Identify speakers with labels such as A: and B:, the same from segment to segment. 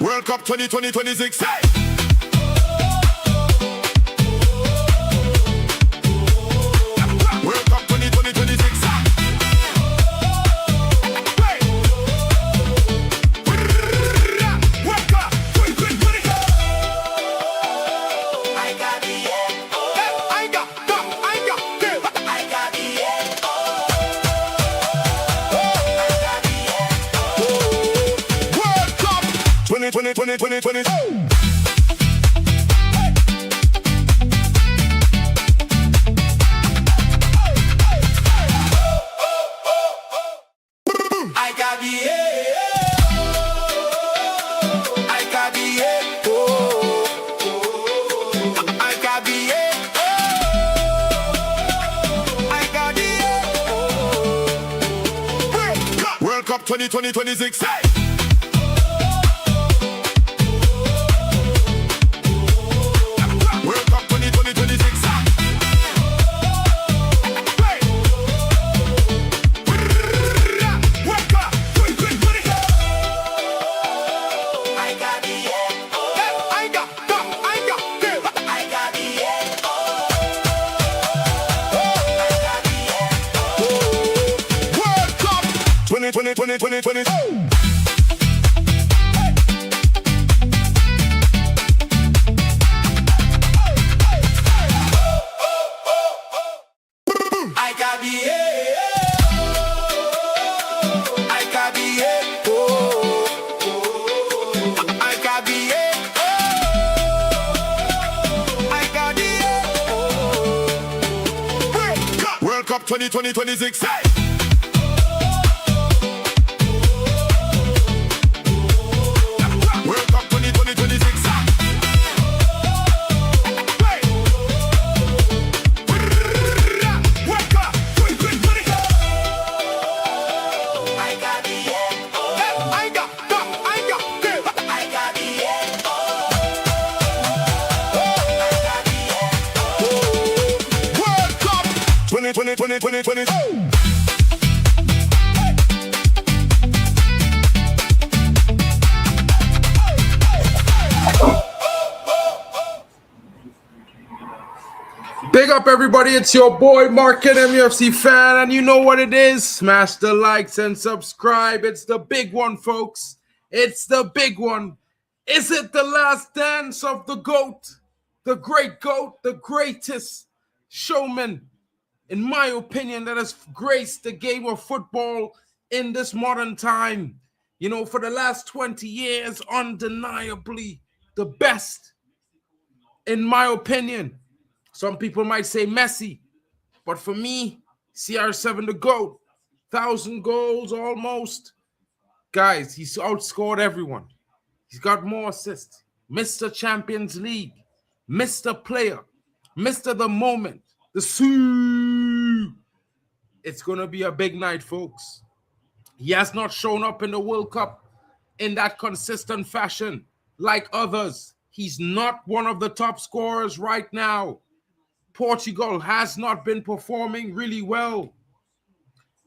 A: World Cup 2026. World Cup 2026. World Cup 2026. Big up everybody, it's your boy Market MUFC fan, and you know what it is. Smash the likes and subscribe. It's the big one, folks. It's the big one. Is it the last dance of the GOAT? The great GOAT, the greatest showman, in my opinion, that has graced the game of football in this modern time. You know, for the last 20 years, undeniably the best, in my opinion. Some people might say Messi, but for me, CR7 the GOAT, 1,000 goals almost. Guys, he's outscored everyone. He's got more assists. Mr. Champions League, Mr. Player, Mr. The Moment, the Sue. It's going to be a big night, folks. He has not shown up in the World Cup in that consistent fashion like others. He's not one of the top scorers right now. Portugal has not been performing really well.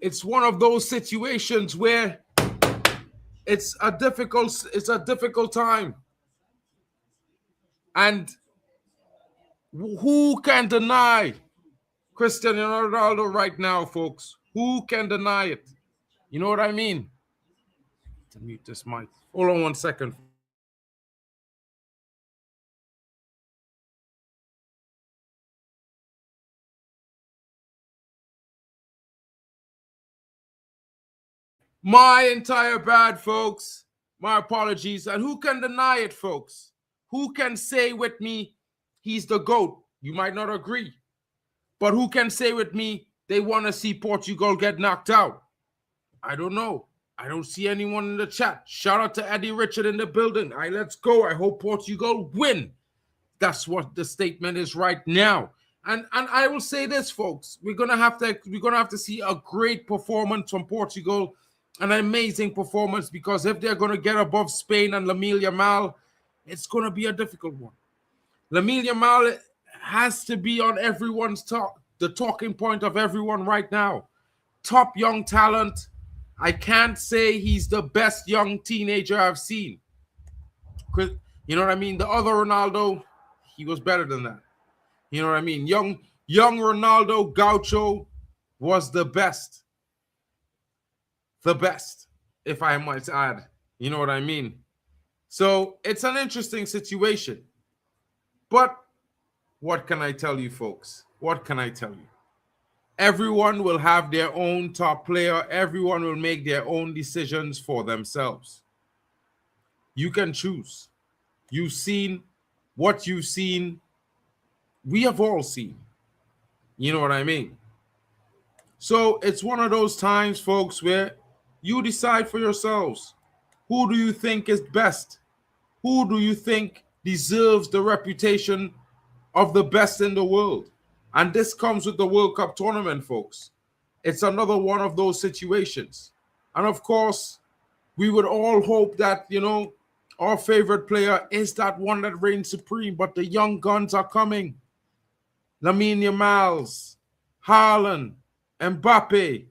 A: It's one of those situations where it's a difficult time. And who can deny Cristiano Ronaldo right now, folks? Who can deny it? You know what I mean? To mute this mic. Hold on 1 second. My entire bad, folks. My apologies. And who can deny it, folks? Who can say with me he's the GOAT? You might not agree. But who can say with me they want to see Portugal get knocked out? I don't know. I don't see anyone in the chat. Shout out to Eddie Richard in the building. Let's go. I hope Portugal win. That's what the statement is right now. And I will say this, folks. We're gonna have to see a great performance from Portugal an amazing performance, because if they're going to get above Spain and Lamine Yamal, it's going to be a difficult one. Lamine Yamal has to be on everyone's the talking point of everyone right now. Top young talent. I can't say he's the best young teenager I've seen. You know what I mean? The other Ronaldo, he was better than that. You know what I mean? Young Ronaldo Gaucho was the best. The best, if I might add. You know what I mean? So it's an interesting situation. But what can I tell you, folks? What can I tell you? Everyone will have their own top player. Everyone will make their own decisions for themselves. You can choose. You've seen what you've seen. We have all seen. You know what I mean? So it's one of those times, folks, where you decide for yourselves. Who do you think is best? Who do you think deserves the reputation of the best in the world? And this comes with the World Cup tournament, folks. It's another one of those situations. And of course, we would all hope that, our favorite player is that one that reigns supreme, but the young guns are coming. Lamine Yamal, Haaland, Mbappe.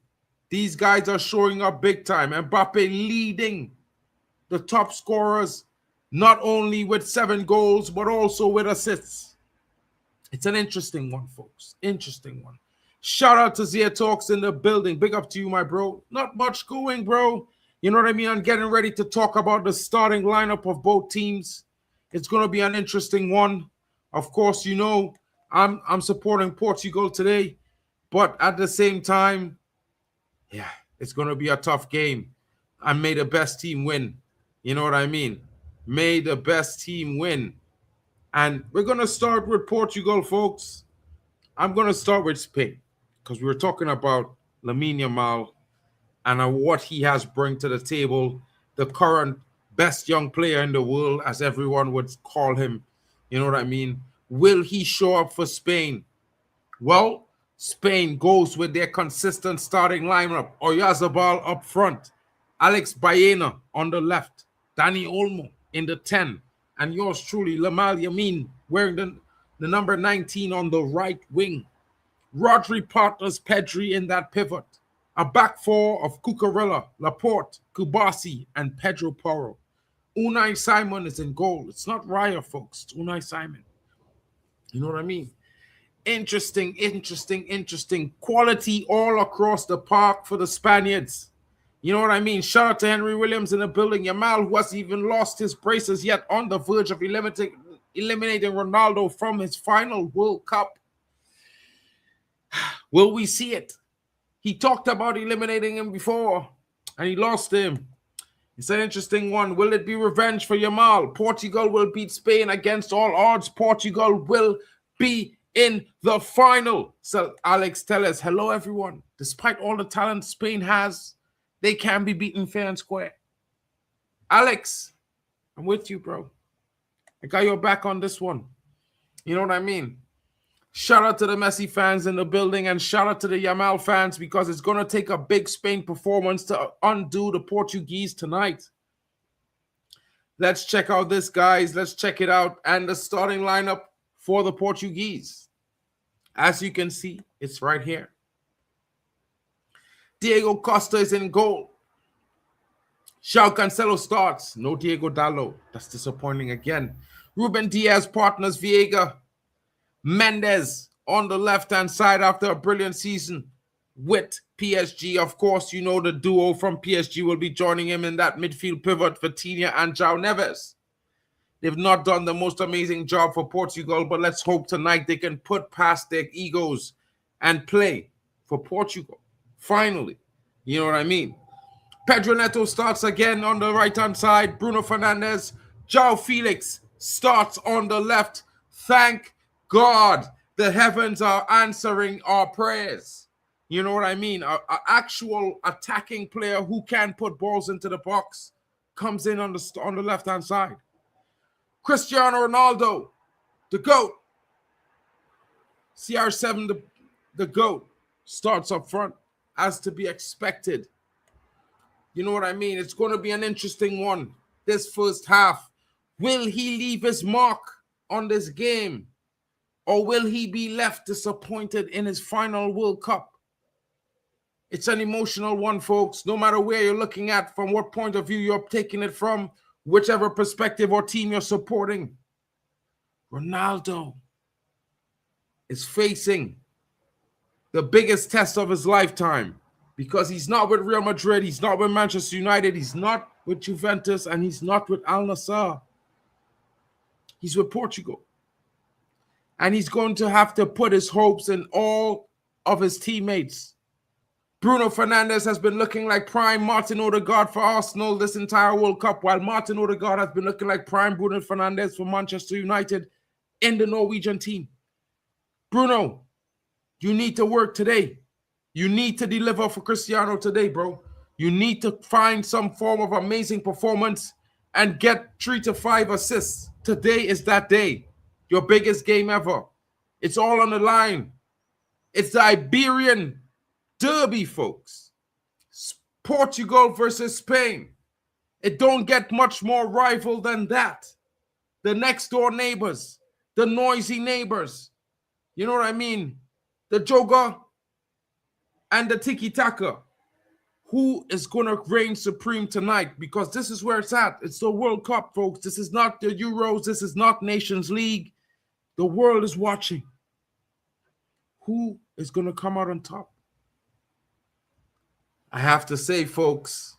A: These guys are showing up big time. Mbappe leading the top scorers, not only with 7 goals, but also with assists. It's an interesting one, folks. Interesting one. Shout out to Zia Talks in the building. Big up to you, my bro. Not much going, bro. You know what I mean? I'm getting ready to talk about the starting lineup of both teams. It's going to be an interesting one. Of course, I'm supporting Portugal today. But at the same time, it's going to be a tough game. And may the best team win. You know what I mean? May the best team win. And we're going to start with Portugal, folks. I'm going to start with Spain because we were talking about Lamine Yamal and what he has bring to the table, the current best young player in the world, as everyone would call him. You know what I mean? Will he show up for Spain? Well, Spain goes with their consistent starting lineup. Oyarzabal up front, Alex Baena on the left, Dani Olmo in the 10, and yours truly, Lamine Yamal, wearing the number 19 on the right wing. Rodri partners Pedri in that pivot. A back four of Cucurella, Laporte, Kubasi, and Pedro Porro. Unai Simon is in goal. It's not Raya, folks. It's Unai Simon. You know what I mean? Interesting. Quality all across the park for the Spaniards. You know what I mean? Shout out to Henry Williams in the building. Yamal, who hasn't even lost his braces yet, on the verge of eliminating Ronaldo from his final World Cup. Will we see it? He talked about eliminating him before, and he lost him. It's an interesting one. Will it be revenge for Yamal? Portugal will beat Spain against all odds. Portugal will be in the final. So Alex Telles, hello everyone. Despite all the talent Spain has, they can be beaten fair and square. Alex, I'm with you, bro. I got your back on this one. You know what I mean? Shout out to the Messi fans in the building, and shout out to the Yamal fans, because it's going to take a big Spain performance to undo the Portuguese tonight. Let's check out this, guys. Let's check it out. And the starting lineup for the Portuguese. As you can see, it's right here. Diego Costa is in goal. João Cancelo starts. No Diego Dallo. That's disappointing again. Ruben Diaz partners Viega. Mendes on the left-hand side after a brilliant season with PSG. Of course, the duo from PSG will be joining him in that midfield pivot, Vitinha and João Neves. They've not done the most amazing job for Portugal, but let's hope tonight they can put past their egos and play for Portugal. Finally, you know what I mean? Pedro Neto starts again on the right-hand side. Bruno Fernandes. João Felix starts on the left. Thank God, the heavens are answering our prayers. You know what I mean? An actual attacking player who can put balls into the box comes in on the left-hand side. Cristiano Ronaldo, the GOAT. CR7, the GOAT, starts up front, as to be expected. You know what I mean? It's going to be an interesting one. This first half. Will he leave his mark on this game? Or will he be left disappointed in his final World Cup? It's an emotional one, folks. No matter where you're looking at, from what point of view you're taking it from, whichever perspective or team you're supporting. Ronaldo is facing the biggest test of his lifetime because he's not with Real Madrid, he's not with Manchester United, he's not with Juventus, and he's not with Al Nassr. He's with Portugal. And he's going to have to put his hopes in all of his teammates. Bruno Fernandes has been looking like prime Martin Odegaard for Arsenal this entire World Cup, while Martin Odegaard has been looking like prime Bruno Fernandes for Manchester United in the Norwegian team. Bruno, you need to work today. You need to deliver for Cristiano today, bro. You need to find some form of amazing performance and get 3 to 5 assists. Today is that day. Your biggest game ever. It's all on the line. It's the Iberian Derby, folks. Portugal versus Spain. It don't get much more rival than that. The next door neighbors, the noisy neighbors. You know what I mean? The joga and the tiki-taka. Who is going to reign supreme tonight? Because this is where it's at. It's the World Cup, folks. This is not the Euros. This is not Nations League. The world is watching. Who is going to come out on top? I have to say, folks,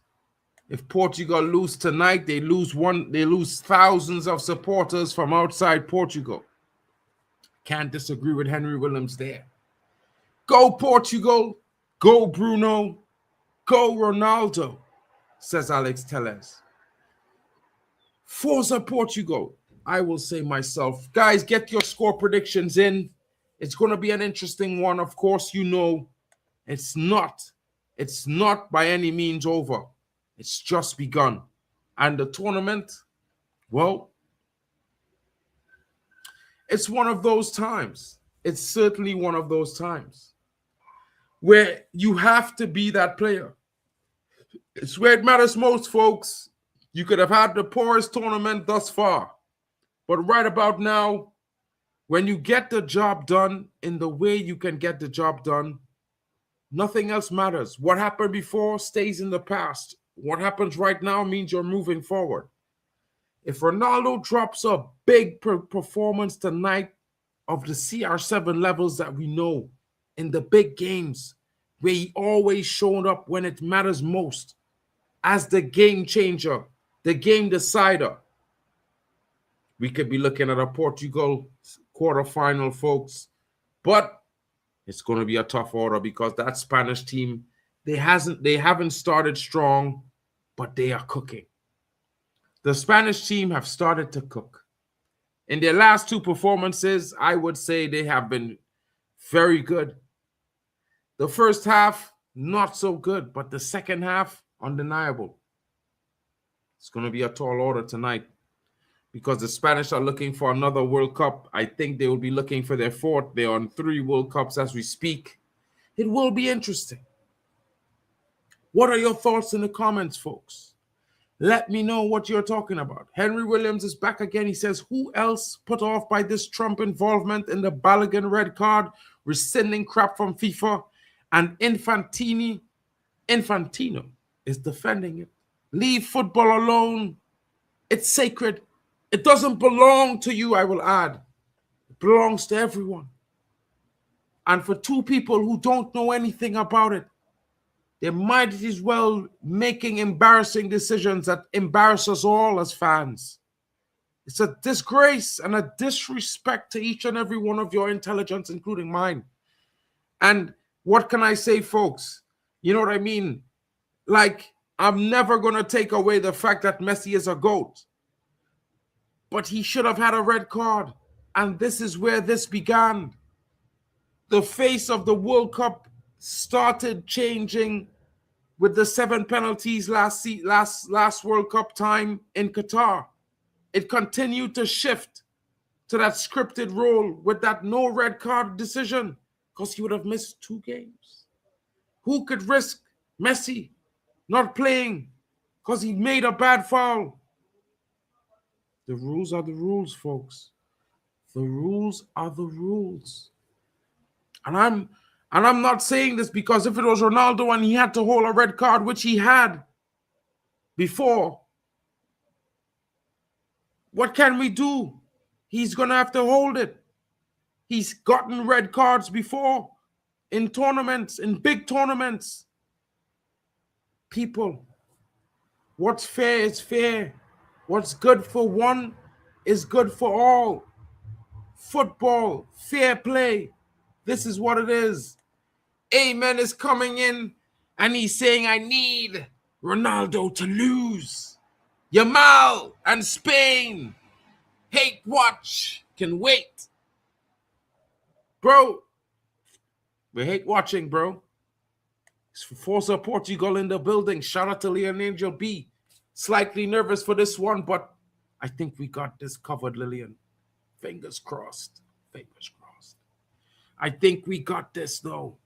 A: if Portugal lose tonight, they lose thousands of supporters from outside Portugal. Can't disagree with Henry Williams there. Go Portugal, go Bruno, go Ronaldo, says Alex Telles. Forza Portugal, I will say myself. Guys, get your score predictions in. It's going to be an interesting one. Of course, you know, it's not by any means over. It's just begun. And the tournament, well, it's one of those times. It's certainly one of those times where you have to be that player. It's where it matters most, folks. You could have had the poorest tournament thus far. But right about now, when you get the job done in the way you can get the job done, nothing else matters. What happened before stays in the past. What happens right now means you're moving forward. If Ronaldo drops a big performance tonight of the CR7 levels that we know in the big games, where he always showed up when it matters most as the game changer, the game decider, we could be looking at a Portugal quarterfinal, folks. But it's going to be a tough order because that Spanish team, they haven't started strong, but they are cooking. The Spanish team have started to cook. In their last 2 performances, I would say they have been very good. The first half, not so good, but the second half, undeniable. It's going to be a tall order tonight because the Spanish are looking for another World Cup. I think they will be looking for their 4th. They're on 3 World Cups as we speak. It will be interesting. What are your thoughts in the comments, folks? Let me know what you're talking about. Henry Williams is back again. He says, who else put off by this Trump involvement in the Balogun red card, rescinding crap from FIFA, and Infantino is defending it. Leave football alone. It's sacred. It doesn't belong to you, I will add. It belongs to everyone. And for 2 people who don't know anything about it, they might as well making embarrassing decisions that embarrass us all as fans. It's a disgrace and a disrespect to each and every one of your intelligence, including mine. And what can I say, folks? You know what I mean? Like, I'm never going to take away the fact that Messi is a GOAT. But he should have had a red card. And this is where this began. The face of the World Cup started changing with the 7 penalties last World Cup time in Qatar. It continued to shift to that scripted role with that no red card decision because he would have missed 2 games. Who could risk Messi not playing because he made a bad foul. The rules are the rules, folks. The rules are the rules. And I'm not saying this because if it was Ronaldo and he had to hold a red card, which he had before, what can we do? He's going to have to hold it. He's gotten red cards before in tournaments, in big tournaments. People, what's fair is fair. What's good for one is good for all. Football, fair play. This is what it is. Amen is coming in and he's saying, I need Ronaldo to lose. Yamal and Spain. Hate watch. Can wait. Bro, we hate watching, bro. Forza Portugal in the building. Shout out to Lillian Angel B. Slightly nervous for this one, but I think we got this covered, Lillian. Fingers crossed. Fingers crossed. I think we got this, though.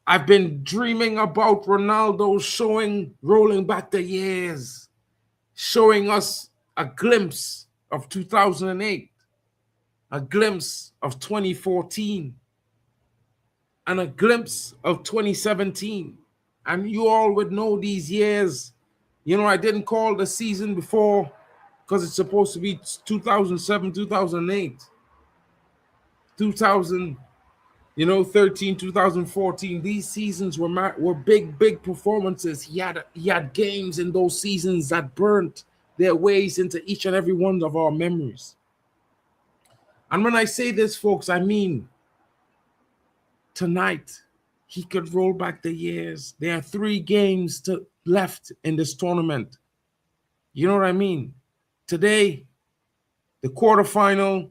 A: I've been dreaming about Ronaldo rolling back the years, showing us a glimpse of 2008, a glimpse of 2014, and a glimpse of 2017. And you all would know these years. You know, I didn't call the season before because it's supposed to be 2007, 2008, 13, 2014. These seasons were big performances. He had games in those seasons that burnt their ways into each and every one of our memories. And when I say this, folks, I mean tonight he could roll back the years. There are 3 games left in this tournament. You know what I mean? Today, the quarterfinal,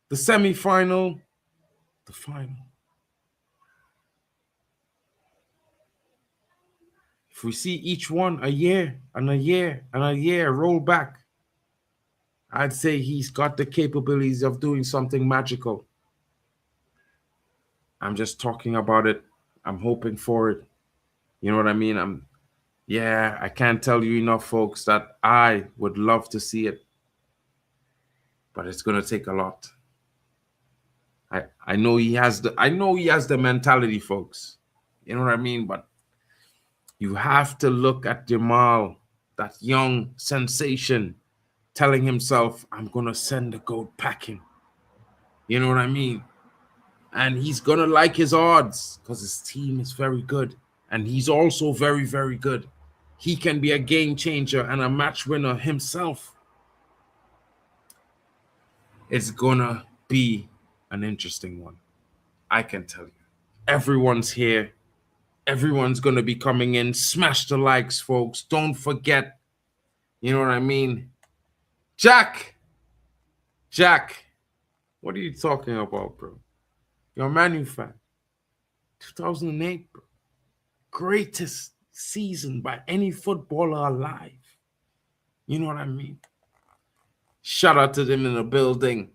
A: the semifinal, the final. If we see each one a year and a year and a year roll back, I'd say he's got the capabilities of doing something magical. I'm just talking about it. I'm hoping for it. You know what I mean? I can't tell you enough, folks, that I would love to see it. But it's going to take a lot. I know he has the mentality, folks. You know what I mean? But you have to look at Yamal, that young sensation, telling himself, I'm going to send the goat packing. You know what I mean? And he's going to like his odds because his team is very good. And he's also very, very good. He can be a game changer and a match winner himself. It's going to be an interesting one. I can tell you. Everyone's here. Everyone's going to be coming in. Smash the likes, folks. Don't forget. You know what I mean? Jack, what are you talking about, bro? You're a Man U fan. 2008, bro. Greatest season by any footballer alive. You know what I mean? Shout out to them in the building.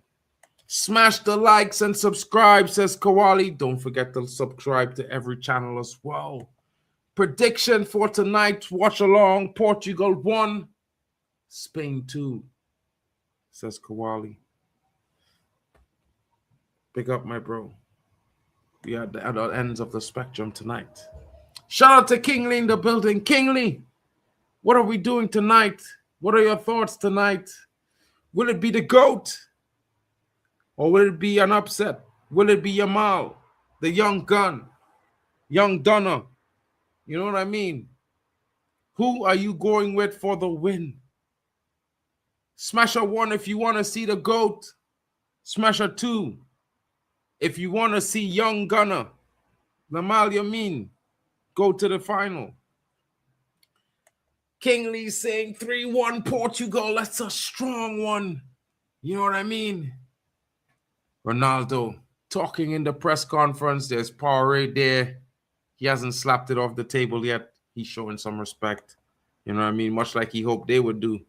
A: Smash the likes and subscribe, says Kawali. Don't forget to subscribe to every channel as well. Prediction for tonight, watch along. Portugal 1, Spain 2, says Kawali. Big up, my bro. We are at the other ends of the spectrum tonight. Shout out to Kingley in the building. Kingley, what are we doing tonight? What are your thoughts tonight? Will it be the GOAT? Or will it be an upset? Will it be Yamal, the young gun, young Dunner? You know what I mean? Who are you going with for the win? Smash a 1 if you want to see the GOAT. Smash a 2 if you want to see young gunner, Lamine Yamal, go to the final. Kingley saying 3-1 Portugal. That's a strong one. You know what I mean? Ronaldo talking in the press conference. There's power right there. He hasn't slapped it off the table yet. He's showing some respect. You know what I mean? Much like he hoped they would do.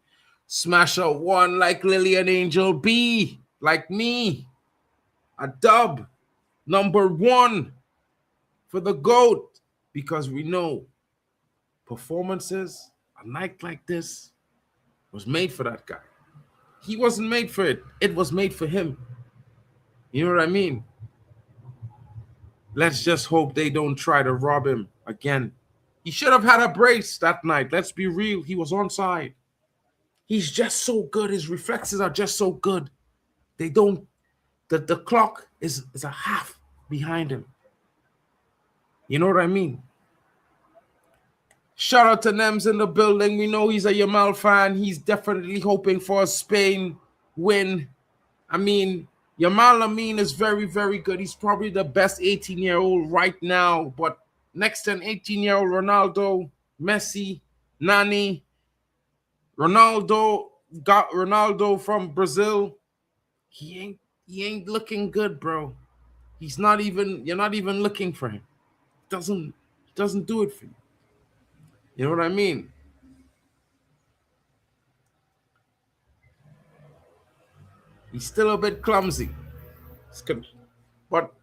A: Smash a 1 like Lillian Angel B. Like me. A dub. Number 1 for the GOAT. Because we know performances, a night like this was made for that guy. He wasn't made for it. It was made for him. You know what I mean? Let's just hope they don't try to rob him again. He should have had a brace that night. Let's be real. He was onside. He's just so good. His reflexes are just so good. They don't, the clock is a half behind him. You know what I mean? Shout out to Nems in the building. We know he's a Yamal fan. He's definitely hoping for a Spain win. I mean, Yamal Lamine is very, very good. He's probably the best 18-year-old right now. But next to an 18-year-old Ronaldo, Messi, Nani, Ronaldo from Brazil. He ain't looking good, bro. He's not even, you're not even looking for him. Doesn't do it for you. You know what I mean? He's still a bit clumsy. But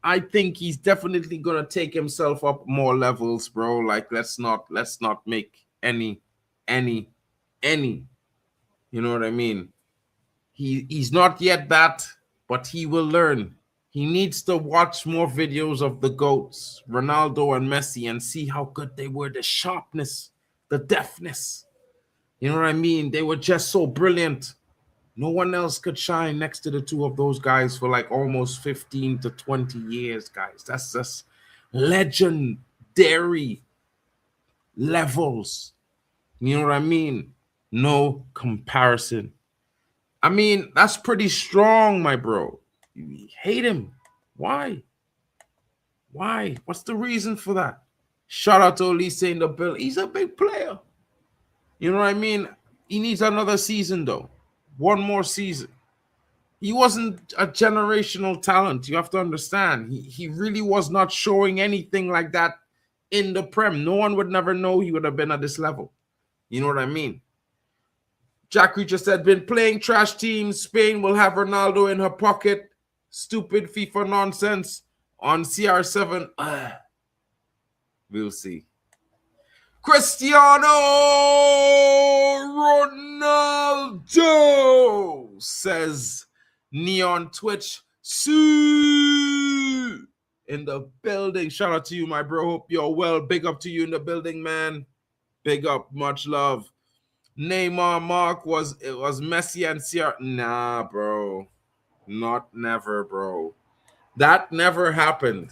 A: I think he's definitely gonna take himself up more levels, bro. Like let's not make any. You know what I mean? He's not yet that, but he will learn. He needs to watch more videos of the GOATs, Ronaldo and Messi, and see how good they were, the sharpness, the deftness. You know what I mean? They were just so brilliant. No one else could shine next to the two of those guys for like almost 15 to 20 years, guys. That's just legendary levels. You know what I mean? No comparison. I mean, that's pretty strong, my bro. You hate him. Why? What's the reason for that? Shout out to Elise in the bill. He's a big player. You know what I mean? He needs another season, though. One more season. He wasn't a generational talent. You have to understand. He really was not showing anything like that in the Prem. No one would never know he would have been at this level. You know what I mean? Jack Reacher said, been playing trash teams. Spain will have Ronaldo in her pocket. Stupid FIFA nonsense on CR7. We'll see. Cristiano Ronaldo, says Neon Twitch. Sue in the building. Shout out to you, my bro. Hope you're well. Big up to you in the building, man. Big up. Much love. Neymar Mark was Messi and CR. Nah, bro. Not never, bro. That never happened.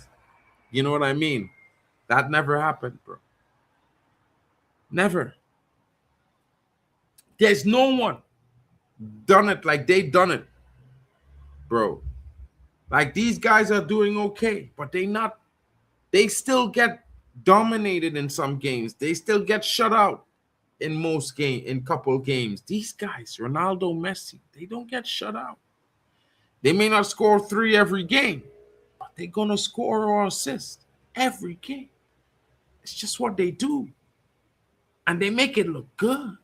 A: You know what I mean? That never happened, bro. Never. There's no one done it like they done it, bro. Like these guys are doing okay, but they still get dominated in some games. They still get shut out in couple games. These guys, Ronaldo, Messi, they don't get shut out. They may not score 3 every game, but they're gonna score or assist every game. It's just what they do. And they make it look good.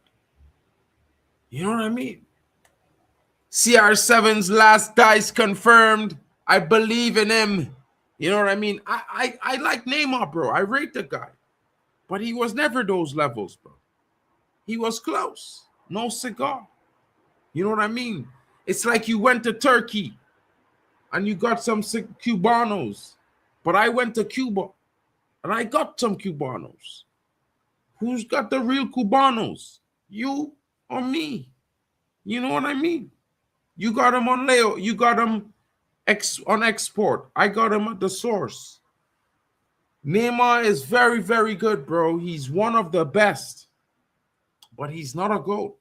A: You know what I mean? CR7's last dice confirmed. I believe in him. You know what I mean? I like Neymar, bro. I rate the guy. But he was never those levels, bro. He was close. No cigar. You know what I mean? It's like you went to Turkey and you got some Cubanos. But I went to Cuba and I got some Cubanos. Who's got the real Cubanos? You or me? You know what I mean? You got them on Leo. You got them on export. I got them at the source. Neymar is very, very good, bro. He's one of the best. But he's not a GOAT.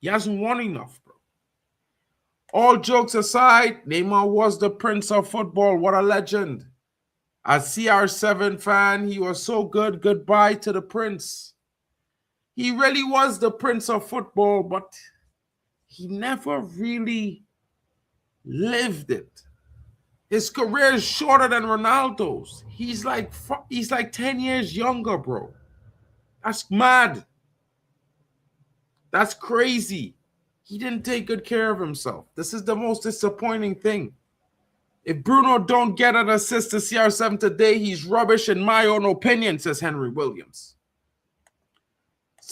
A: He hasn't won enough, bro. All jokes aside, Neymar was the prince of football. What a legend. As CR7 fan, he was so good. Goodbye to the prince. He really was the prince of football, but he never really lived it. His career is shorter than Ronaldo's. He's like 10 years younger, bro. That's mad. That's crazy. He didn't take good care of himself. This is the most disappointing thing. If Bruno don't get an assist to CR7 today, he's rubbish in my own opinion, says Henry Williams.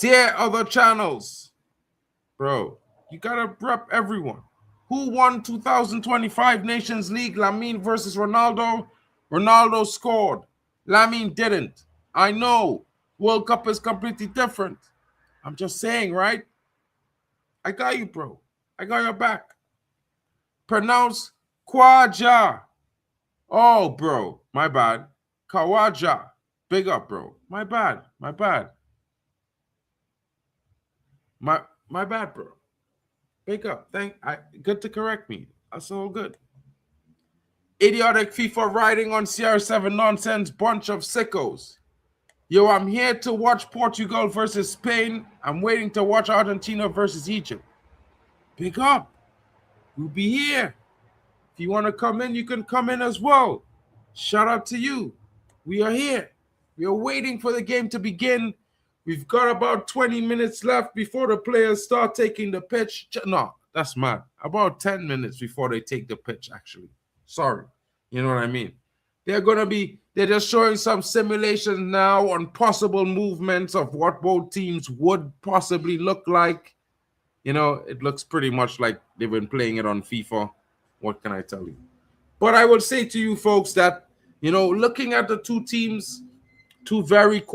A: See other channels. Bro, you gotta rep everyone. Who won 2025 Nations League? Lamine versus Ronaldo. Ronaldo scored. Lamine didn't. I know. World Cup is completely different. I'm just saying, right? I got you, bro. I got your back. Pronounce Kwaja. Oh, bro. My bad. Kawaja. Big up, bro. My bad. My bad. My bad, bro. Big up. Good to correct me. That's all good. Idiotic FIFA writing on CR7 nonsense, bunch of sickos. Yo, I'm here to watch Portugal versus Spain. I'm waiting to watch Argentina versus Egypt. Big up. We'll be here. If you want to come in, you can come in as well. Shout out to you. We are here. We are waiting for the game to begin. We've got about 20 minutes left before the players start taking the pitch. No, that's mad. About 10 minutes before they take the pitch, actually. Sorry. You know what I mean? They're just showing some simulations now on possible movements of what both teams would possibly look like. You know, it looks pretty much like they've been playing it on FIFA. What can I tell you? But I would say to you folks that, you know, looking at the two teams, two very,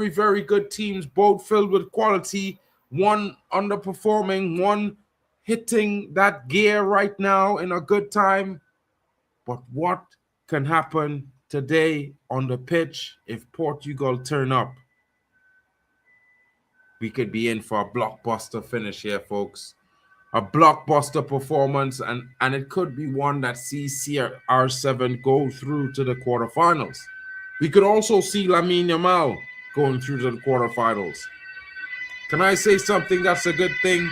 A: very good teams, both filled with quality, one underperforming, one hitting that gear right now in a good time. But what can happen today on the pitch if Portugal turn up? We could be in for a blockbuster finish here, folks. A blockbuster performance, and it could be one that sees CR7 go through to the quarterfinals. We could also see Lamine Yamal going through to the quarterfinals. Can I say something that's a good thing?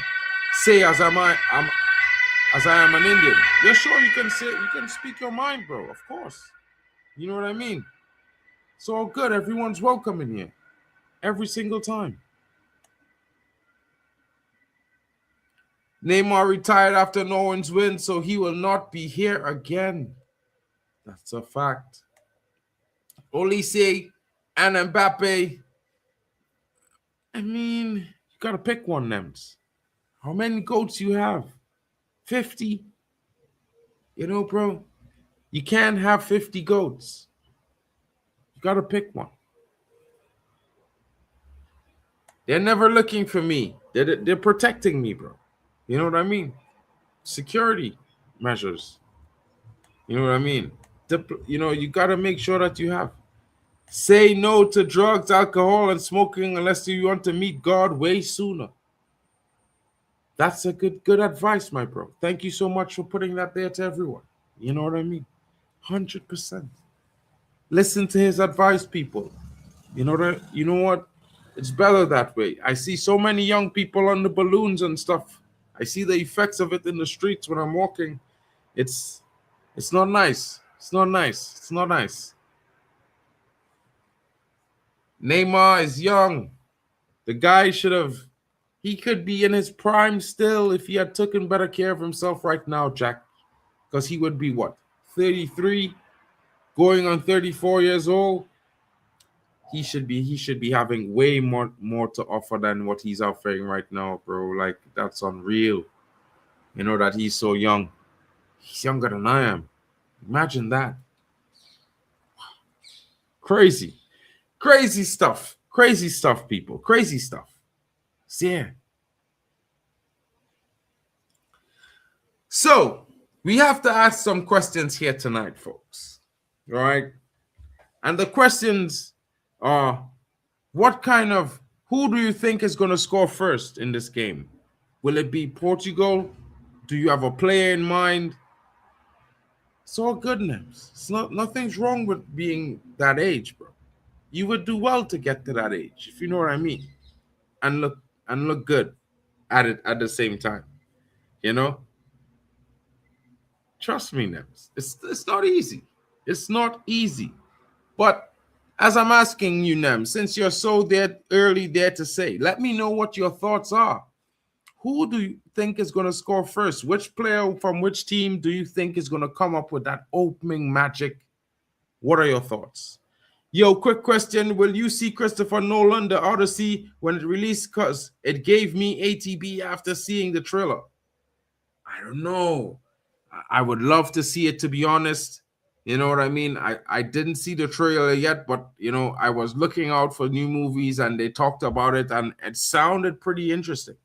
A: Say as I am an Indian. Yeah, sure, you can speak your mind, bro, of course. You know what I mean? It's all good. Everyone's welcome in here. Every single time. Neymar retired after no one's win, so he will not be here again. That's a fact. Olise and Mbappe. I mean, you got to pick one, Nems. How many goats you have? 50? You know, bro, you can't have 50 goats. You got to pick one. They're never looking for me. They're protecting me, bro. You know what I mean? Security measures. You know what I mean? You know, you got to make sure that you have. Say no to drugs, alcohol, and smoking unless you want to meet God way sooner. That's a good advice, my bro. Thank you so much for putting that there to everyone. You know what I mean? 100%. Listen to his advice, people. You know what? It's better that way. I see so many young people on the balloons and stuff. I see the effects of it in the streets when I'm walking. It's not nice. It's not nice. It's not nice. Neymar is young. The guy he could be in his prime still if he had taken better care of himself right now, Jack. Because he would be what? 33, going on 34 years old. He should be having way more to offer than what he's offering right now, bro. Like, that's unreal. You know that he's so young. He's younger than I am. Imagine that. Crazy. Crazy stuff. Crazy stuff, people. Crazy stuff. Yeah. So, we have to ask some questions here tonight, folks. All right? And the questions are, who do you think is going to score first in this game? Will it be Portugal? Do you have a player in mind? It's all good, Nems. Nothing's wrong with being that age, bro. You would do well to get to that age, if you know what I mean, and look good at it at the same time. You know, trust me, Nems. It's not easy. It's not easy. But as I'm asking you, Nem, since you're so early there to say, let me know what your thoughts are. Who do you think is going to score first? Which player from which team do you think is going to come up with that opening magic? What are your thoughts? Yo, quick question. Will you see Christopher Nolan, The Odyssey, when it released? Because it gave me ATB after seeing the trailer. I don't know. I would love to see it, to be honest. You know what I mean? I didn't see the trailer yet, but, you know, I was looking out for new movies and they talked about it and it sounded pretty interesting.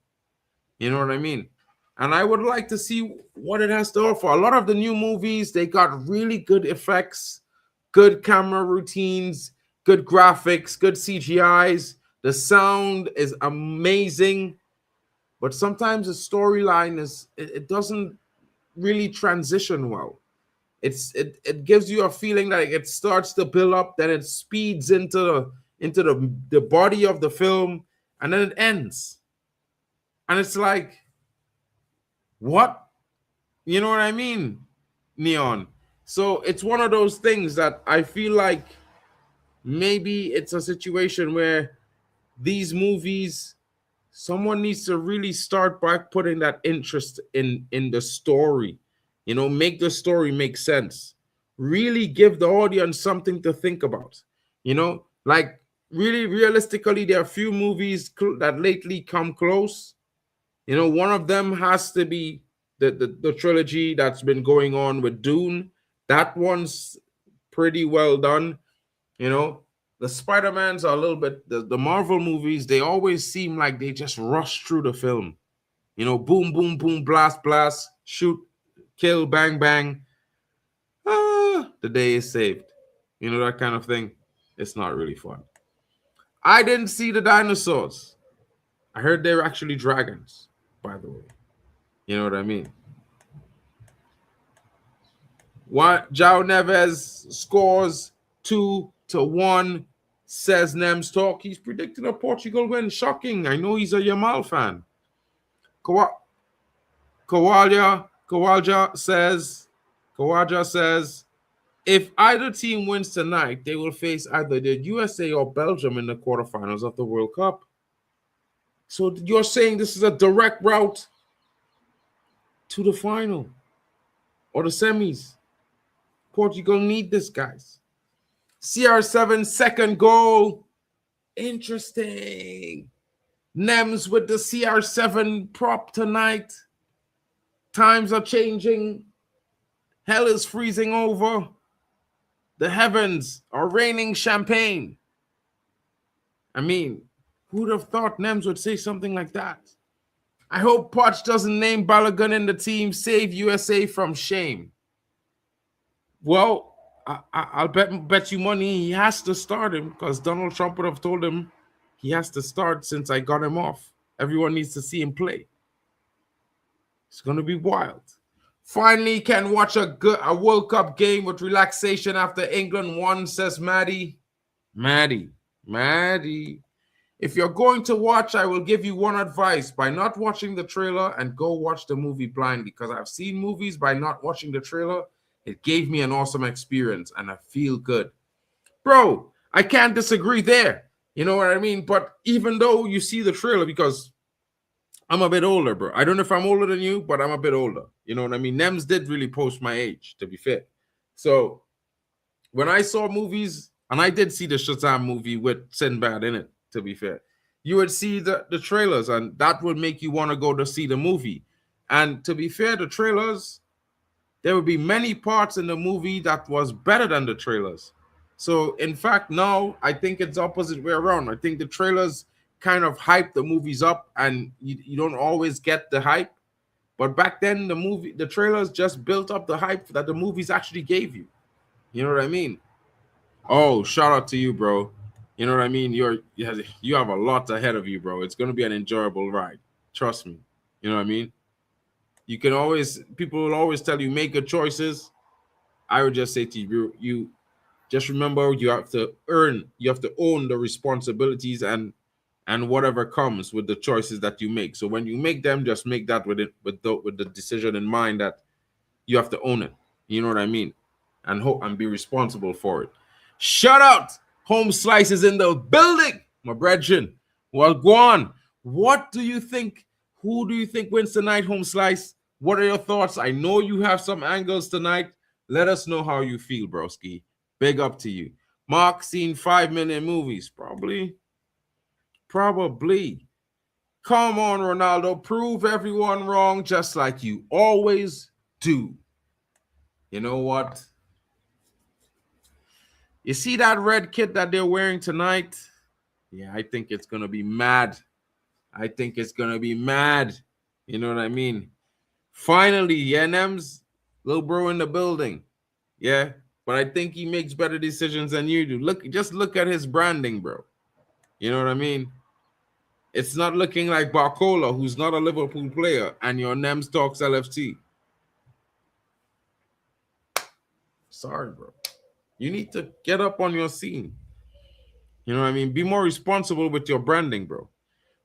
A: You know what I mean? And I would like to see what it has to offer. A lot of the new movies, they got really good effects, good camera routines, good graphics, good CGIs. The sound is amazing. But sometimes the storyline it doesn't really transition well. It gives you a feeling that it starts to build up, then it speeds into the body of the film, and then it ends. And it's like, what? You know what I mean, Neon? So it's one of those things that I feel like maybe it's a situation where these movies, someone needs to really start by putting that interest in the story. You know, make the story make sense. Really give the audience something to think about. You know, like really realistically, there are a few movies that lately come close. You know, one of them has to be the trilogy that's been going on with Dune. That one's pretty well done. You know, the Spider-Mans are a little bit, the Marvel movies, they always seem like they just rush through the film. You know, boom, boom, boom, blast, blast, shoot, kill, bang, bang. The day is saved. You know, that kind of thing. It's not really fun. I didn't see the dinosaurs. I heard they're actually dragons, by the way. You know what I mean? What João Neves scores 2-1, says Nems Talk. He's predicting a Portugal win. Shocking. I know he's a Yamal fan. Kawaja says, if either team wins tonight, they will face either the USA or Belgium in the quarterfinals of the World Cup. So you're saying this is a direct route to the final or the semis? Portugal need this, guys. CR7 second goal. Interesting. Nems with the CR7 prop tonight. Times are changing. Hell is freezing over. The heavens are raining champagne. I mean, who'd have thought Nems would say something like that? I hope Poch doesn't name Balogun in the team. Save USA from shame. Well, I'll bet you money he has to start him because Donald Trump would have told him he has to start since I got him off. Everyone needs to see him play. It's going to be wild. Finally, can watch a World Cup game with relaxation after England won, says Maddie. Maddie. If you're going to watch, I will give you one advice. By not watching the trailer and go watch the movie blind, because I've seen movies by not watching the trailer. It gave me an awesome experience and I feel good. Bro, I can't disagree there. You know what I mean? But even though you see the trailer, because I'm a bit older, bro. I don't know if I'm older than you, but I'm a bit older. You know what I mean? Nems did really post my age, to be fair. So when I saw movies, and I did see the Shazam movie with Sinbad in it, to be fair, you would see the trailers, and that would make you want to go to see the movie. And to be fair, the trailers, there would be many parts in the movie that was better than the trailers. So, in fact, now I think it's opposite way around. I think the trailers kind of hype the movies up, and you don't always get the hype. But back then, the trailers just built up the hype that the movies actually gave you. You know what I mean? Oh, shout out to you, bro. You know what I mean? You have a lot ahead of you, bro. It's going to be an enjoyable ride. Trust me. You know what I mean? People will always tell you, make good choices. I would just say to you just remember you have to own the responsibilities and whatever comes with the choices that you make. So when you make them, just make that with the decision in mind that you have to own it. You know what I mean? And be responsible for it. Shout out! Home Slice is in the building, my brethren. Well, go on. What do you think? Who do you think wins tonight, Home Slice? What are your thoughts? I know you have some angles tonight. Let us know how you feel, broski. Big up to you. Mark seen 5-minute movies. Probably. Come on, Ronaldo. Prove everyone wrong just like you always do. You know what? You see that red kit that they're wearing tonight? Yeah, I think it's going to be mad. You know what I mean? Finally, yeah, Nems, little bro in the building. Yeah, but I think he makes better decisions than you do. Just look at his branding, bro. You know what I mean? It's not looking like Barcola, who's not a Liverpool player, and your Nems talks LFT. Sorry, bro. You need to get up on your scene. You know what I mean? Be more responsible with your branding, bro.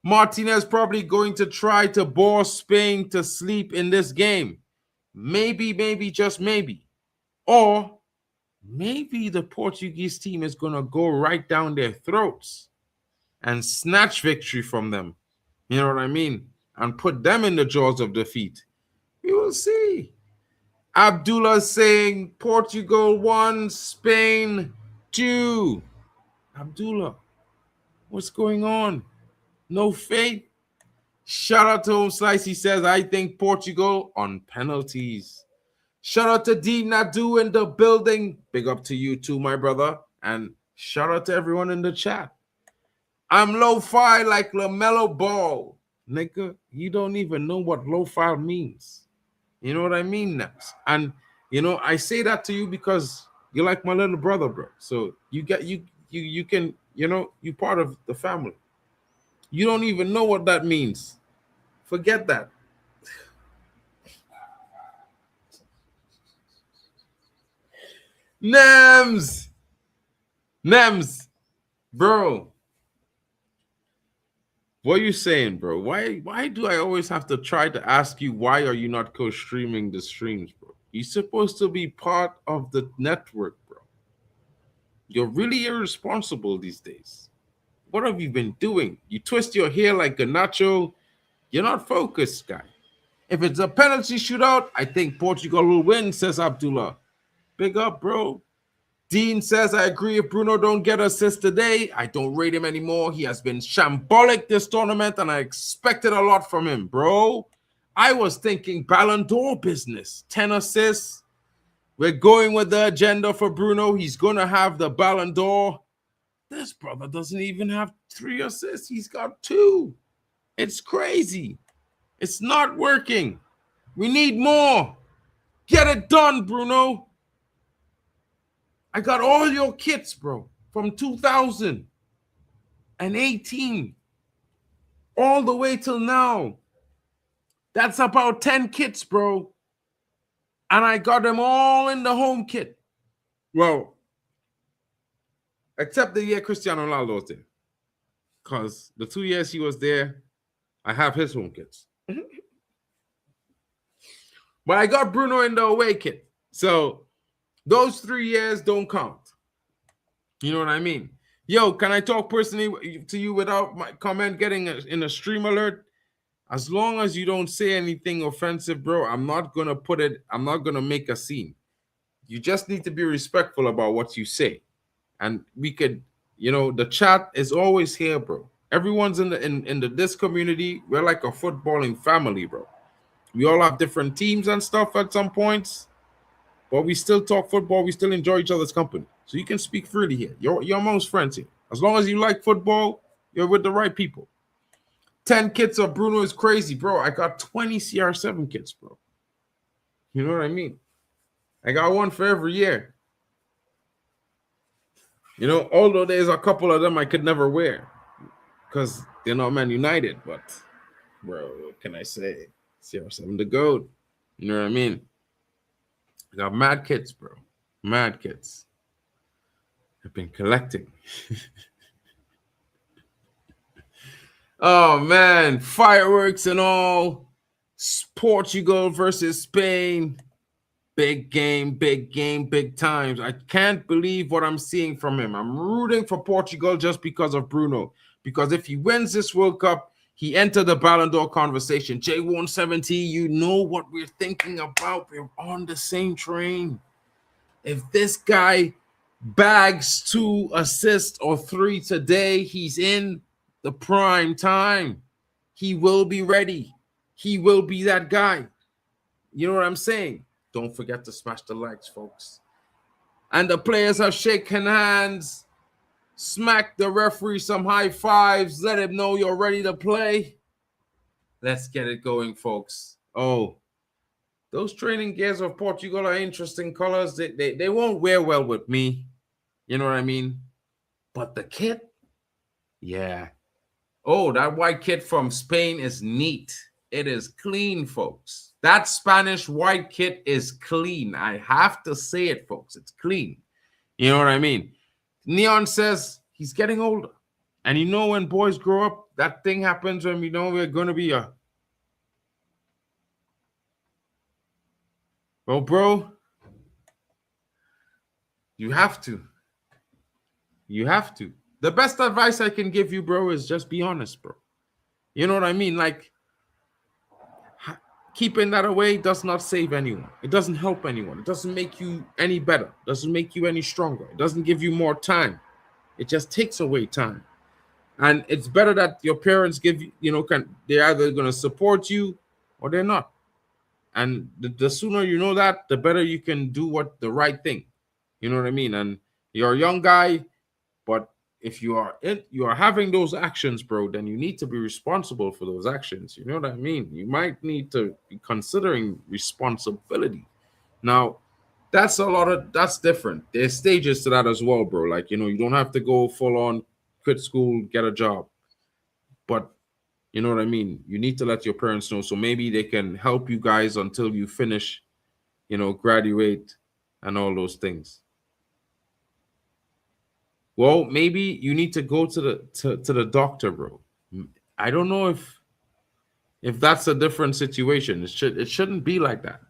A: Martinez probably going to try to bore Spain to sleep in this game. Maybe, just maybe. Or maybe the Portuguese team is going to go right down their throats and snatch victory from them. You know what I mean? And put them in the jaws of defeat. We will see. Abdullah saying Portugal 1, Spain 2. Abdullah, what's going on? No faith? Shout out to Home Slice. He says, I think Portugal on penalties. Shout out to D Nadu in the building. Big up to you too, my brother. And shout out to everyone in the chat. I'm lo-fi like LaMelo Ball. Nigga, you don't even know what lo-fi means. You know what I mean, Naps? And, you know, I say that to you because you're like my little brother, bro. So you can, you know, you're part of the family. You don't even know what that means. Forget that. Nems, bro. What are you saying, bro? Why do I always have to try to ask you why are you not co-streaming the streams, bro? You're supposed to be part of the network, bro. You're really irresponsible these days. What have you been doing? You twist your hair like Garnacho. You're not focused, guy. If it's a penalty shootout, I think Portugal will win, says Abdullah. Big up, bro. Dean says, I agree. If Bruno don't get assists today, I don't rate him anymore. He has been shambolic this tournament, and I expected a lot from him, bro. I was thinking Ballon d'Or business. 10 assists. We're going with the agenda for Bruno. He's going to have the Ballon d'Or. This brother doesn't even have 3 assists. He's got 2. It's crazy. It's not working. We need more. Get it done, Bruno. I got all your kits, bro, from 2018 all the way till now. That's about 10 kits, bro. And I got them all in the home kit. Well, except the year Cristiano Ronaldo was there. Because the 2 years he was there, I have his home kits. But I got Bruno in the away kit. So those 3 years don't count. You know what I mean? Yo, can I talk personally to you without my comment getting in a stream alert? As long as you don't say anything offensive, bro, I'm not going to make a scene. You just need to be respectful about what you say. And we could, you know, the chat is always here, bro. Everyone's in this community. We're like a footballing family, bro. We all have different teams and stuff at some points. But we still talk football. We still enjoy each other's company. So you can speak freely here. You're amongst friends here. As long as you like football, you're with the right people. 10 kits of Bruno is crazy, bro. I got 20 CR7 kits, bro. You know what I mean? I got one for every year. You know, although there's a couple of them I could never wear because they're not Man United. But, bro, what can I say? CR7 the GOAT. You know what I mean? I got mad kits, bro. Mad kits. I've been collecting. Oh, man. Fireworks and all. Portugal versus Spain. Big game, big times. I can't believe what I'm seeing from him. I'm rooting for Portugal just because of Bruno. Because if he wins this World Cup, he entered the Ballon d'Or conversation. J170, you know what we're thinking about. We're on the same train. If this guy bags, 2 assists or 3 today. He's in the prime time. He will be ready. He will be that guy. You know what I'm saying? Don't forget to smash the likes, folks. And the players are shaking hands. Smack the referee some high fives. Let him know you're ready to play. Let's get it going, folks. Oh, those training gears of Portugal are interesting colors. They won't wear well with me. You know what I mean? But the kit, yeah. Oh, that white kit from Spain is neat. It is clean, folks. That Spanish white kit is clean. I have to say it, folks. It's clean. You know what I mean? Neon says he's getting older. And you know when boys grow up, that thing happens when we know we're going to be a... Well, bro, you have to. You have to. The best advice I can give you, bro, is just be honest, bro. You know what I mean? Like, keeping that away does not save anyone. It doesn't help anyone. It doesn't make you any better. It doesn't make you any stronger. It doesn't give you more time. It just takes away time. And it's better that your parents give you, they're either going to support you or they're not. And the sooner you know that, the better you can do the right thing. You know what I mean? And you're a young guy, but if you are having those actions, bro, then you need to be responsible for those actions. You know what I mean? You might need to be considering responsibility. Now, that's different. There's stages to that as well, bro. Like, you don't have to go full on, quit school, get a job. But you know what I mean? You need to let your parents know. So maybe they can help you guys until you finish, graduate and all those things. Well, maybe you need to go to the doctor, bro. I don't know if that's a different situation. It shouldn't be like that.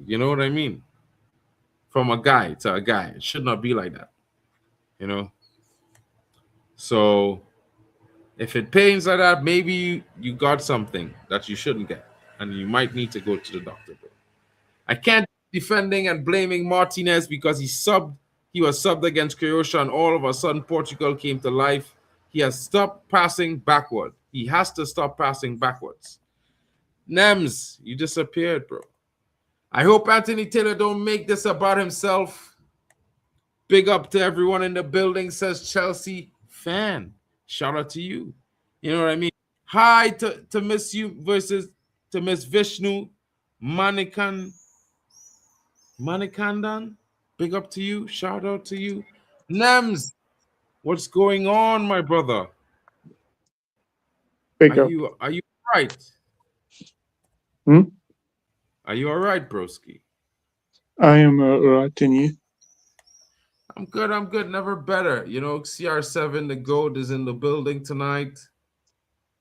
A: You know what I mean? From a guy to a guy, it should not be like that. So if it pains like that, maybe you got something that you shouldn't get, and you might need to go to the doctor, bro. I can't be defending and blaming Martinez because he was subbed against Croatia, and all of a sudden Portugal came to life. He has stopped passing backward. He has to stop passing backwards. Nems, you disappeared, bro. I hope Anthony Taylor don't make this about himself. Big up to everyone in the building, says Chelsea fan. Shout out to you. You know what I mean? Hi to Miss You versus to Miss Vishnu Manikandan. Big up to you. Shout out to you. Nems, what's going on, my brother? Are you right? Are you all right, broski?
B: I am right, and you?
A: I'm good. Never better. CR7, the GOAT, is in the building tonight.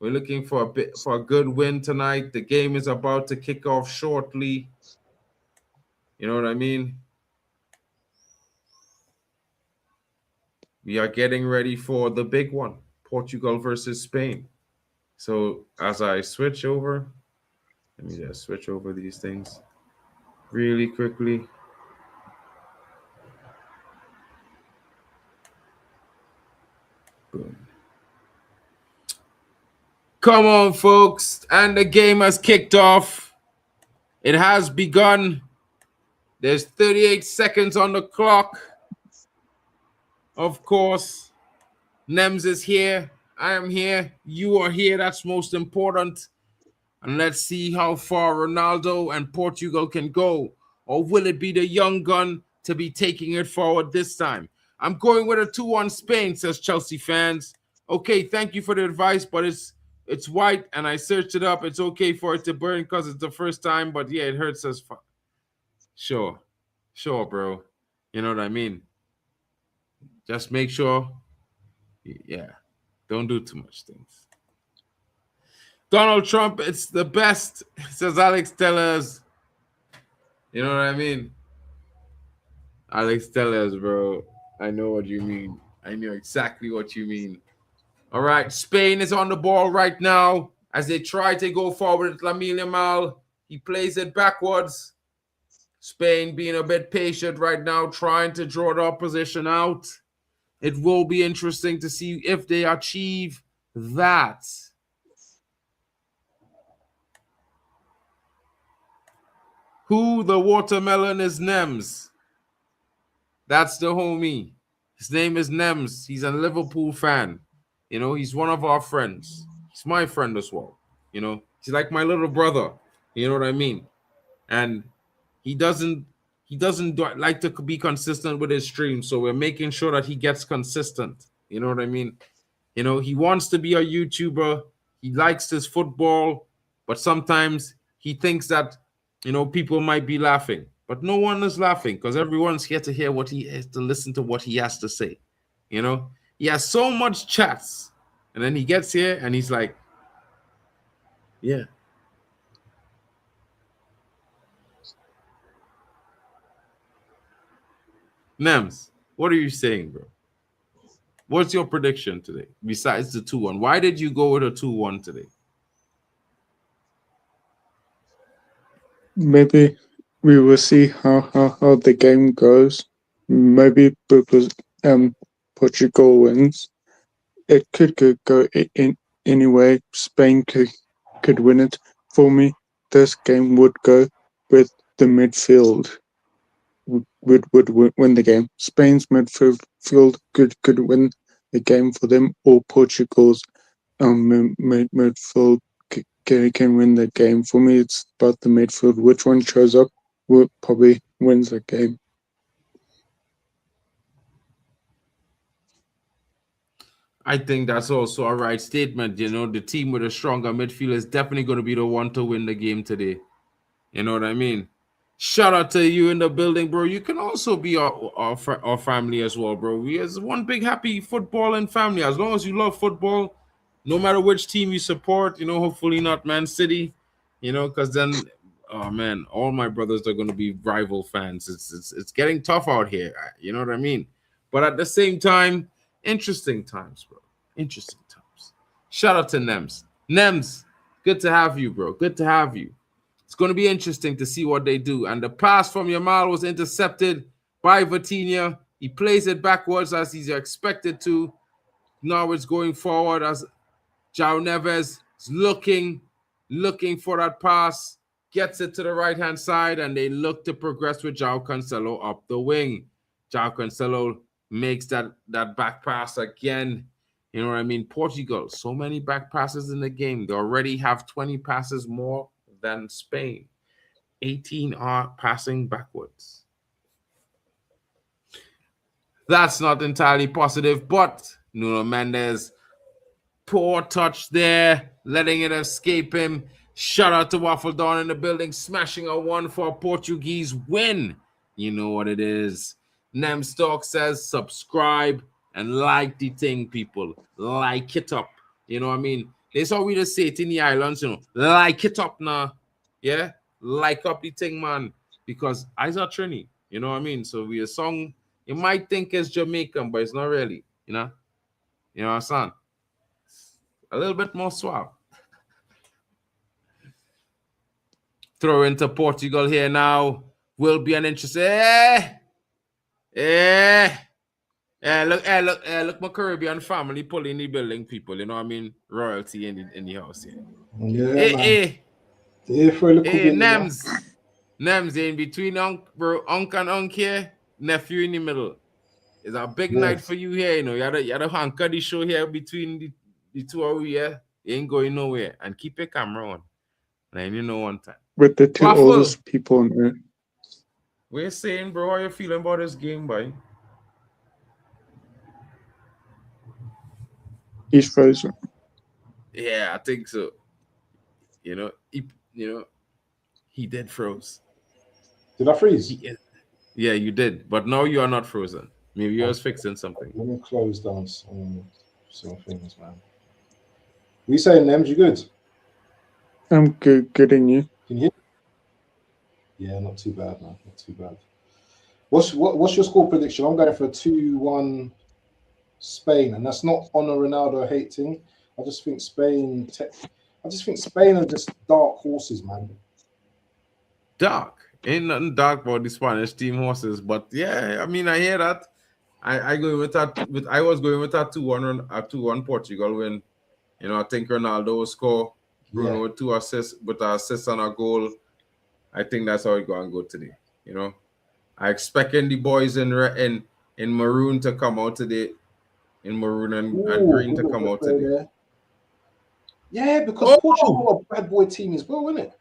A: We're looking for a good win tonight. The game is about to kick off shortly. You know what I mean? We are getting ready for the big one, Portugal versus Spain. So as I switch over, let me just switch over these things really quickly. Boom. Come on, folks. And the game has kicked off. It has begun. There's 38 seconds on the clock. Of course, Nems is here. I am here. You are here. That's most important. And let's see how far Ronaldo and Portugal can go. Or will it be the young gun to be taking it forward this time? I'm going with a 2-1 Spain, says Chelsea fans. Okay, thank you for the advice, but it's white, and I searched it up. It's okay for it to burn because it's the first time, but yeah, it hurts as fuck. Sure, bro. You know what I mean? Just make sure, yeah, don't do too much things. Donald Trump, it's the best, says Alex Tellers. You know what I mean? Alex Tellers, bro. I know what you mean. I know exactly what you mean. All right, Spain is on the ball right now as they try to go forward with Lamine Yamal. He plays it backwards. Spain being a bit patient right now, trying to draw the opposition out. It will be interesting to see if they achieve that. Who the watermelon is Nems. That's the homie. His name is Nems. He's a Liverpool fan. You know, he's one of our friends. He's my friend as well. You know, he's like my little brother. You know what I mean? And he doesn't like to be consistent with his streams, so we're making sure that he gets consistent. You know what I mean? You know, he wants to be a YouTuber. He likes his football, but sometimes he thinks that, you know, people might be laughing. But no one is laughing because everyone's here to hear what he has to listen to what he has to say. You know, he has so much chats, and then he gets here and he's like, yeah. Nems, what are you saying, bro? What's your prediction today besides the 2-1? Why did you go with a 2-1 today?
B: Maybe we will see how the game goes. Maybe because Portugal wins, it could go in any way. Spain could win it. For me, this game would go with the midfield. Would win the game. Spain's midfield could win the game for them, or Portugal's midfield can win the game. For me, it's about the midfield. Which one shows up will probably wins the game.
A: I think that's also a right statement. You know, the team with a stronger midfield is definitely going to be the one to win the game today. You know what I mean? Shout out to you in the building, bro. You can also be our family as well, bro. We as one big happy footballing family. As long as you love football, no matter which team you support, you know, hopefully not Man City, you know, because then, oh man, all my brothers are going to be rival fans. It's getting tough out here. You know what I mean? But at the same time, interesting times, bro. Interesting times. Shout out to Nems. Nems, good to have you, bro. Good to have you. It's going to be interesting to see what they do. And the pass from Yamal was intercepted by Vitinha. He plays it backwards as he's expected to. Now it's going forward as João Neves is looking for that pass. Gets it to the right-hand side, and they look to progress with João Cancelo up the wing. João Cancelo makes that back pass again. You know what I mean? Portugal, so many back passes in the game. They already have 20 passes more than Spain. 18 are passing backwards. That's not entirely positive, but Nuno Mendes, poor touch there, letting it escape him. Shout out to Waffle Dawn in the building, smashing a 1 for a Portuguese win. You know what it is. Nemstalk says subscribe and like the thing, people. Like it up. You know what I mean? That's how we just say it in the islands, you know. Like it up now. Yeah? Like up the thing, man. Because I's a Trini. You know what I mean? So we a song you might think is Jamaican, but it's not really. You know? You know what I'm saying? A little bit more suave. Throw into Portugal here now. Will be an interesting. Look, my Caribbean family pulling the building, people. You know what I mean? Royalty in the house here.
C: Yeah,
A: Nems in between uncle and uncle here, nephew in the middle. It's a big night for you here, you know. You had a anchor the show here between the two of you here. You ain't going nowhere. And keep your camera on. And you know one time.
B: With the two oldest people on earth.
A: We're saying, bro, how you feeling about this game, boy?
B: He's frozen.
A: Yeah, I think so. You know, he did froze.
C: Did I freeze?
A: Yeah, you did. But now you are not frozen. Maybe you're fixing something.
C: Let me close down some things, man. We saying, Nems, you good?
B: I'm good in you.
C: Can you hear? Yeah, not too bad, man. Not too bad. What's your score prediction? I'm going for 2-1 Spain, and that's not on a Ronaldo hating. I just think Spain are just dark horses, man.
A: Dark. Ain't nothing dark about the Spanish team horses, but yeah, I mean, I hear that. I go with that. I was going with that 2-1 Portugal win. You know, I think Ronaldo will score. Bruno with 2 assists, with an assist and a goal. I think that's how it's going to go today. You know, I expecting the boys in maroon to come out today, in maroon and green to come out today.
C: There. Yeah, because Portugal are a bad boy team as well, isn't it?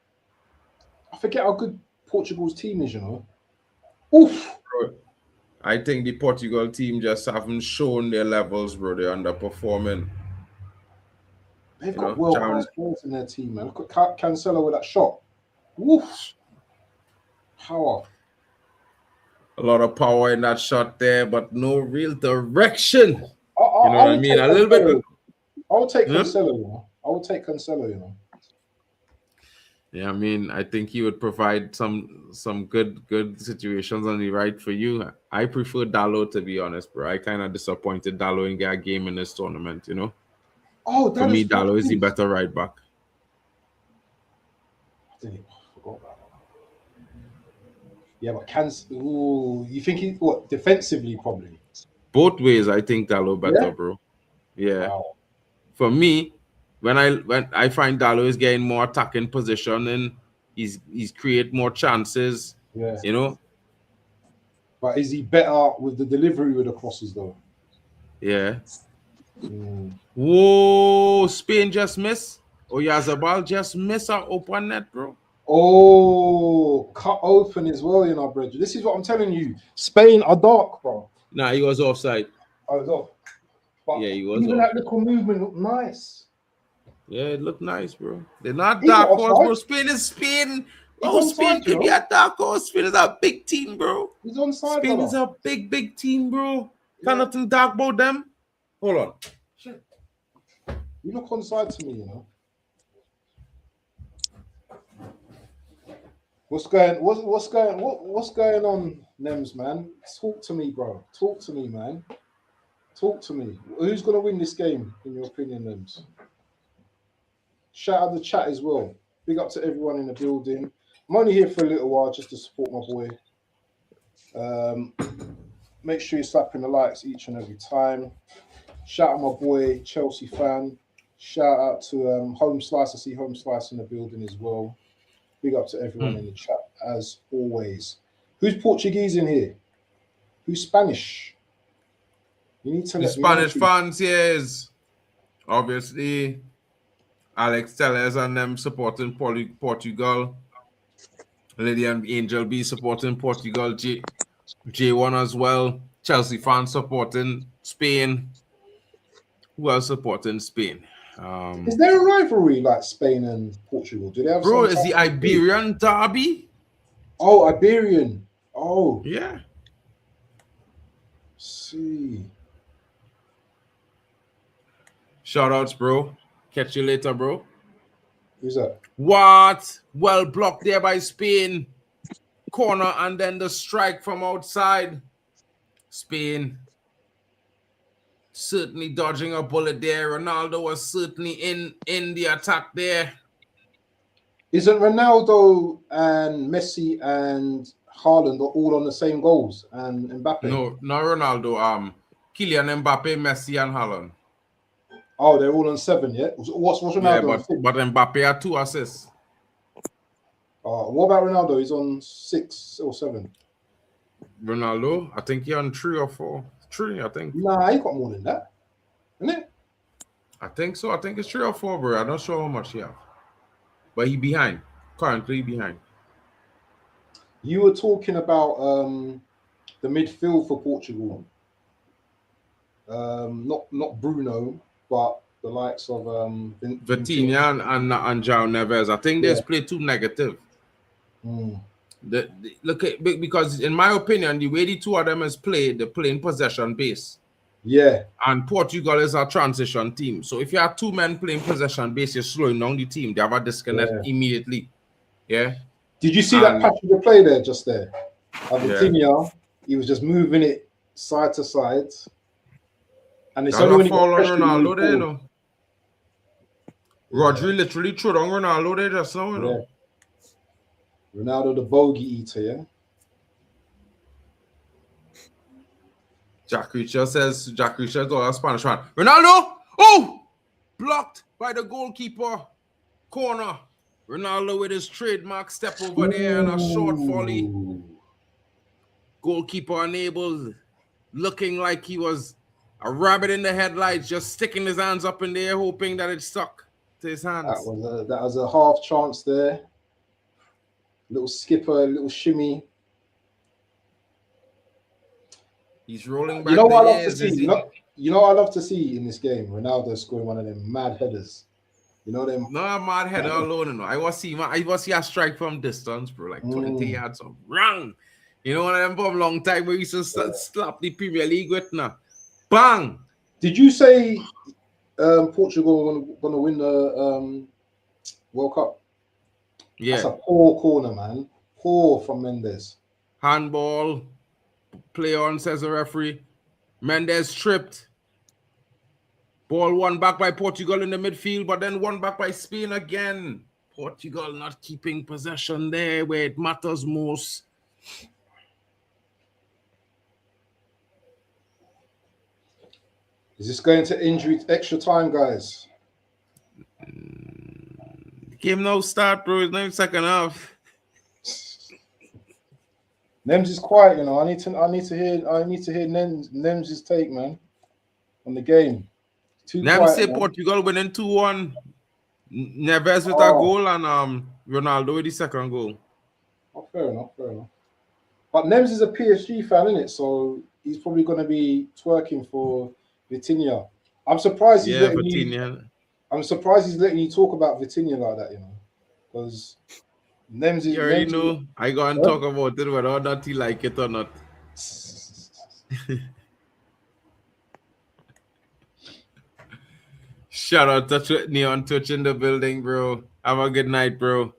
C: I forget how good Portugal's team is, you know. Oof.
A: Bro, I think the Portugal team just haven't shown their levels, bro. They're underperforming.
C: They've got world-class players in their team, man. Look at Cancelo with that shot. Woof. Power.
A: A lot of power in that shot there, but no real direction. You know what I mean? A little bit.
C: I would take Cancelo, you know. I would take Cancelo, you know.
A: Yeah, I mean, I think he would provide some good situations on the right for you. I prefer Dalot, to be honest, bro. I kind of disappointed Dalot in their game in this tournament, you know.
C: Oh,
A: for me, Dalot is the better right back.
C: I forgot about that. Yeah, but you think what defensively probably?
A: Both ways, I think Dalot better, bro. Yeah. Wow. For me, when I find Dalot is getting more attacking position and he's create more chances.
C: Yeah.
A: You know.
C: But is he better with the delivery with the crosses though?
A: Yeah. Whoa! Spain just missed. Oyarzabal just missed our open net, bro.
C: Oh, cut open as well, you know, bro. This is what I'm telling you. Spain are dark, bro.
A: Nah, he was offside.
C: I was off. But
A: yeah, he was.
C: Even that little movement looked nice.
A: Yeah, it looked nice, bro. They're not dark horse, bro. Spain is Spain. Oh, Spain could be a dark horse. Spain is a big team, bro.
C: He's on side.
A: Spain is a big team, bro. Can't nothing dark about them. Hold on.
C: Shit. You look on side to me, you know. What's going on, Nems, man? Talk to me, bro. Talk to me, man. Talk to me. Who's gonna win this game, in your opinion, Nems? Shout out the chat as well. Big up to everyone in the building. I'm only here for a little while just to support my boy. Make sure you're slapping the likes each and every time. Shout out my boy, Chelsea fan. Shout out to Home Slice. I see Home Slice in the building as well. Big up to everyone in the chat, as always. Who's Portuguese in here? Who's Spanish? You need to
A: the Spanish fans here is obviously Alex Tellez and them supporting Portugal. Lady and Angel B supporting Portugal. J1 as well. Chelsea fans supporting Spain. Who else supporting Spain?
C: Is there a rivalry like Spain and Portugal? Do they have?
A: Bro, is the Iberian Derby?
C: Oh, Iberian. Oh,
A: yeah.
C: See.
A: Shout outs, bro. Catch you later, bro.
C: Who's that?
A: What? Well blocked there by Spain. Corner and then the strike from outside. Spain certainly dodging a bullet there. Ronaldo was certainly in the attack there.
C: Isn't Ronaldo and Messi and Haaland all on the same goals and Mbappe?
A: No, not Ronaldo. Kylian Mbappe, Messi, and Haaland.
C: Oh, they're all on 7, yeah? What's Ronaldo?
A: Yeah, but Mbappe had 2 assists.
C: What about Ronaldo? He's on 6 or 7.
A: Ronaldo, I think he's on 3 or 4. 3, I think.
C: Nah, he got more than that, isn't it?
A: I think so. I think it's 3 or 4, bro. I'm not sure how much he have. But he behind. Currently behind.
C: You were talking about the midfield for Portugal. Not Bruno, but the likes of
A: Vitinha and João Neves. I think they play too negative. Look at, because in my opinion, the way the two of them is played, they're playing possession base.
C: Yeah.
A: And Portugal is a transition team. So if you have 2 men playing possession base, you're slowing down the team. They have a disconnect immediately. Yeah.
C: Did you see that patch of the play there just there? Vitinha, he was just moving it side to side. And it's only when he got
A: Ronaldo there, you know. Rodri literally threw on Ronaldo there just now, you know.
C: Ronaldo, the bogey eater, yeah?
A: Jack Reacher all a Spanish fan. Ronaldo! Oh! Blocked by the goalkeeper. Corner. Ronaldo with his trademark step over there and a short volley. Goalkeeper unable, looking like he was a rabbit in the headlights, just sticking his hands up in the air, hoping that it stuck to his hands.
C: That was a half chance there. Little skipper, little shimmy.
A: He's rolling back.
C: You know what I love to see? You know what I love to see in this game? Ronaldo scoring one of them mad headers. You know them?
A: No, mad header alone. No. I was see a strike from distance, bro, like 20 yards of wrong. You know one of them from long time where we used to slap the Premier League with now. Bang!
C: Did you say Portugal gonna win the World Cup?
A: Yeah.
C: That's a poor corner, man. Poor from Mendes.
A: Handball. Play on, says the referee. Mendes tripped. Ball won back by Portugal in the midfield, but then won back by Spain again. Portugal not keeping possession there where it matters most.
C: Is this going to injury extra time, guys?
A: Game no start, bro. It's not even second half.
C: Nems is quiet, you know. I need to hear Nems's take, man, on the game.
A: Nems say Portugal winning 2-1. Neves with a goal and Ronaldo with the second goal.
C: Oh, fair enough. But Nems is a PSG fan, isn't it? So he's probably going to be twerking for Vitinha. I'm surprised he's letting you talk about Vitinha like that, you know, because Nems is.
A: You already know. I go and talk about it whether or not he like it or not. Shout out to Neon Touch in the building, bro. Have a good night, bro.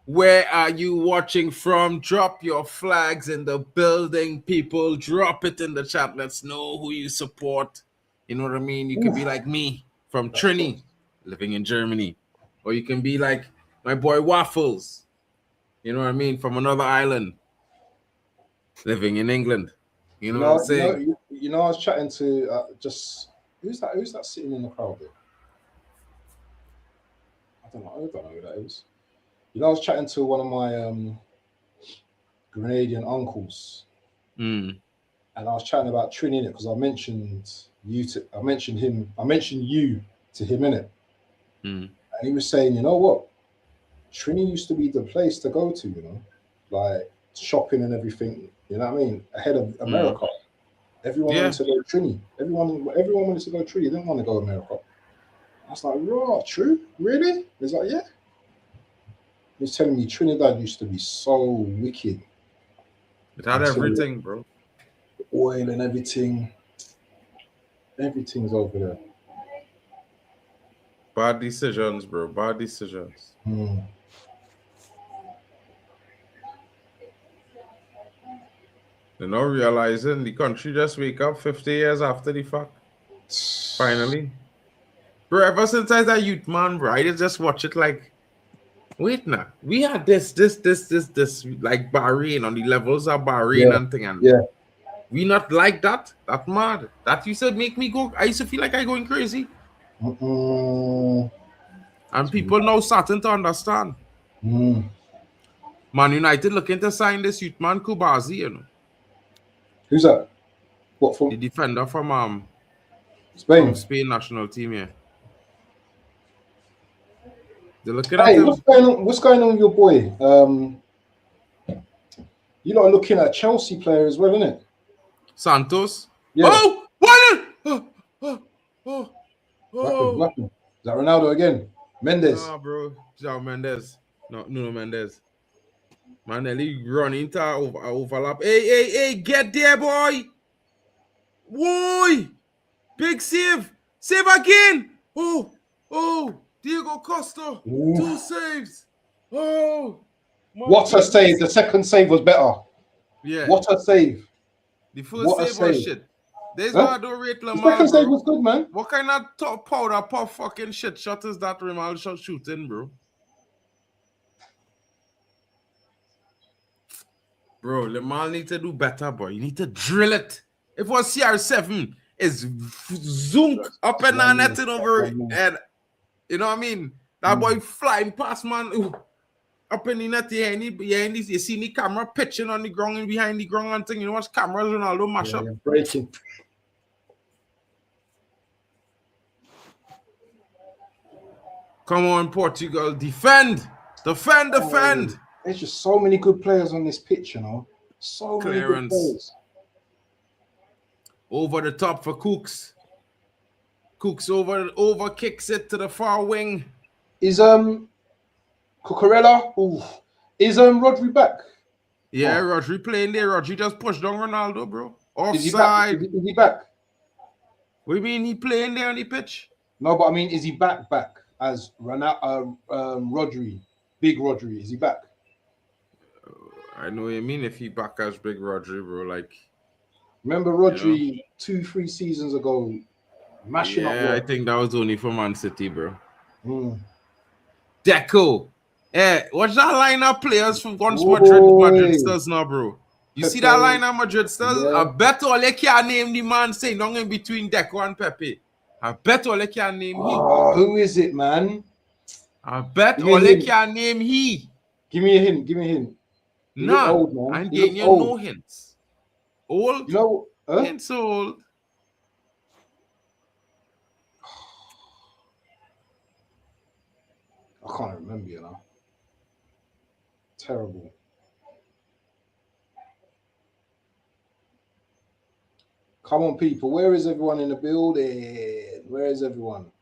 A: Where are you watching from? Drop your flags in the building, people. Drop it in the chat. Let's know who you support. You know what I mean? You can be like me from Trini, living in Germany. Or you can be like my boy Waffles. You know what I mean? From another island, living in England. You know what I'm saying?
C: You know, I was chatting to who's that sitting in the crowd there? I don't know who that is. You know, I was chatting to one of my Grenadian uncles, and I was chatting about Trini in it because I mentioned you to him in it, and he was saying, you know what, Trini used to be the place to go to, you know, like shopping and everything. You know what I mean? Ahead of America, everyone wanted to go Trini. Everyone wanted to go Trini. They didn't want to go America. I was like, raw, true, really? He's like, yeah. He's telling me Trinidad used to be so wicked.
A: It had everything, bro.
C: Oil and everything. Everything's over there.
A: Bad decisions, bro. Bad decisions. They're not realizing the country just wake up 50 years after the fact. Finally. Bro, ever since I was a youth man, bro, I just watch it like, wait now. We had this, like Bahrain on the levels of Bahrain and thing. And we not like that. That mad. That used to make me go, I used to feel like I going crazy. And people now starting to understand. Man United looking to sign this youth man Kubazi, you know.
C: Who's that? What from?
A: The defender from
C: Spain.
A: From Spain national team, yeah. They're looking at
C: him. What's going on with your boy? You're not looking at a Chelsea player as well, isn't it?
A: Santos.
C: Yeah.
A: Oh, what?
C: Is that Ronaldo again? Mendes.
A: Nah, bro. João Mendes. No, Nuno Mendes. Manelli run into overlap. Hey, get there, boy. Boy. Big save. Save again. Oh. Diego Costa. 2 saves. Oh.
C: What a save. The second save was better.
A: Yeah.
C: What a save.
A: The first save was shit. There's no I don't rate Lamar.
C: The second save was good, man.
A: What kind of top powder puff fucking shit shot is that Ronaldo shooting, bro? Bro, Lamine need to do better, boy. You need to drill it. If it was CR7, it's zoom up and down net and over it. And you know what I mean? That boy flying past, man. Ooh, up in the net, you see the camera pitching on the ground and behind the ground and thing. You know what's cameras Ronaldo mash up?
C: Breaking.
A: Come on, Portugal. Defend. Defend.
C: There's just so many good players on this pitch, you know. So many good players.
A: Over the top for Cooks. Cooks over kicks it to the far wing.
C: Is Cucurella? Ooh. Is Rodri back?
A: Yeah, Rodri playing there. Rodri just pushed down Ronaldo, bro.
C: Offside. Is he back?
A: What do you mean he playing there on the pitch?
C: No, but I mean, is he back as Rodri? Big Rodri, is he back?
A: I know what you mean if he back as big Rodri, bro. Like,
C: remember Rodri 2-3 seasons ago mashing up?
A: Yeah, I think that was only for Man City, bro. Deco. Yeah, watch that line of players from once Madrid stars now, bro. You see that line of Madrid stars? Yeah. I bet all they can name the man saying long in between Deco and Pepe. I bet all they can name him.
C: Who is it, man?
A: I bet all they can name he.
C: Give me a hint.
A: Nah, old, man. I'm getting you no hints. Old?
C: You know,
A: hints old.
C: I can't remember, you know. Terrible. Come on, people. Where is everyone in the building? Where is everyone?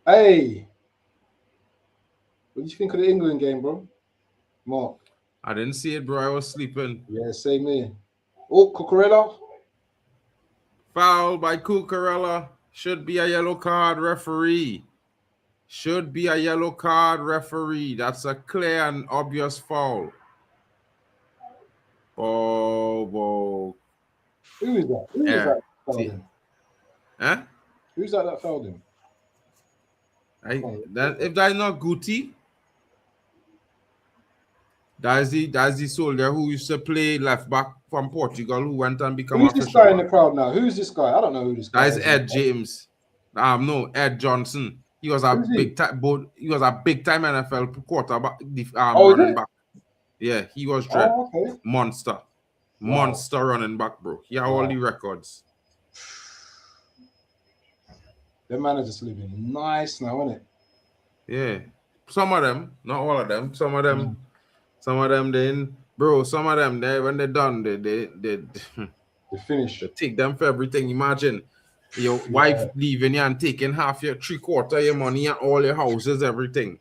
C: Hey. What do you think of the England game, bro? Mark.
A: I didn't see it, bro. I was sleeping.
C: Yeah, same here. Oh, Cucurella.
A: Foul by Cucurella. Should be a yellow card, referee. Should be a yellow card, referee. That's a clear and obvious foul. Oh.
C: Who is that? Who is that fouled him?
A: Huh?
C: Who's that fouled him?
A: If that's not Guti, that's the soldier who used to play left back from Portugal who went and become
C: Who's this guy in the crowd now? Who's this guy? I don't know who this guy is.
A: That is Ed James. No, Ed Johnson. He was a big time NFL quarterback, running back. Yeah, he was dread.
C: Okay.
A: Monster running back, bro. He had all the records.
C: Their managers living nice now, isn't it?
A: Yeah, some of them, not all of them. Some of them, then, bro. Some of them, when they're done, they
C: finish.
A: They take them for everything. Imagine your wife leaving you and taking half your 3/4 of your money and all your houses, everything.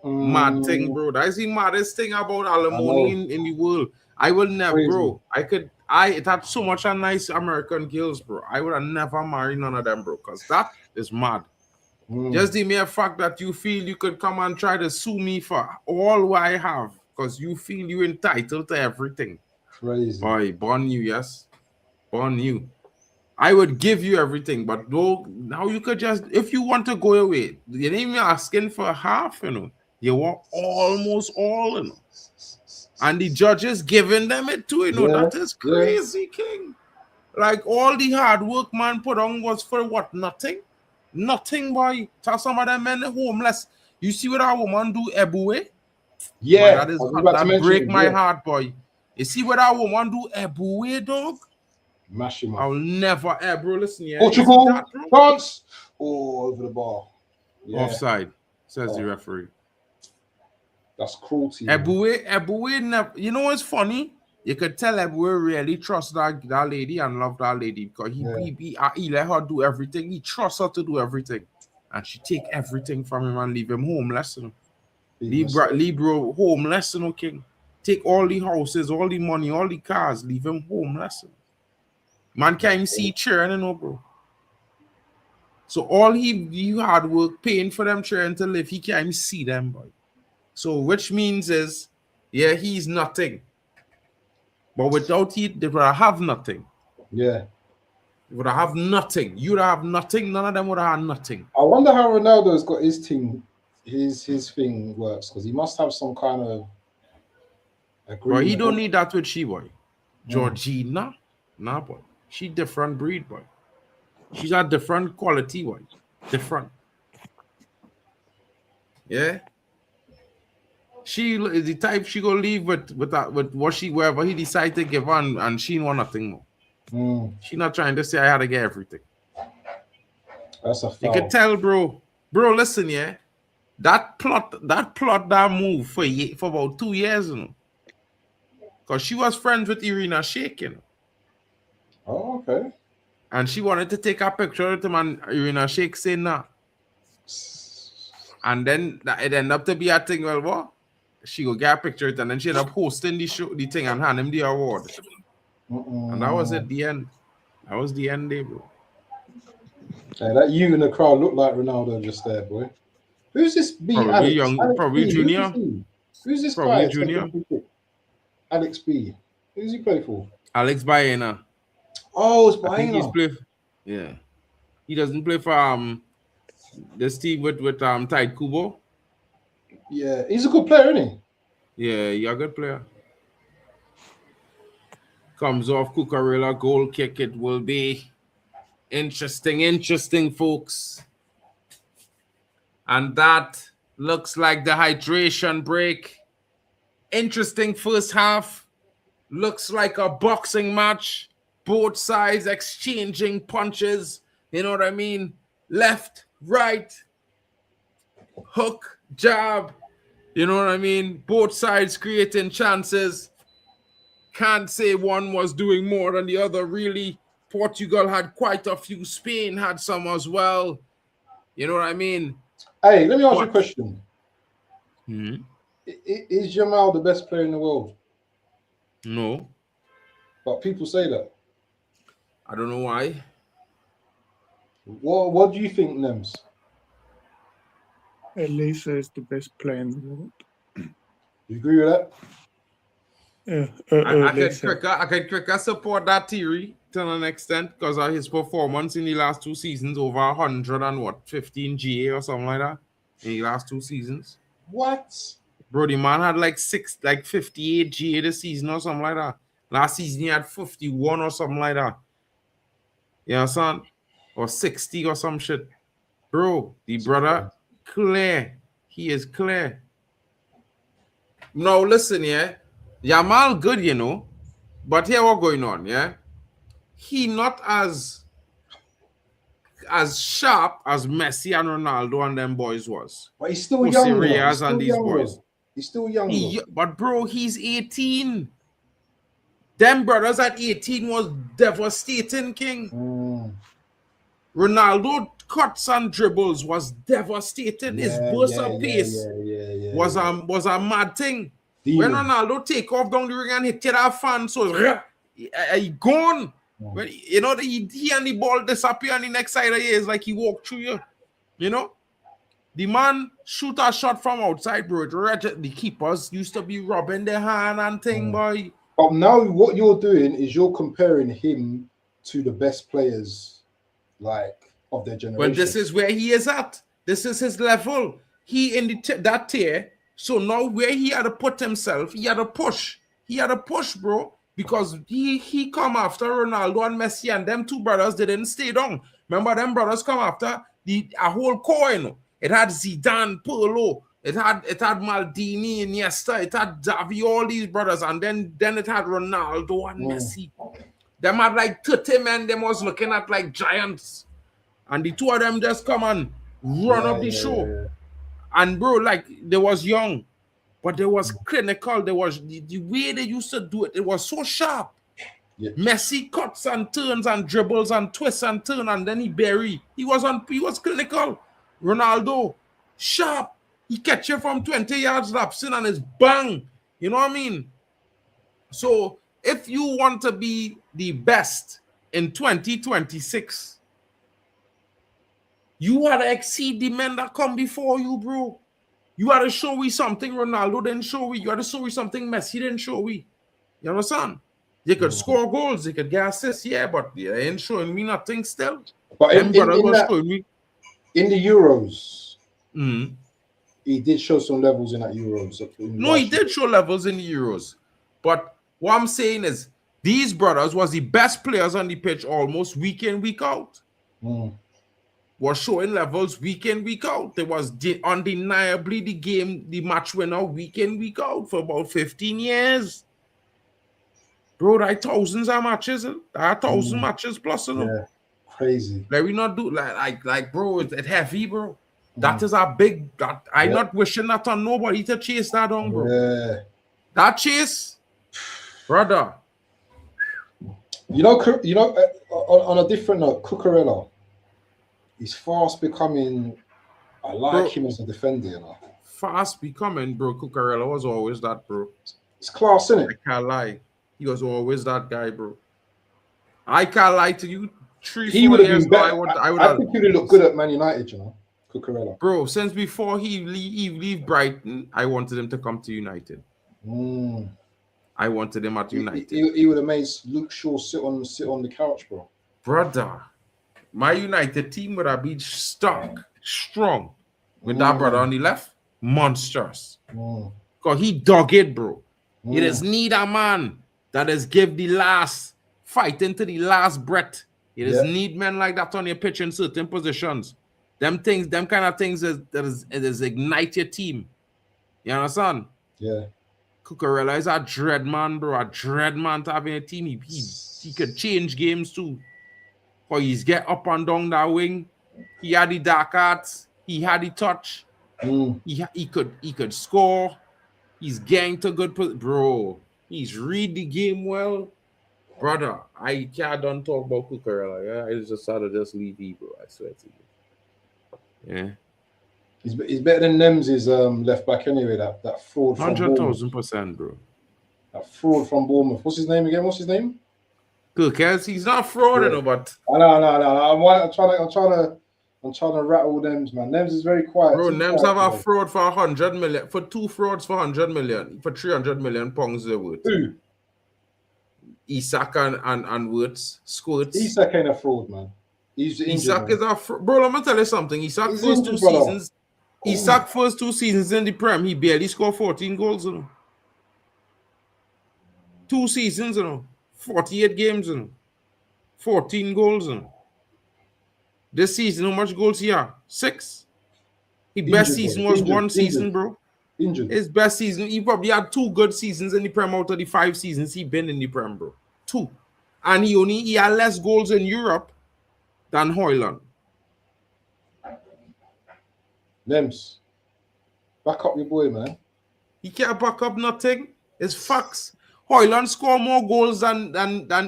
A: Mad thing, bro. That's the maddest thing about alimony in the world. I will never, crazy. Bro. It had so much of nice American girls, bro. I would have never married none of them, bro, because that is mad. Just the mere fact that you feel you could come and try to sue me for all what I have, because you feel you're entitled to everything.
C: Crazy.
A: Boy, born you, yes. Born you. I would give you everything, but no, now you could just, if you want to go away, you ain't even asking for half, you know. You want almost all, you know. And the judges giving them it too, you know. That is crazy, King. Like all the hard work man put on was for what? Nothing? Nothing, boy. Tell some of them men homeless. You see what our woman do, Eboué?
C: Yeah.
A: Boy, that break my heart, boy. You see what our woman do, Eboué, dog?
C: Mash him up.
A: I'll never ever listen. Yeah.
C: Portugal, France. Oh, over the bar. Yeah.
A: Offside, says the referee.
C: That's cruelty.
A: Eboué never. You know what's funny? You could tell Eboué really trusts that lady and love that lady because he let her do everything. He trusts her to do everything, and she take everything from him and leave him homeless. You know? Leave bro homeless, you know, King. Take all the houses, all the money, all the cars, leave him homeless. You know? Man can't even see children, you know, bro. So all he hard work paying for them children to live, he can't even see them, boy. So which means is, yeah, he's nothing. But without he, they would have nothing.
C: Yeah.
A: They would have nothing. You would have nothing. None of them would have nothing.
C: I wonder how Ronaldo's got his team his thing works because he must have some kind of agreement.
A: But he don't need that with she, boy. Georgina, nah, boy. She different breed, boy. She's a different quality, boy. Different. Yeah. She is the type she gonna leave with what she wherever he decide to give her, and she want nothing more. She not trying to say I had to get everything.
C: That's a foul.
A: You can tell, bro. Bro, listen, yeah. That move for about 2 years, you know. Because she was friends with Irina Shayk, you know.
C: Oh, okay.
A: And she wanted to take a picture with him, and Irina Shayk said nah. And then it ended up to be a thing, well, what? She go get a picture with it, and then she ended up hosting the thing and hand him the award. And that was at the end. That was the end day, bro.
C: Hey, that you in the crowd looked like Ronaldo just there, boy. Who's this B?
A: Probably
C: Alex?
A: young,
C: Alex
A: probably
C: B.
A: junior.
C: Who's this
A: Probably
C: guy?
A: junior.
C: Alex B. Who's he play for?
A: Alex Baena.
C: Oh, it's
A: I think he's
C: Baena.
A: play. Yeah. He doesn't play for this team with Tide Kubo.
C: Yeah, he's a good player, isn't he?
A: Yeah, you're a good player. Comes off Cucurella, goal kick. It will be interesting, folks. And that looks like the hydration break. Interesting first half. Looks like a boxing match. Both sides exchanging punches. You know what I mean? Left, right, hook, jab. You know what I mean? Both sides creating chances. Can't say one was doing more than the other, really. Portugal had quite a few. Spain had some as well. You know what I mean?
C: Hey, let me ask you a question.
A: Mm-hmm.
C: Is Yamal the best player in the world?
A: No.
C: But people say that.
A: I don't know why.
C: What do you think, Nems?
B: Elisa is the best player in the world.
C: You agree with that?
B: Yeah,
A: I could quicker support that theory to an extent because of his performance in the last 2 seasons, over 115 GA or something like that in the last 2 seasons.
C: What?
A: Bro, the man had like 58 GA this season or something like that. Last season he had 51 or something like that. You understand? Or 60 or some shit. Bro, the brother, clear. He is clear. Now listen, yeah. Yamal good, you know. But here what going on, yeah? He not as sharp as Messi and Ronaldo and them boys was.
C: But he's still young.
A: He's still young.
C: He's still young.
A: But bro, he's 18. Them brothers at 18 was devastating, King. Ronaldo cuts and dribbles was devastating. His burst of pace was a mad thing. When Ronaldo take off down the ring and hit that fan, so he gone. When, you know, he and the ball disappear on the next side of you. It's like he walked through you. You know? The man shoot a shot from outside, bro. The keepers used to be rubbing their hand and thing, boy.
C: But now what you're doing is you're comparing him to the best players, like, of their generation.
A: Well, this is where he is at. This is his level. He in that tier. So now where he had to put himself, he had to push. He had to push, bro. Because he come after Ronaldo and Messi, and them two brothers, they didn't stay down. Remember, them brothers come after a whole core, you know. It had Zidane, Pirlo, it had Maldini, Iniesta, it had Xavi, all these brothers, and then it had Ronaldo and Messi. Them had like 30 men, them was looking at like giants. And the two of them just come and run up the show. Yeah. And bro, like, they was young, but they was clinical. There was the way they used to do it. It was so sharp. Yeah. Messi cuts and turns and dribbles and twists and turn, and then he bury. He was clinical. Ronaldo, sharp. He catch you from 20 yards lapsing and it's bang. You know what I mean? So if you want to be the best in 2026, you had to exceed the men that come before you, bro. You had to show me something Ronaldo didn't show me. You had to show me something Messi didn't show me. You understand? They could score goals, they could get assists, yeah, but they ain't showing me nothing still.
C: But in the Euros, he did show some levels in that Euros.
A: No, he did show levels in the Euros. But what I'm saying is, these brothers was the best players on the pitch almost week in, week out. Was showing levels week in, week out. They was undeniably the match winner week in, week out for about 15 years. Bro, there are thousands of matches. There are 1,000 matches plus, you know.
C: Yeah, crazy.
A: Like we not do like bro, it's heavy, bro. That is a big I'm not wishing that on nobody to chase that on, bro.
C: Yeah.
A: That chase, brother.
C: You know, on a different note, Cucurella, he's fast becoming. I like him as a defender, you know.
A: Fast becoming, bro. Cucurella was always that, bro.
C: It's class, isn't it?
A: I can't lie. He was always that guy, bro. I can't lie to you. 3-4 years ago,
C: I think he would look good at Man United, you know, Cucurella.
A: Bro, since before he leave Brighton, I wanted him to come to United. I wanted him at United.
C: He would have made Luke Shaw sit on the couch, bro.
A: Brother, my United team would have been stuck, strong. With that brother on the left, monstrous. Because he dogged, bro. He just need a man that is give the last fight into the last breath. You just need men like that on your pitch in certain positions. Them kind of things is ignite your team. You understand?
C: Yeah.
A: Cucurella is a dread man, bro. A dread man to have in a team. He could change games too. Or he's get up and down that wing. He had the dark arts. He had the touch. He could score. He's getting to good bro. He's read the game well. Brother, I can't don't talk about Cucurella. Yeah, I just had to just leave you, bro. I swear to you. Yeah.
C: He's better than Nems's left back anyway. That fraud from
A: 100,000%, bro.
C: That fraud from Bournemouth. What's his name again? What's his name?
A: Because he's not fraud, but
C: I'm trying to rattle Nems, man. Nems is very quiet.
A: Bro, Nems have a fraud for 100 million, for 2 frauds for 100 million, for 300 million pounds they're worth.
C: Who?
A: Isak and Wirtz, Squirts.
C: Isak ain't a fraud, man. He's injured,
A: Isak is a fraud. Bro, I'm gonna tell you something. Isak
C: He's
A: first
C: injured,
A: 2 seasons. Isak first 2 seasons in the Prem, he barely scored 14 goals, you know. 2 seasons, you know. 48 games, you know. 14 goals, you know. This season, how much goals he had? 6. His best season was one season, bro.
C: Injured.
A: His best season, he probably had 2 good seasons in the Prem out of the 5 seasons he been in the Prem, bro. 2. And he had less goals in Europe than Højlund.
C: Nems, back up your boy, man.
A: He can't back up nothing. It's facts. Højlund scored more goals than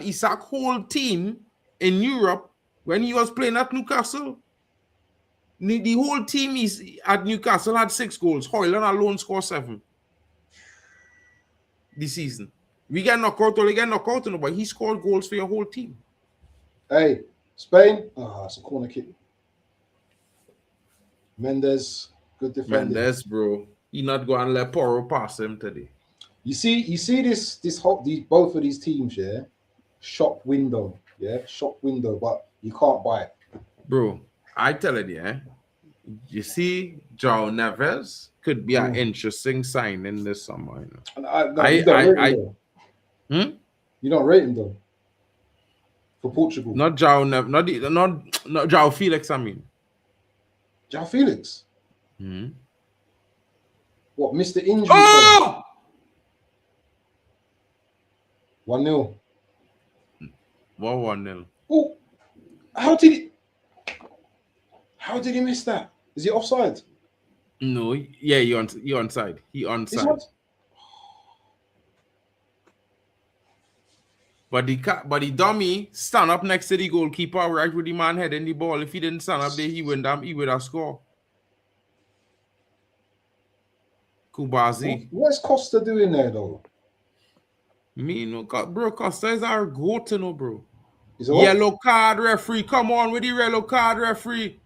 A: Isak's whole team in Europe when he was playing at Newcastle. The whole team at Newcastle had 6 goals. Højlund alone scored 7 this season. We get knocked out, but he scored goals for your whole team.
C: Hey, Spain. It's a corner kick. Mendes, good defender.
A: Mendes, bro. He not going to let Porro pass him today.
C: You see both of these teams, yeah. Shop window, but you can't buy it,
A: bro. I tell you, yeah. You see, João Neves could be an interesting signing this summer. You know?
C: You don't rate him though. For Portugal,
A: not João Neves, not João Felix. I mean,
C: João Felix. What, Mr. Injury?
A: Oh!
C: 1-0.
A: What 1-0?
C: Oh, how did he miss that? Is he offside?
A: No, yeah, he onside. He onside. But the dummy stand up next to the goalkeeper right with the man heading the ball. If he didn't stand up there, he would have scored. Kubazi.
C: What's Costa doing there though?
A: Bro, Costa is our goat, you know, bro.
C: Yellow
A: card referee. Come on with the yellow card referee.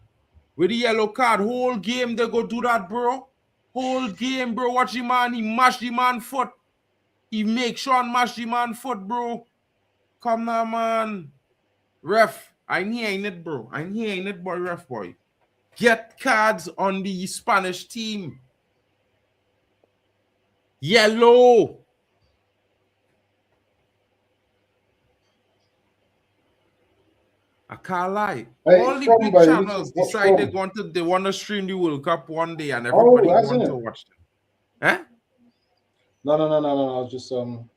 A: With the yellow card. Whole game they go do that, bro. Whole game, bro. Watch the man. He mash the man foot. He make sure and mash the man foot, bro. Come now, man. Ref. I'm hearing it, bro. I'm hearing it, boy, ref, boy. Get cards on the Spanish team. Yellow. I can't lie.
C: Hey,
A: All the
C: from,
A: big
C: bro, you need to
A: channels
C: watch
A: decide
C: from.
A: they want to stream the World Cup one day, and
C: Oh,
A: everybody
C: hasn't
A: want to
C: it?
A: watch them. Huh?
C: No. I was just something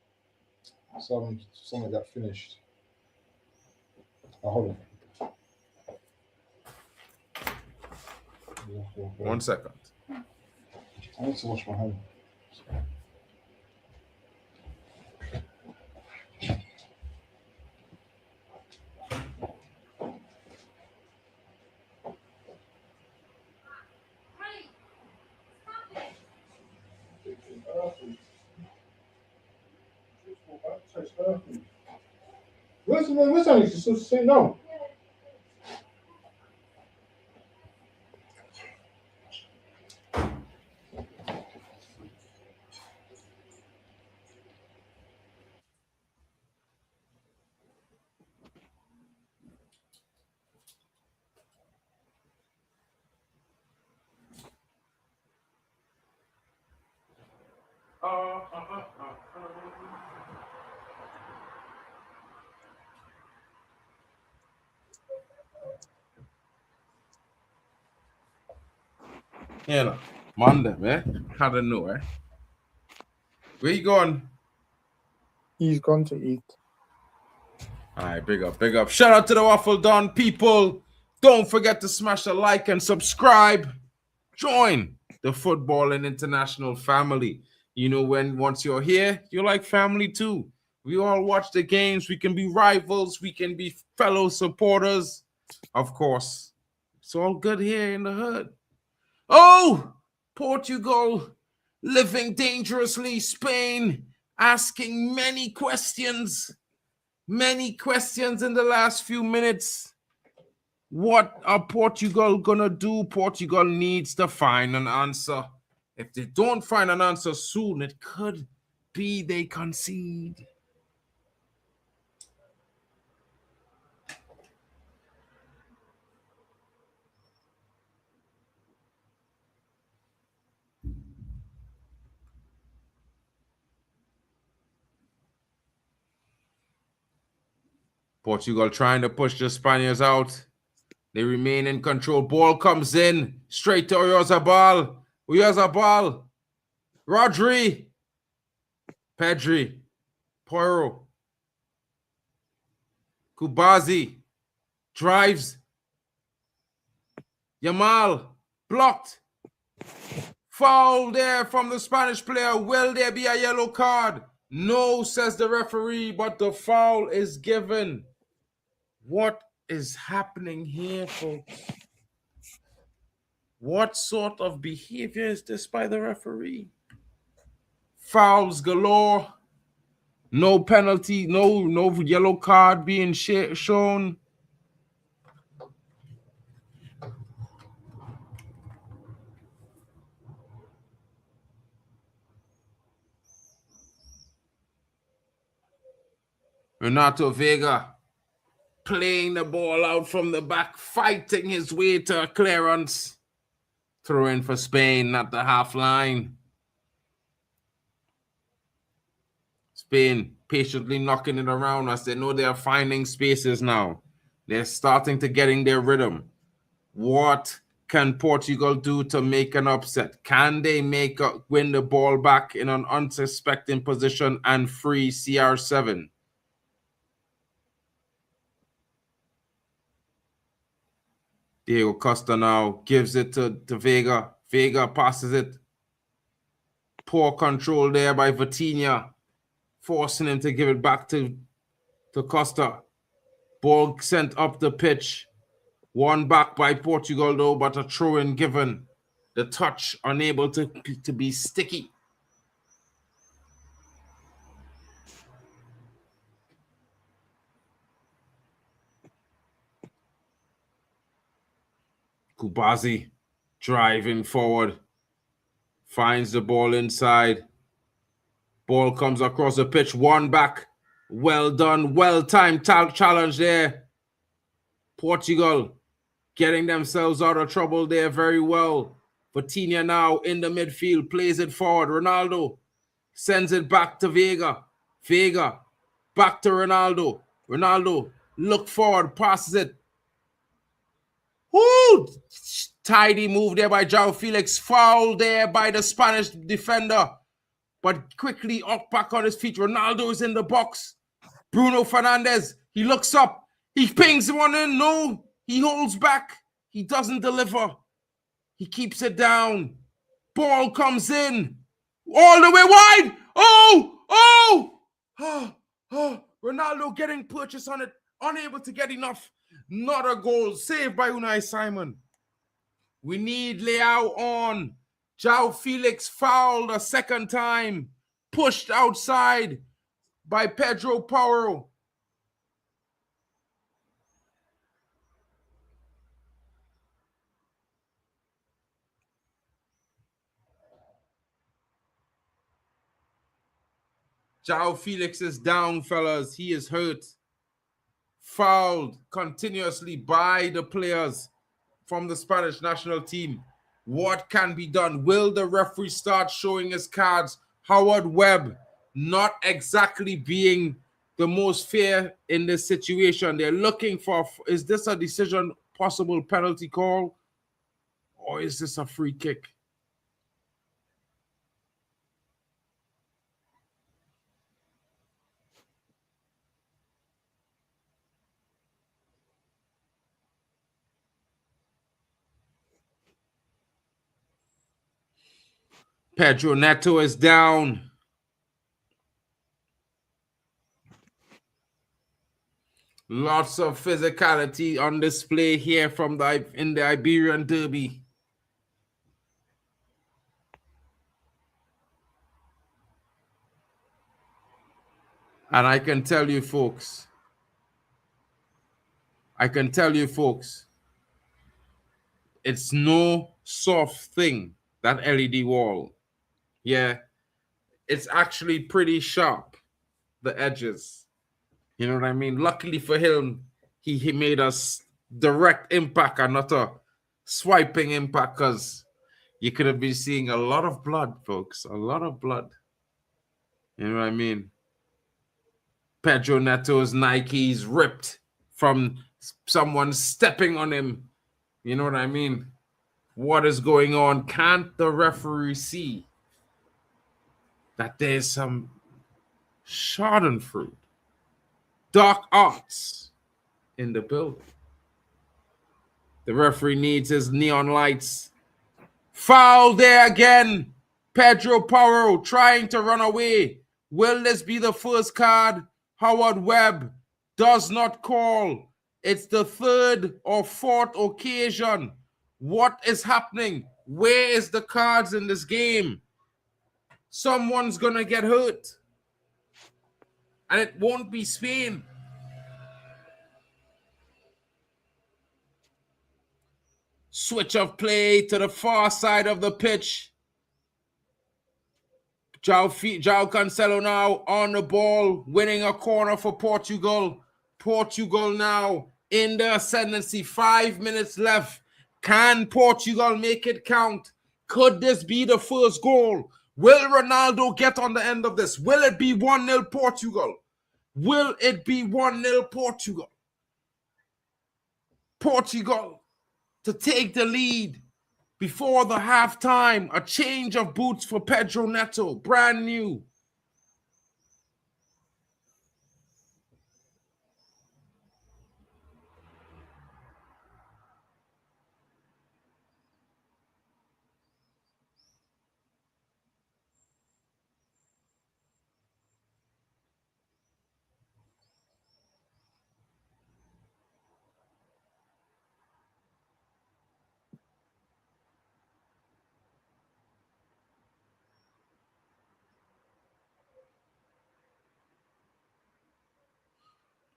C: that finished. Oh, hold on.
A: 1 second.
C: I need to wash my hands. Where's that? You just say no.
A: Yeah, no. Monday, man. How to know, eh? Where you going?
B: He's gone to eat.
A: All right, big up, big up. Shout out to the Waffle Don people. Don't forget to smash a like and subscribe. Join the football and international family. You know, once you're here, you're like family too. We all watch the games. We can be rivals. We can be fellow supporters. Of course, it's all good here in the hood. Oh, Portugal, living dangerously. Spain, asking many questions in the last few minutes. What are Portugal gonna do? Portugal needs to find an answer. If they don't find an answer soon, it could be they concede. Portugal trying to push the Spaniards out. They remain in control. Ball comes in straight to Oyarzabal. Rodri. Pedri. Poirot. Kubazi. Drives. Yamal. Blocked. Foul there from the Spanish player. Will there be a yellow card? No, says the referee, but the foul is given. What is happening here, folks? What sort of behavior is this by the referee? Fouls galore. No penalty, no yellow card being shown. Renato Vega playing the ball out from the back, fighting his way to a clearance. Throw in for Spain at the half line. Spain patiently knocking it around as they know they are finding spaces now. They're starting to get in their rhythm. What can Portugal do to make an upset? Can they win the ball back in an unsuspecting position and free CR7? Diego Costa now gives it to Vega. Vega passes it. Poor control there by Vitinha, forcing him to give it back to Costa. Ball sent up the pitch. One back by Portugal, though, but a throw-in given. The touch unable to be sticky. Kubazi driving forward. Finds the ball inside. Ball comes across the pitch. One back. Well done. Well-timed challenge there. Portugal getting themselves out of trouble there very well. Vitinha now in the midfield. Plays it forward. Ronaldo Sends it back to Vega. Vega. Back to Ronaldo. Ronaldo. Look forward. Passes it. Woo! Tidy move there by João Felix. Foul there by the Spanish defender. But quickly up back on his feet. Ronaldo is in the box. Bruno Fernandes. He looks up. He pings one in. No. He holds back. He doesn't deliver. He keeps it down. Ball comes in. All the way wide. Oh! Ronaldo getting purchase on it. Unable to get enough. Not a goal. Saved by Unai Simon. We need Leao on. João Felix fouled a second time. Pushed outside by Pedro Porro. João Felix is down, fellas. He is hurt. Fouled continuously by the players from the Spanish national team. What can be done? Will the referee start showing his cards? Howard Webb not exactly being the most fair in this situation. They're looking for, is this a decision, possible penalty call? Or is this a free kick? Pedro Neto is down. Lots of physicality on display here in the Iberian Derby. And I can tell you folks, it's no soft thing, that LED wall. Yeah, it's actually pretty sharp, the edges. You know what I mean? Luckily for him, he made us direct impact and not a swiping impact, because you could have been seeing a lot of blood, folks. A lot of blood. You know what I mean? Pedro Neto's Nikes ripped from someone stepping on him. You know what I mean? What is going on? Can't the referee see that there's some schadenfreude, dark arts in the building? The referee needs his neon lights. Foul there again. Pedro Porro trying to run away. Will this be the first card? Howard Webb does not call. It's the third or fourth occasion. What is happening? Where is the cards in this game? Someone's going to get hurt. And it won't be Spain. Switch of play to the far side of the pitch. João Cancelo now on the ball, winning a corner for Portugal. Portugal now in the ascendancy. 5 minutes left. Can Portugal make it count? Could this be the first goal? Will Ronaldo get on the end of this? Will it be 1-0 Portugal? Will it be 1-0 Portugal? Portugal to take the lead before the halftime. A change of boots for Pedro Neto, brand new.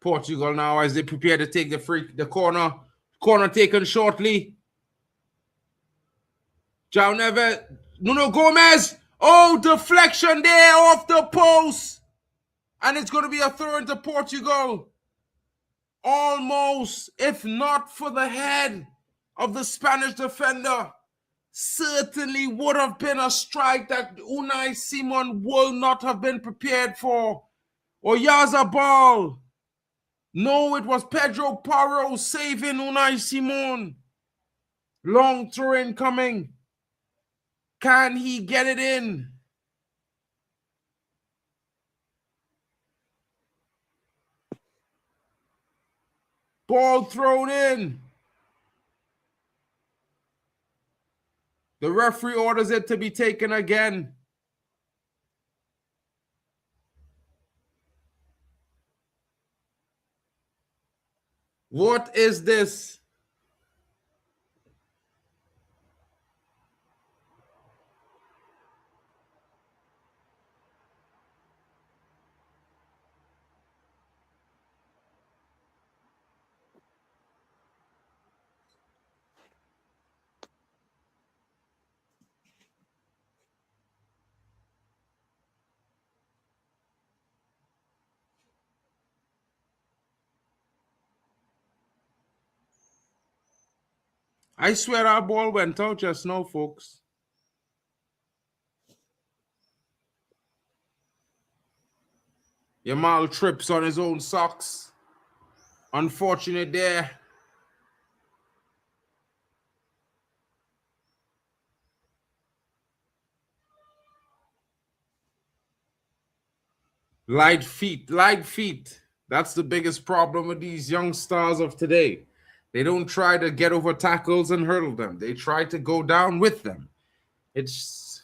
A: Portugal now as they prepare to take the corner. Corner taken shortly. João Neves. Nuno Gomez. Oh, deflection there off the post. And it's going to be a throw into Portugal. Almost, if not for the head of the Spanish defender. certainly would have been a strike that Unai Simon will not have been prepared for. Oyarzabal. No, it was Pedro Porro saving Unai Simon. Long throw in coming. Can he get it in? Ball thrown in. The referee orders it to be taken again. What is this? I swear our ball went out just now, folks. Yamal trips on his own socks. Unfortunate there. Light feet, light feet. That's the biggest problem with these young stars of today. They don't try to get over tackles and hurdle them. They try to go down with them. It's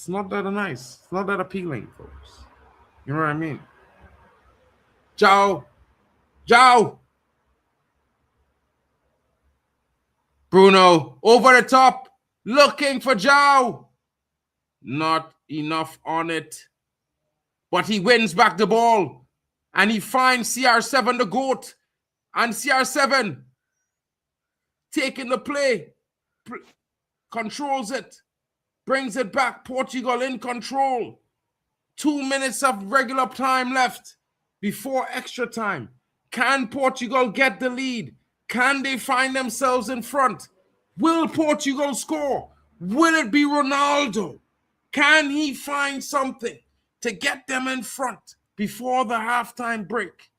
A: not that nice. It's not that appealing, folks. You know what I mean? Joe. Bruno over the top, looking for Joe. Not enough on it. But he wins back the ball. And he finds CR7 the GOAT. And CR7 taking the play. Controls it. Brings it back. Portugal in control. 2 minutes of regular time left before extra time. Can Portugal get the lead? Can they find themselves in front? Will Portugal score? Will it be Ronaldo? Can he find something to get them in front before the halftime break?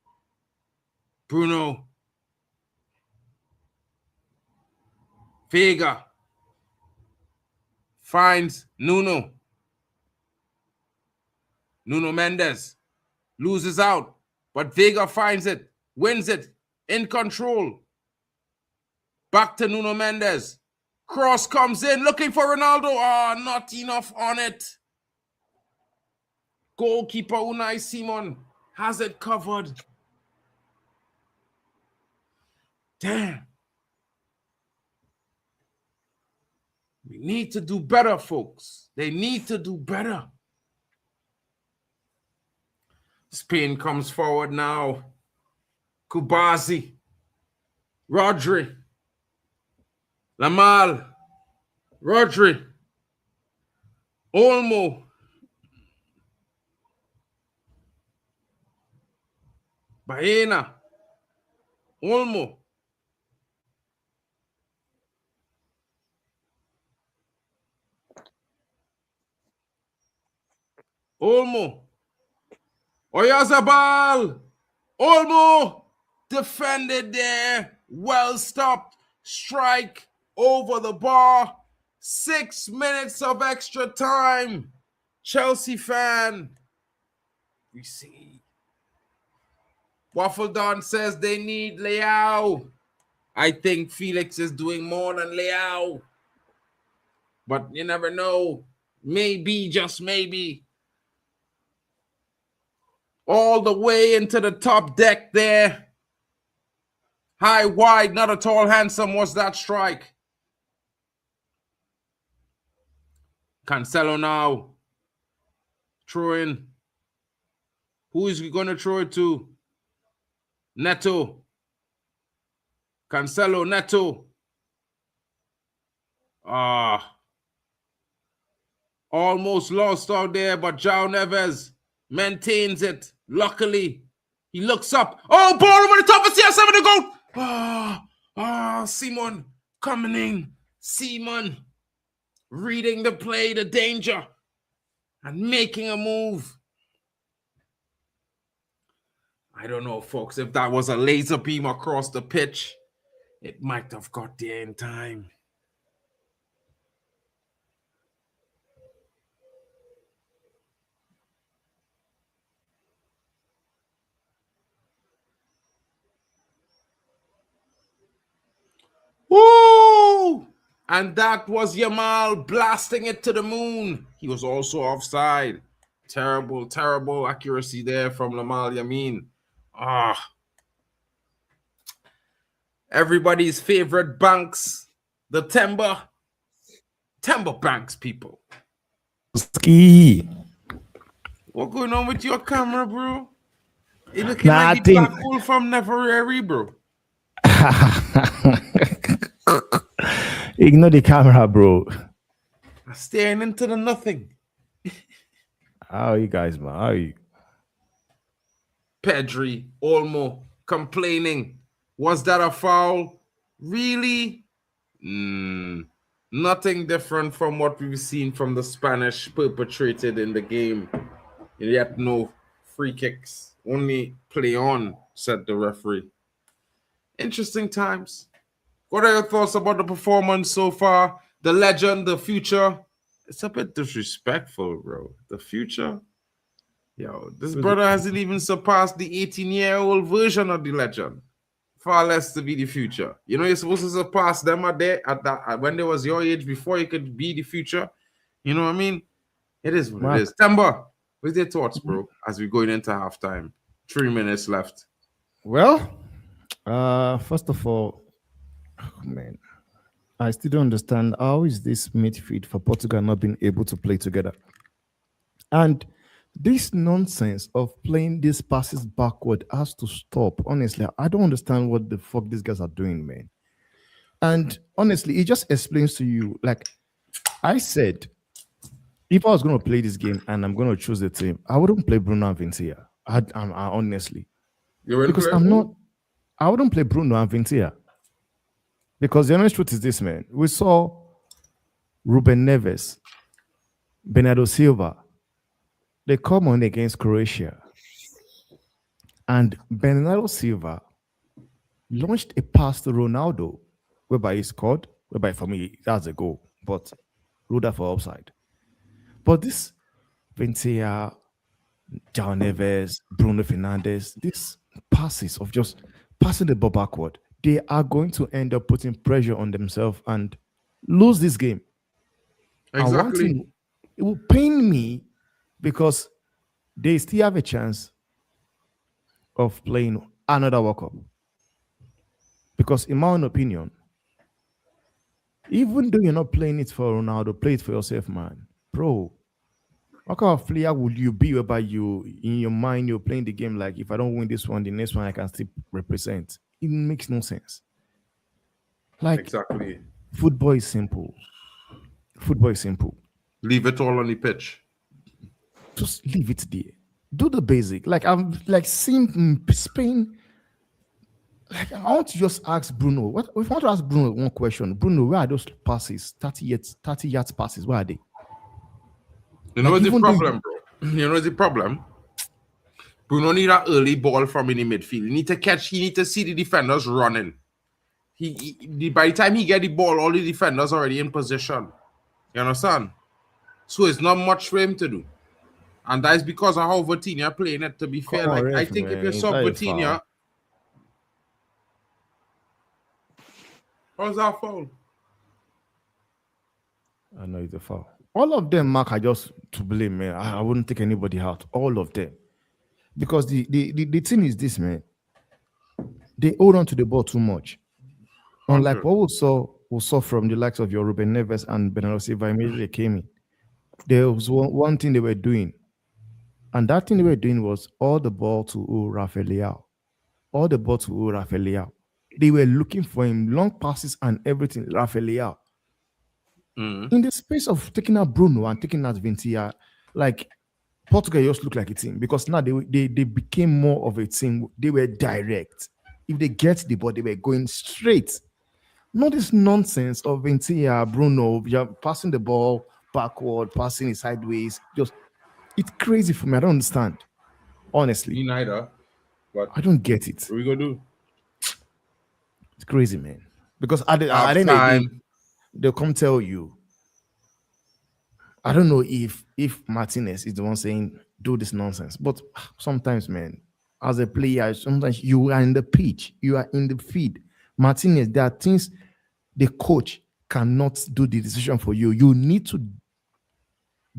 A: Bruno. Vega finds Nuno. Nuno Mendes loses out, but Vega finds it, wins it, in control. Back to Nuno Mendes. Cross comes in, looking for Ronaldo. Not enough on it. Goalkeeper Unai Simon has it covered. Damn. We need to do better, folks. They need to do better. Spain comes forward now. Kubazi. Rodri. Yamal. Rodri. Olmo. Baena. Olmo. Olmo. Oyarzabal. Olmo. Defended there. Well stopped. Strike over the bar. 6 minutes of extra time. Chelsea fan. We see. Waffle Don says they need Leao. I think Felix is doing more than Leao. But you never know. Maybe, just maybe. All the way into the top deck there. High, wide, not at all handsome was that strike. Cancelo now. Throw in. Who is he going to throw it to? Neto. Cancelo, Neto. Almost lost out there, but João Neves maintains it. Luckily, he looks up. Oh, ball over the top of CR7 to go. Simon coming in. Seaman reading the play, the danger, and making a move. I don't know, folks, if that was a laser beam across the pitch, it might have got there in time. Woo! And that was Yamal blasting it to the moon. He was also offside. Terrible, terrible accuracy there from Lamine Yamal. Everybody's favorite banks, the Timber Banks people.
D: Ski.
A: What going on with your camera, bro? It looking like the black hole from Neverary, bro.
D: Ignore the camera, bro.
A: I'm staring into the nothing.
D: How are you guys, man? How are you?
A: Pedri, Olmo, complaining. Was that a foul? Really? Nothing different from what we've seen from the Spanish perpetrated in the game. Yet no free kicks. Only play on, said the referee. Interesting times. What are your thoughts about the performance so far? The legend, the future? It's a bit disrespectful, bro. The future? Yo, this brother hasn't even surpassed the 18-year-old version of the legend. Far less to be the future. You know, you're supposed to surpass them when they was your age before you could be the future. You know what I mean? It is what it is. Temba, what's your thoughts, bro, as we're going into halftime? 3 minutes left.
D: Well, first of all, man, I still don't understand how is this midfield for Portugal not being able to play together. And this nonsense of playing these passes backward has to stop. Honestly, I don't understand what the fuck these guys are doing, man. And honestly, it just explains to you, like I said, if I was going to play this game and I'm going to choose the team, I wouldn't play Bruno and Vintia. I honestly. Because I wouldn't play Bruno and Vintia. Because the honest truth is this, man. We saw Ruben Neves, Bernardo Silva. They come on against Croatia. And Bernardo Silva launched a pass to Ronaldo, whereby he scored, whereby for me, that's a goal. But ruled that for offside. But this Vintia, João Neves, Bruno Fernandes, these passes of just passing the ball backward, they are going to end up putting pressure on themselves and lose this game.
A: Exactly.
D: It will pain me because they still have a chance of playing another World Cup. Because in my own opinion, even though you're not playing it for Ronaldo, play it for yourself, man. Bro, what kind of player would you be whereby you, in your mind, you're playing the game like, if I don't win this one, the next one I can still represent? It makes no sense. Like,
A: exactly.
D: Football is simple. Football is simple.
A: Leave it all on the pitch.
D: Just leave it there. Do the basic. Like, I'm like seeing Spain. Like, I want to just ask Bruno. If I want to ask Bruno one question, Bruno, where are those passes? 30 yards passes. Where are they?
A: You know the problem, bro. You know the problem. Bruno need an early ball from in the midfield. He need to catch. He need to see the defenders running. By the time he get the ball, all the defenders are already in position. You understand? So it's not much for him to do. And that is because of how Vitinha playing it, to be fair. Like, I think if you saw Vitinha... How's that foul?
D: I know it's a foul. All of them, Mark, are just to blame, man. I wouldn't take anybody out. All of them. Because the thing is this, man. They hold on to the ball too much. Unlike what we saw from the likes of your Ruben Neves and Bernardo Silva immediately came in. There was one thing they were doing. And that thing they were doing was all the ball to Rafael. All the ball to Rafael. They were looking for him, long passes and everything, Rafael. In the space of taking out Bruno and taking out Vintia, like, Portugal just looked like a team because now they became more of a team. They were direct. If they get the ball, they were going straight. Not this nonsense of Vincia, Bruno, you're passing the ball backward, passing it sideways. Just it's crazy for me. I don't understand. Honestly,
A: Me neither. But
D: I don't get it.
A: what we gonna do?
D: It's crazy, man. Because at the
A: Half
D: end of the day,
A: time.
D: they'll come tell you. I don't know if Martinez is the one saying do this nonsense, but sometimes, man, as a player, sometimes you are in the pitch, you are in the field. Martinez, there are things the coach cannot do the decision for you. You need to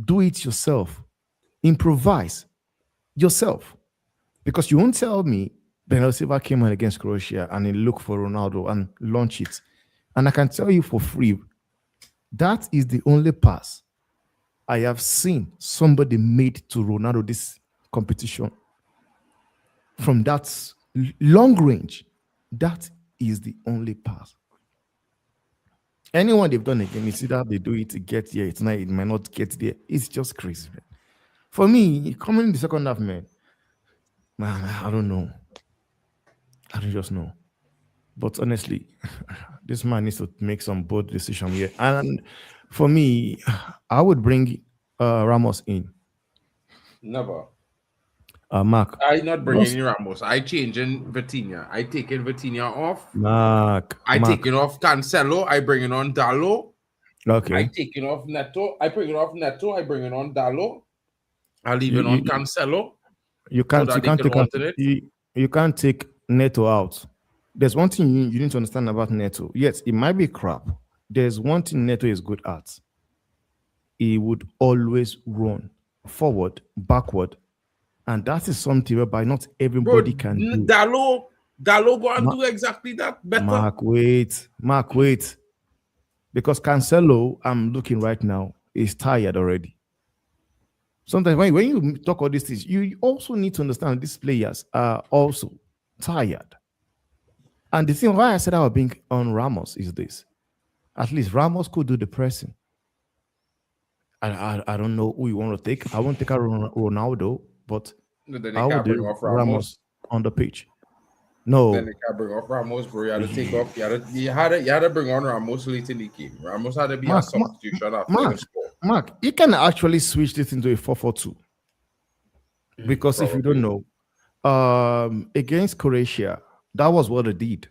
D: do it yourself. Improvise yourself. Because you won't tell me Bernardo Silva came on against Croatia and he looked for Ronaldo and launched it. And I can tell you for free, that is the only pass I have seen somebody made to Ronaldo this competition. From that long range, that is the only pass. Anyone they've done again, it's either they do it to get here, it might not get there. It's just crazy, man. For me, coming in the second half, man, I don't know. I don't just know. But honestly, this man needs to make some bold decision here. And for me, I would bring Ramos in.
A: Never.
D: Mark.
A: I not bringing Ramos. I changing Vitinha. I taking Vitinha off.
D: Mark.
A: Taking off Cancelo. I bringing on Dallo.
D: Okay.
A: I taking off Neto. I bringing off Neto. I bringing on Dallo. I leaving on Cancelo.
D: You can't take Neto out. There's one thing you need to understand about Neto. Yes, it might be crap. There's one thing Neto is good at. He would always run forward, backward. And that is something whereby not everybody can do.
A: Dallo go and do exactly that better.
D: Mark, wait. Because Cancelo, I'm looking right now, is tired already. Sometimes when you talk all these things, you also need to understand these players are also tired. And the thing why I said I was being on Ramos is this. At least Ramos could do the pressing. I don't know who you want to take. I won't take out Ronaldo, but I will do Ramos on the pitch. No.
A: Then they can't bring off Ramos, bro. You had to take off. You had to bring on Ramos late in the game. Ramos had to be a substitution after the score.
D: Mark, you can actually switch this into a 4-4-2. Because if you don't know, against Croatia, that was what they did.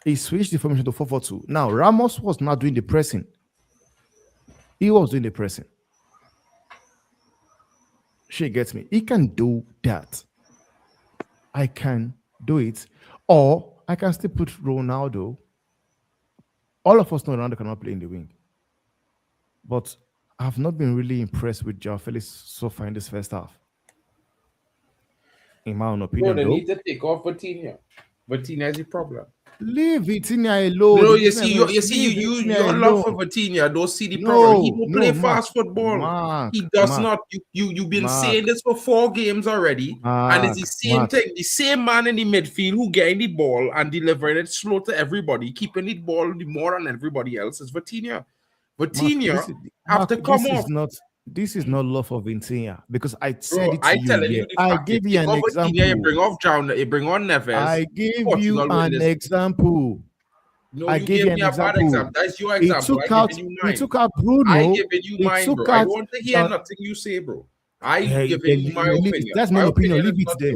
D: He switched the formation to 4-4-2. Now, Ramos was not doing the pressing. He was doing the pressing. She gets me. He can do that. I can do it. Or I can still put Ronaldo. All of us know Ronaldo cannot play in the wing. But I have not been really impressed with João Felix so far in this first half. In my own opinion,
A: they need to take off Vitinha. Vitinha is the problem.
D: Leave Vitinha alone.
A: No, you see, your love for Vitinha don't see the problem. He don't play fast football.
D: Mark,
A: he does not. You've been saying this for 4 games already, and it's the same thing. The same man in the midfield who getting the ball and delivering it slow to everybody, keeping the ball more than everybody else is Vitinha. Vitinha have to come off.
D: This is not love for Vitinha because I said it to you.
A: I
D: gave you an example.
A: You bring off John, you bring on Neves.
D: I gave you an example.
A: No, I gave you a bad example. That's your example.
D: He took out Bruno.
A: I given you mine, bro. I don't want to hear nothing you say, bro. I given you my opinion.
D: That's my opinion. Leave it there.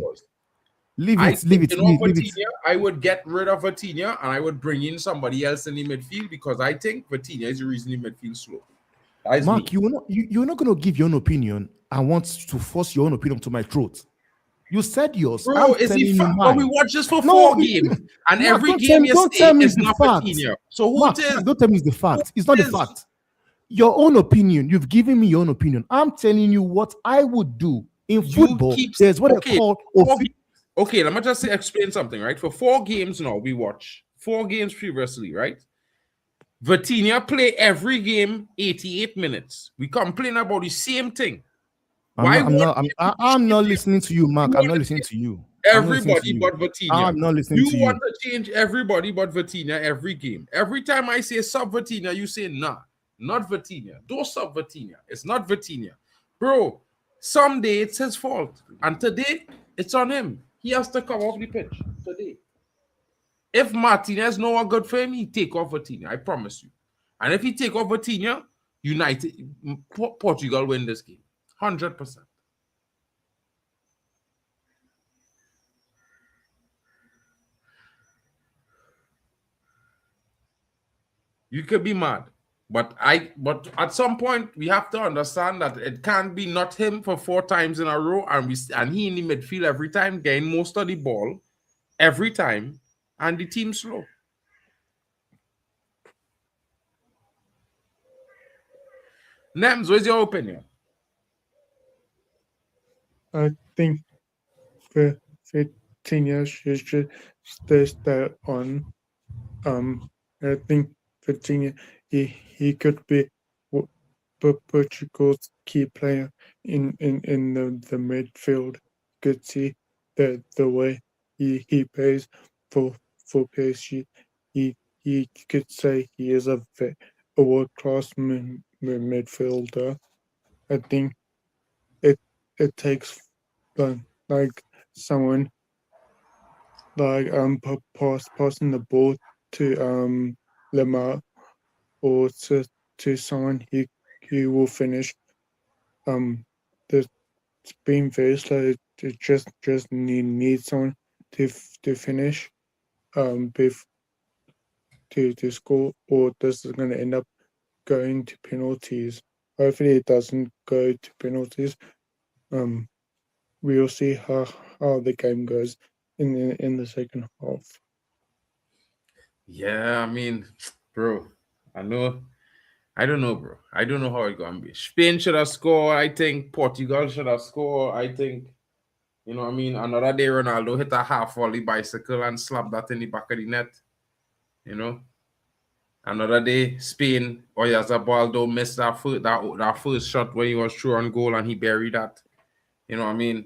D: Leave it.
A: I would get rid of Vitinha and I would bring in somebody else in the midfield because I think Vitinha is the reason the midfield slow.
D: Mark, you're not going to give your own opinion. I want to force your own opinion to my throat. You said yours.
A: Bro, is it fact? But we watch this for 4 games, and Mark, every game you say is not Vitinha. So who
D: Mark,
A: it is?
D: Don't tell me it's the fact. It's not the fact. Your own opinion. You've given me your own opinion. I'm telling you what I would do in football. There's what I call.
A: Okay, let me just explain something, right? For 4 games now, we watch 4 games previously, right? Vitinha play every game 88 minutes. We complain about the same thing.
D: I'm not listening to you, Mark. I'm not listening to you.
A: Everybody but Vitinha.
D: I'm not listening to you.
A: You want to change everybody but Vitinha every game. Every time I say sub Vitinha, you say nah, not Vitinha. Don't sub Vitinha. It's not Vitinha. Bro, someday it's his fault. And today, it's on him. He has to come off the pitch today. If Martinez no one good for him, he take off Vitinha. I promise you. And if he take off Vitinha, Portugal win this game. 100%. You could be mad. But at some point we have to understand that it can't be not him for 4 times in a row, and he in the midfield every time, getting most of the ball every time, and the team slow. Nems, what's your opinion?
B: I think Vitinha should stay on. I think Vitinha he could be Portugal's key player in the midfield. Could see the way he plays for PSG. He could say he is a world class midfielder. I think it takes like someone like passing the ball to Lamar or to someone he will finish. The being very slow. It just need someone to finish to score, or this is going to end up going to penalties. Hopefully it doesn't go to penalties. We'll see how the game goes in the second half.
A: Yeah, I mean, bro, I don't know, bro. I don't know how it's gonna be. Spain should have scored. I think Portugal should have scored. I think, you know what I mean? Another day Ronaldo hit a half volley bicycle and slapped that in the back of the net. You know? Another day, Spain, Oyarzabal missed that first shot when he was through on goal and he buried that. You know what I mean?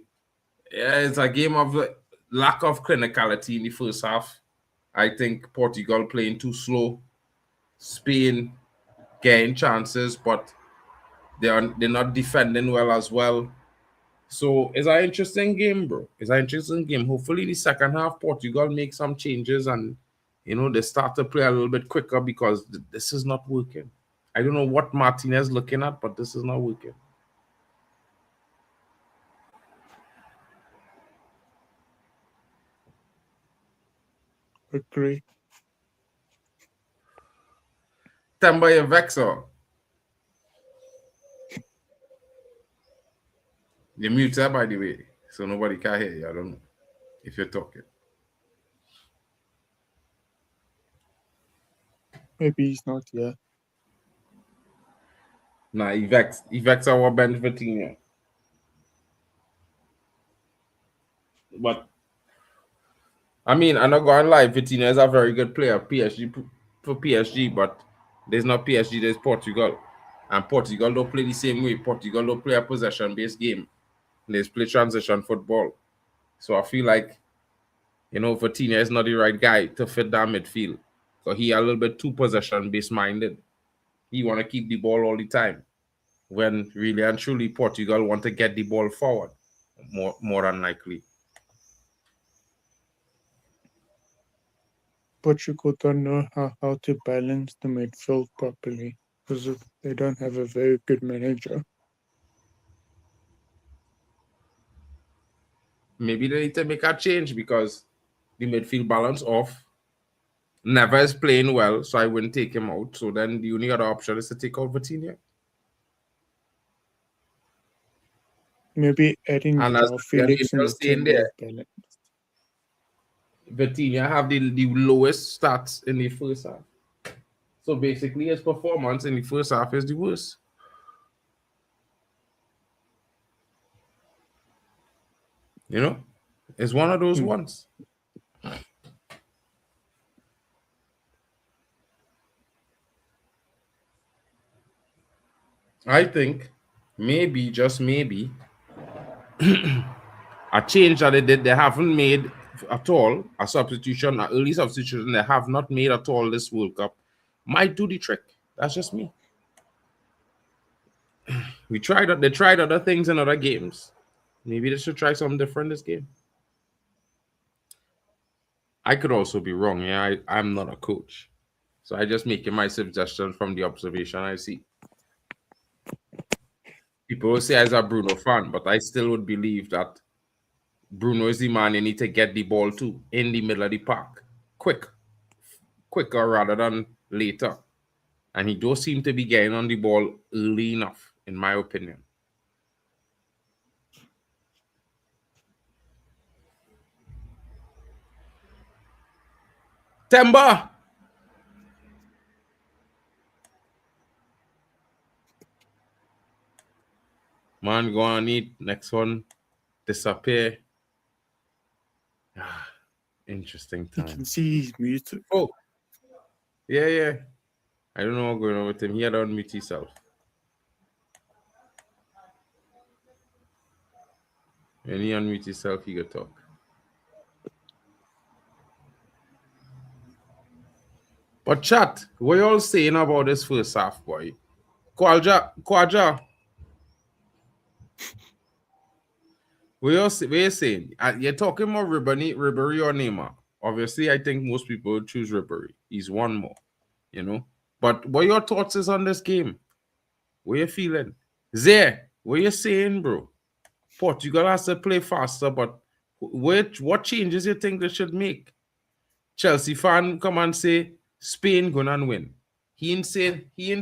A: Yeah, it's a game of lack of clinicality in the first half. I think Portugal playing too slow. Spain getting chances, but they're not defending well as well. So it's an interesting game, bro. It's an interesting game. Hopefully, the second half, Portugal make some changes and, you know, they start to play a little bit quicker, because this is not working. I don't know what Martinez looking at, but this is not working.
B: Agree.
A: Temba your vexor. You're muted, by the way, so nobody can hear you. I don't know if you're talking.
B: Maybe he's not here.
A: Nah, he vex our bench Vitinha. But I mean, I'm not going live. Vitinha is a very good player, for PSG, but there's not PSG, there's Portugal. And Portugal don't play the same way. Portugal don't play a possession-based game. They play transition football. So I feel like, you know, Vitinha is not the right guy to fit that midfield. So he a little bit too possession-based minded. He want to keep the ball all the time, when really and truly Portugal want to get the ball forward more than likely.
B: Portugal don't know how to balance the midfield properly because they don't have a very good manager.
A: Maybe they need to make a change, because the midfield balance off. Never is playing well, so I wouldn't take him out. So then the only other option is to take out Vitinha.
B: Maybe adding Felix in the team
A: there,
B: balance.
A: Vitinha have the lowest stats in the first half. So basically his performance in the first half is the worst. You know? It's one of those ones. I think maybe, just maybe, a change that they haven't made at all, a substitution, an early substitution they have not made at all this World Cup, might do the trick. That's just me. They tried other things in other games. Maybe they should try something different this game. I could also be wrong. Yeah, I'm not a coach. So I just making my suggestion from the observation I see. People will say I'm a Bruno fan, but I still would believe that Bruno is the man you need to get the ball to in the middle of the park. Quicker rather than later. And he does seem to be getting on the ball early enough, in my opinion. Temba! Man, go on eat. Next one, disappear. Interesting
B: You
A: time.
B: can see he's muted.
A: Oh, yeah. I don't know what's going on with him. He had to unmute himself. When he unmute himself, he could talk. But chat, what you all saying about this first half, boy? Kwaja. What you saying? You're talking about Ribery or Neymar. Obviously, I think most people would choose Ribery. He's one more, you know. But what your thoughts is on this game? What you feeling? Zay, what you saying, bro? Portugal has to play faster, but what changes you think they should make? Chelsea fan come and say Spain gonna win. He ain't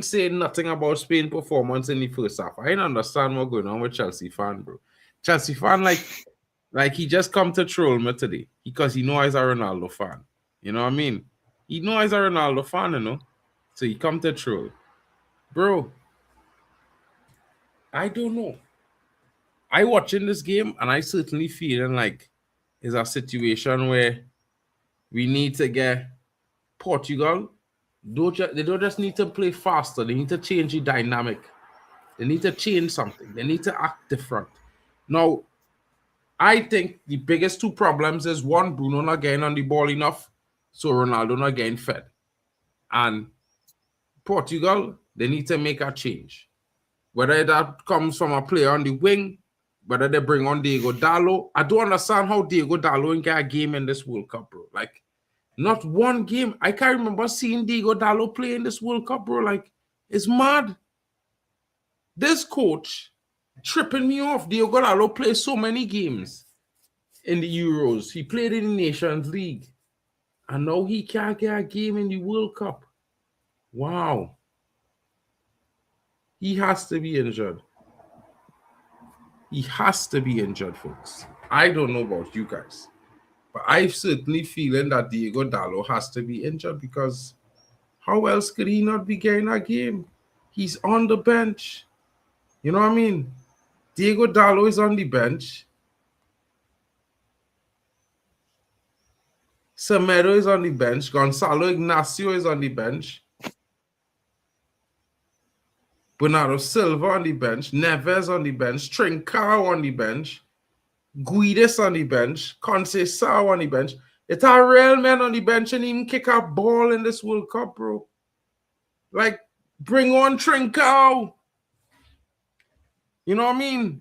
A: say nothing about Spain performance in the first half. I don't understand what's going on with Chelsea fan, bro. Chelsea fan like he just come to troll me today because he know I'm a Ronaldo fan. You know what I mean? He know I'm a Ronaldo fan, you know. So he come to troll. Bro, I don't know. I watching this game and I certainly feeling like it's a situation where we need to get Portugal. They don't just need to play faster. They need to change the dynamic. They need to change something. They need to act different. Now, I think the biggest two problems is one, Bruno not getting on the ball enough, so Ronaldo not getting fed. And Portugal, they need to make a change. Whether that comes from a player on the wing, whether they bring on Diego Dallo. I don't understand how Diego Dallo ain't get a game in this World Cup, bro. Like, not one game. I can't remember seeing Diego Dallo play in this World Cup, bro. Like, it's mad. This coach tripping me off. Diego Dallo plays so many games in the Euros. He played in the Nations League. And now he can't get a game in the World Cup. Wow. He has to be injured. He has to be injured, folks. I don't know about you guys. But I'm certainly feeling that Diego Dallo has to be injured because how else could he not be getting a game? He's on the bench. You know what I mean? Diego Dallo is on the bench. Semedo is on the bench. Gonzalo Ignacio is on the bench. Bernardo Silva on the bench. Neves on the bench. Trincao on the bench. Guedes on the bench. Conceição on the bench. It's a real man on the bench and even kick a ball in this World Cup, bro. Like, bring on Trincao. You know what I mean?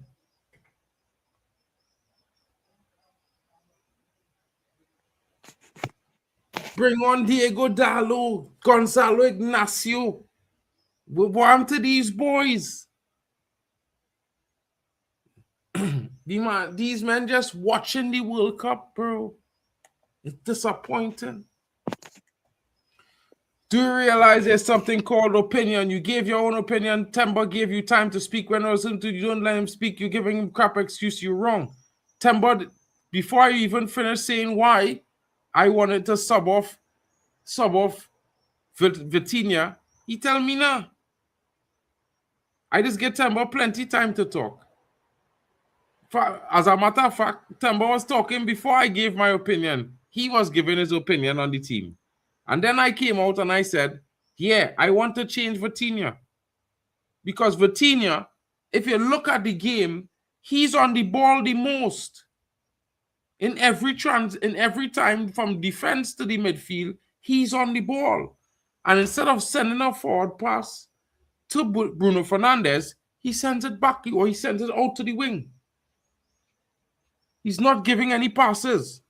A: Bring on Diego Dallo, Gonzalo Ignacio. What happened to these boys? These men just watching the World Cup, bro. It's disappointing. Do you realize there's something called opinion? You gave your own opinion. Temba gave you time to speak. When I was into you don't let him speak, you're giving him crap excuse. You're wrong. Temba, before I even finished saying why I wanted to sub off Vitinha, he tell me nah. I just get Temba plenty time to talk. As a matter of fact, Temba was talking before I gave my opinion. He was giving his opinion on the team. And then I came out and I said, yeah, I want to change Vitinha. Because Vitinha, if you look at the game, he's on the ball the most. In every time from defense to the midfield, he's on the ball. And instead of sending a forward pass to Bruno Fernandes, he sends it back or he sends it out to the wing. He's not giving any passes.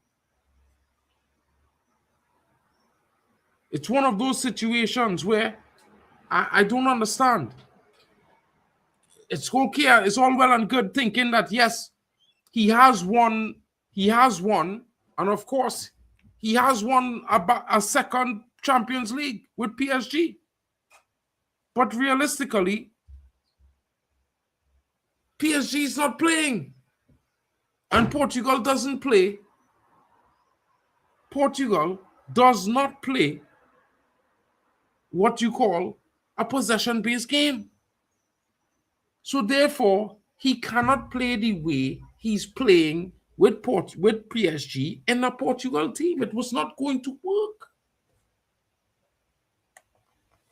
A: It's one of those situations where I don't understand. It's okay. It's all well and good thinking that, yes, he has won. He has won. And of course, he has won a second Champions League with PSG. But realistically, PSG is not playing. And Portugal doesn't play. Portugal does not play what you call a possession-based game. So therefore, he cannot play the way he's playing with PSG in a Portugal team. It was not going to work.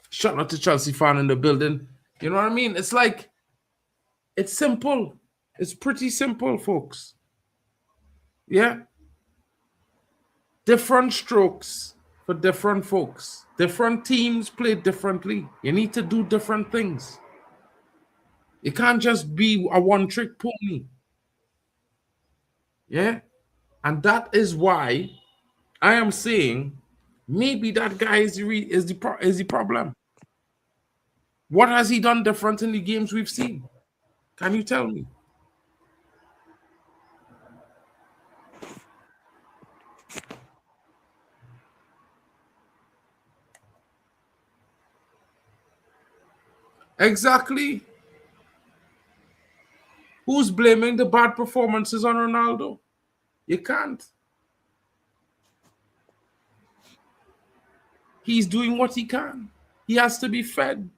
A: Shout out to Chelsea fan in the building. You know what I mean? It's like, it's simple. It's pretty simple, folks. Yeah? Different strokes for different folks. Different teams play differently. You need to do different things. It can't just be a one-trick pony. Yeah? And that is why I am saying maybe that guy is the problem. What has he done different in the games we've seen? Can you tell me? Exactly. Who's blaming the bad performances on Ronaldo? You can't. He's doing what he can. He has to be fed.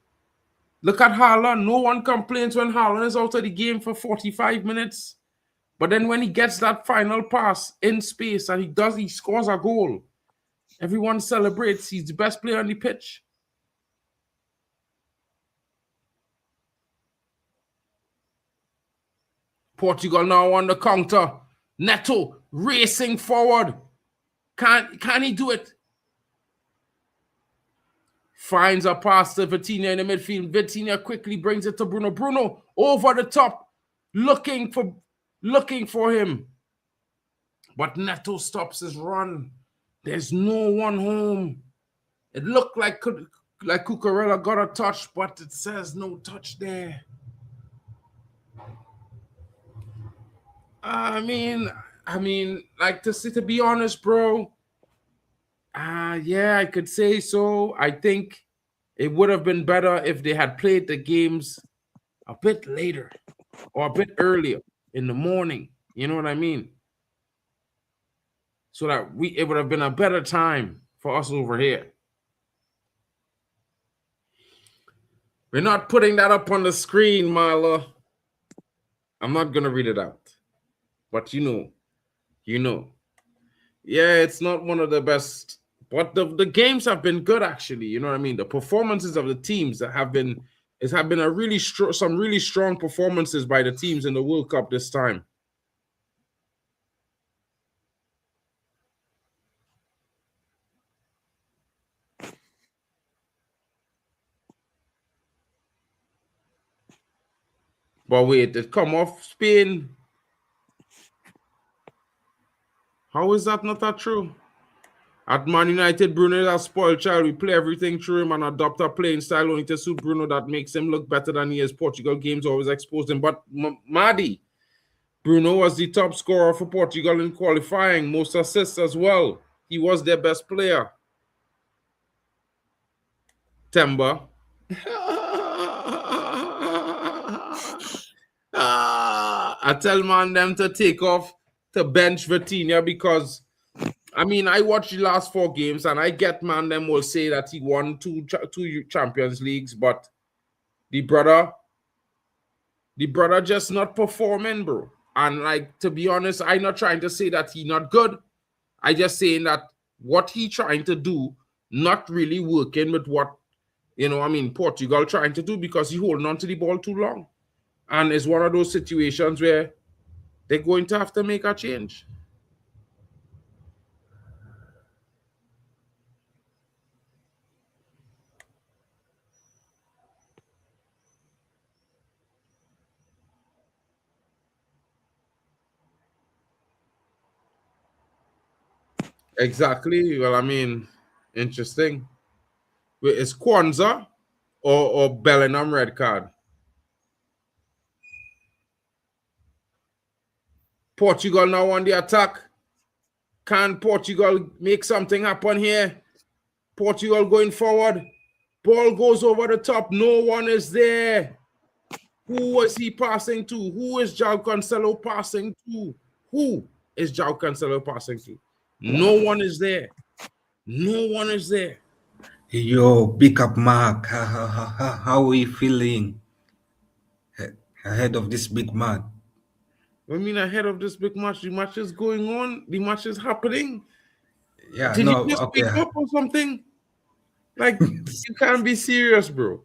A: Look at Haaland. No one complains when Haaland is out of the game for 45 minutes. But then when he gets that final pass in space and he scores a goal, everyone celebrates. He's the best player on the pitch. Portugal now on the counter. Neto racing forward. Can he do it? Finds a pass to Vitinha in the midfield. Vitinha quickly brings it to Bruno. Bruno over the top, looking for him. But Neto stops his run. There's no one home. It looked like Cucurella got a touch, but it says no touch there. I mean, like to be honest, bro. Yeah, I could say so. I think it would have been better if they had played the games a bit later or a bit earlier in the morning. You know what I mean? So that it would have been a better time for us over here. We're not putting that up on the screen, Marla. I'm not gonna read it out. But you know. Yeah, it's not one of the best. But the games have been good, actually. You know what I mean? The performances of the teams that have been a really some really strong performances by the teams in the World Cup this time. But wait, it come off Spain. How is that not that true? At Man United, Bruno is a spoiled child. We play everything through him and adopt a playing style only to suit Bruno that makes him look better than he is. Portugal games always exposed him. But Madi, Bruno was the top scorer for Portugal in qualifying, most assists as well. He was their best player. Temba. I tell man them to take off to bench Vitinha because I mean I watched the last 4 games and I get man them will say that he won two Champions Leagues, but the brother just not performing, bro. And like to be honest, I'm not trying to say that he not good. I just saying that what he trying to do not really working with what Portugal trying to do because he holding on to the ball too long. And it's one of those situations where they're going to have to make a change. Exactly. Well, I mean, Interesting. Wait, is Kwanzaa or Bellingham red card? Portugal now on the attack. Can Portugal make something happen here? Portugal going forward. Ball goes over the top. No one is there. Who was he passing to? Who is João Cancelo passing to? Who is João Cancelo passing to? No one is there. No one is there.
E: Yo, pick up Mark. How are we feeling ahead of this big match?
A: I mean, ahead of this big match, the match is going on. The match is happening.
E: Yeah,
A: Did
E: no,
A: you just
E: okay.
A: wake up or something? Like, you can't be serious, bro.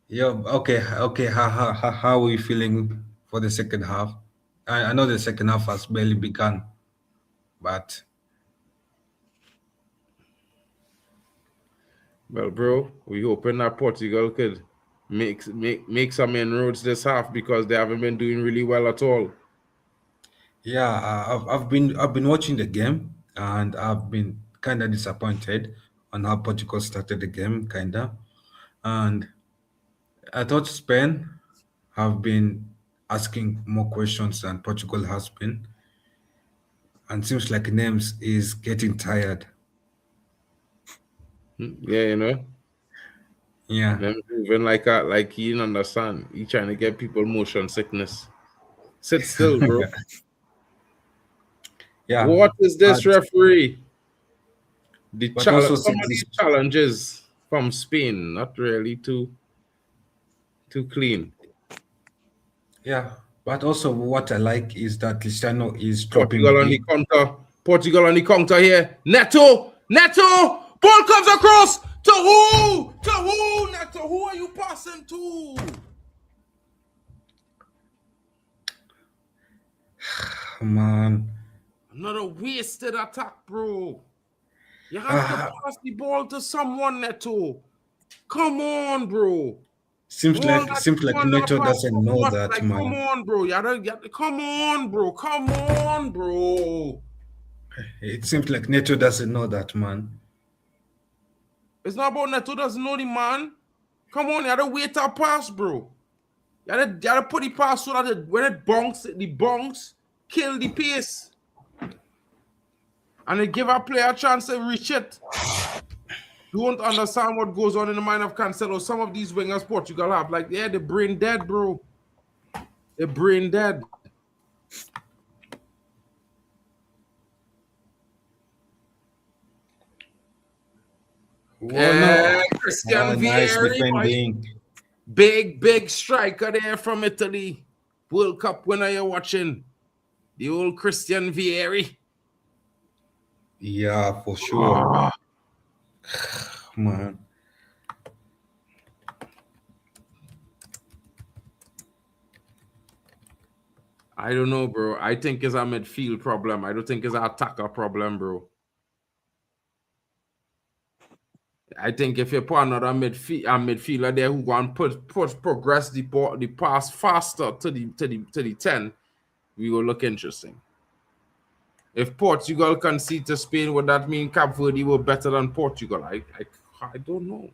E: Yo, okay. How are we feeling for the second half? I know the second half has barely begun, but
A: Well, bro, we hoping that Portugal could make some inroads this half because they haven't been doing really well at all.
E: yeah, I've been watching the game and I've been kind of disappointed on how Portugal started the game, kinda, and I thought Spain have been asking more questions than Portugal has been, and seems like Names is getting tired.
A: Yeah, you know,
E: Yeah,
A: them moving like he didn't understand. He trying to get people motion sickness. Sit still, bro.
E: yeah.
A: What is this,
E: But,
A: referee? The
E: but
A: challenge,
E: also
A: some of these challenges from Spain, not really too clean.
E: yeah. But also what I like is that Cristiano is dropping
A: Portugal on the
E: big.
A: counter. Portugal on the counter here. Neto. Ball comes across to who? To who? Neto. Who are you passing to?
E: Man.
A: Another wasted attack, bro. You have to pass the ball to someone, Neto. Come on, bro.
E: Seems like Neto
A: pass
E: doesn't
A: so
E: know
A: much,
E: that,
A: like,
E: man.
A: come on, bro. Come on, bro. Come on, bro.
E: It seems like Neto doesn't know that, man.
A: It's not about Neto doesn't know the man. Come on, you gotta wait a pass, bro. You gotta put the pass so that when it bonks, the bonks kill the pace. And it give a player a chance to reach it. Don't understand what goes on in the mind of Cancelo. Some of these wingers Portugal have, like, yeah, they're brain dead, bro. They're brain dead.
E: Well, no.
A: Christian
E: Nice
A: Vieri,
E: defending.
A: big striker there from Italy. World Cup winner you're watching. The old Christian Vieri.
E: Yeah, for sure. Man.
A: I don't know, bro. I think it's a midfield problem. I don't think it's an attacker problem, bro. I think if you put another midfielder there who want progress the pass faster to the 10, we will look interesting. If Portugal concede to Spain, would that mean Cape Verde were better than Portugal? I don't know.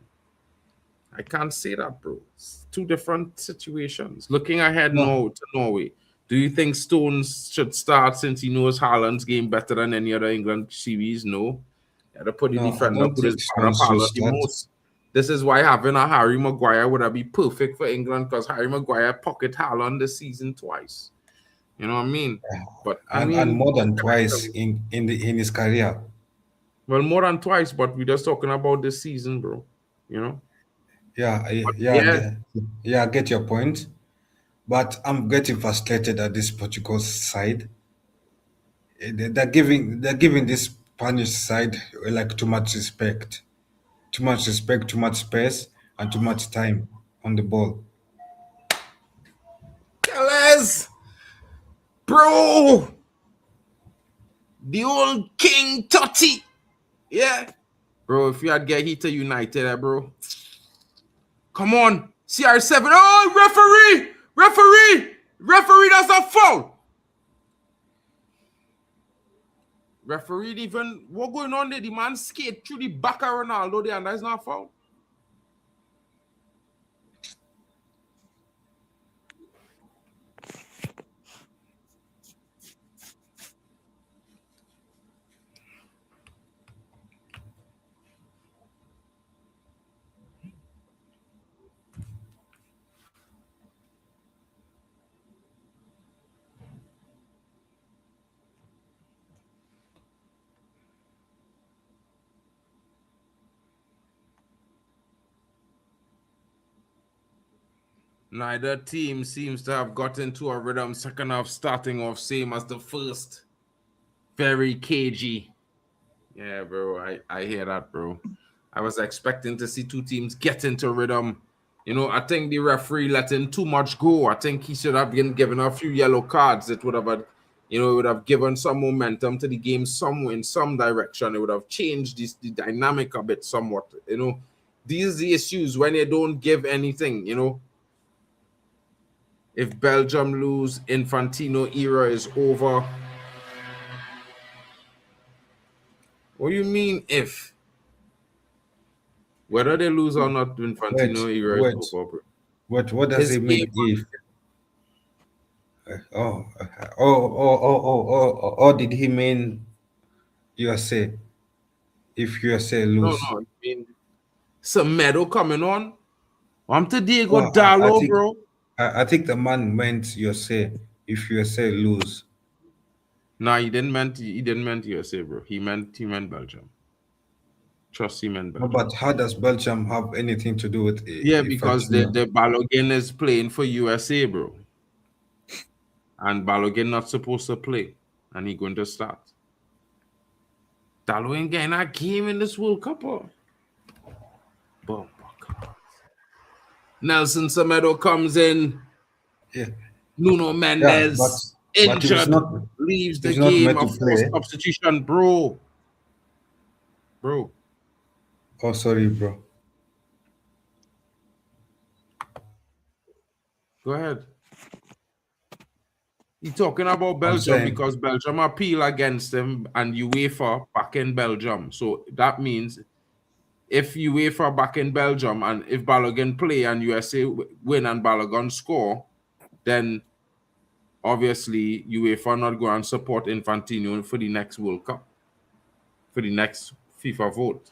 A: I can't say that, bro. It's two different situations. Looking ahead now to Norway, do you think Stones should start since he knows Haaland's game better than any other England series? No. You had to put the
E: No, I
A: defender
E: don't
A: who is
E: think
A: part of
E: Stones should
A: Haaland the
E: start.
A: most. This is why having a Harry Maguire would be perfect for England because Harry Maguire pocket Haaland this season twice. You know what I mean? But
E: And more than twice in his career.
A: Well, more than twice, but we're just talking about this season, bro. You know?
E: Yeah, I get your point. But I'm getting frustrated at this Portugal side. They're giving this Spanish side like too much respect. Too much respect, too much space, and too much time on the ball.
A: Tellez! Bro! The old King Totti! Yeah. Bro, if you had get hit to United, bro. Come on. CR7. Oh, referee! Referee! Referee, that's a foul! Referee even, what going on there? The man skate through the back of Ronaldo there, and that's not foul. Neither team seems to have got into a rhythm. Second half starting off same as the first. Very cagey. Yeah, bro. I hear that, bro. I was expecting to see two teams get into rhythm. You know, I think the referee let in too much go. I think he should have been given a few yellow cards. It would have, it would have given some momentum to the game somewhere in some direction. It would have changed the dynamic a bit somewhat. You know, these are the issues when they don't give anything, you know. If Belgium lose, Infantino era is over. What do you mean if? Whether they lose or not, Infantino era is over.
E: What does
A: His
E: it mean
A: game,
E: if? Oh, did he mean USA? If USA
A: no,
E: lose?
A: I mean, some medal coming on. I'm to Diego
E: Oh, I
A: Dallo,
E: think
A: bro.
E: I think the man meant USA. If USA lose,
A: Nah, he didn't meant USA, bro. He meant Belgium. Trust he meant
E: no,
A: Belgium.
E: but how does Belgium have anything to do with
A: Yeah, because the
E: Infantino?
A: Balogun is playing for USA, bro. And Balogun not supposed to play. And he going to start. Dallo ain't getting that game in this World Cup. Boom. Nelson Semedo comes in.
E: Yeah,
A: Nuno
E: yeah,
A: Mendes
E: but
A: injured, leaves the
E: he's not
A: game.
E: meant
A: A
E: to
A: forced
E: play.
A: substitution, bro. Bro,
E: Oh, sorry, bro.
A: go ahead. He's talking about
E: I'm
A: Belgium
E: saying,
A: because Belgium appeal against him and UEFA back in Belgium. So that means if UEFA back in Belgium and if Balogun play and USA win and Balogun score, then obviously UEFA not going to support Infantino for the next World Cup, for the next FIFA vote.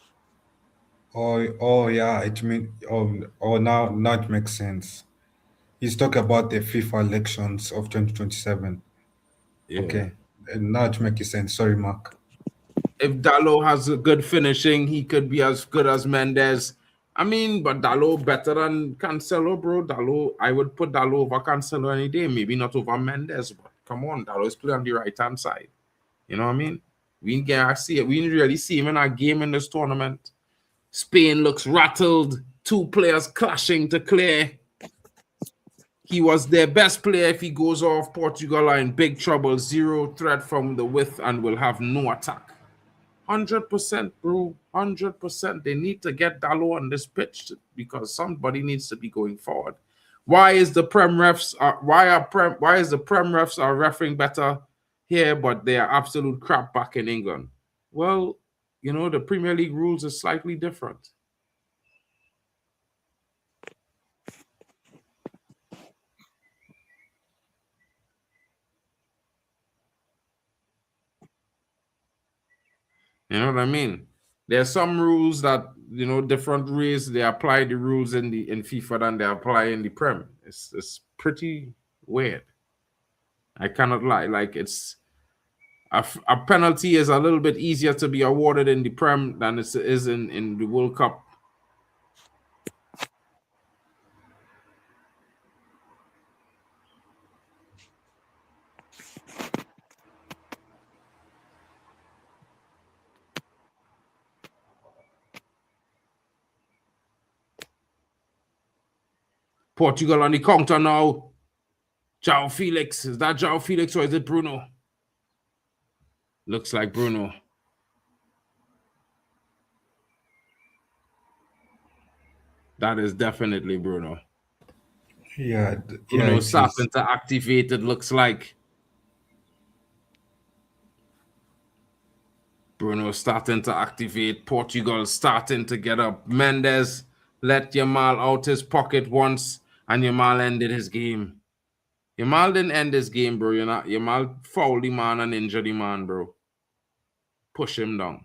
E: oh yeah, it mean now it makes sense. He's talking about the FIFA elections of 2027.
A: Yeah.
E: Okay, and now it makes sense. Sorry, Mark.
A: If Dallo has a good finishing, he could be as good as Mendes. I mean, but Dallo better than Cancelo, bro. Dallo, I would put Dallo over Cancelo any day. Maybe not over Mendes, but come on, Dallo is playing on the right-hand side. You know what I mean? We didn't get to see it. We didn't really see him in our game in this tournament. Spain looks rattled. Two players clashing to clear. He was their best player. If he goes off, Portugal are in big trouble. Zero threat from the width and will have no attack. 100%, bro. 100%. They need to get Dallo on this pitch because somebody needs to be going forward. Why is the Prem refs why is the Prem refs are refereeing better here, but they are absolute crap back in England? Well, you know, the Premier League rules are slightly different. You know what I mean? There are some rules that, you know, different ways they apply the rules in FIFA than they apply in the Prem. It's pretty weird. I cannot lie. Like it's a penalty is a little bit easier to be awarded in the Prem than it is in the World Cup. Portugal on the counter now. João Felix. Is that João Felix or is it Bruno? Looks like Bruno. That is definitely Bruno.
E: Yeah,
A: Bruno
E: it
A: starting
E: is.
A: to activate, it looks like. Bruno starting to activate. Portugal starting to get up. Mendes let Yamal out his pocket once, and Yamal ended his game. Yamal didn't end his game, bro. Yamal fouled the man and injured the man, bro. Push him down.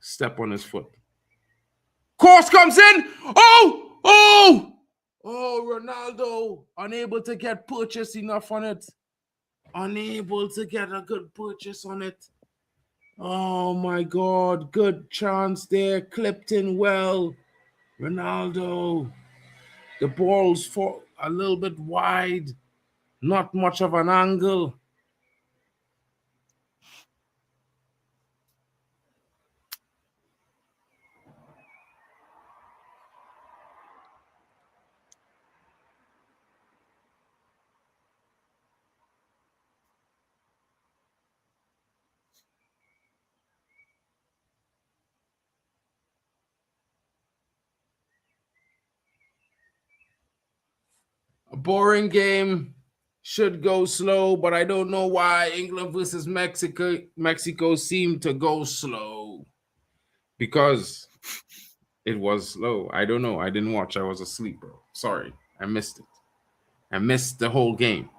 A: Step on his foot. Cross comes in. Oh! Oh! Oh, Ronaldo. Unable to get purchase enough on it. Unable to get a good purchase on it. Oh my God. Good chance there. Clipped in well. Ronaldo. The ball's for a little bit wide. Not much of an angle. A boring game. Should go slow, but I don't know why England versus Mexico seemed to go slow. Because it was slow. I don't know. I didn't watch. I was asleep, bro. Sorry. I missed it. I missed the whole game.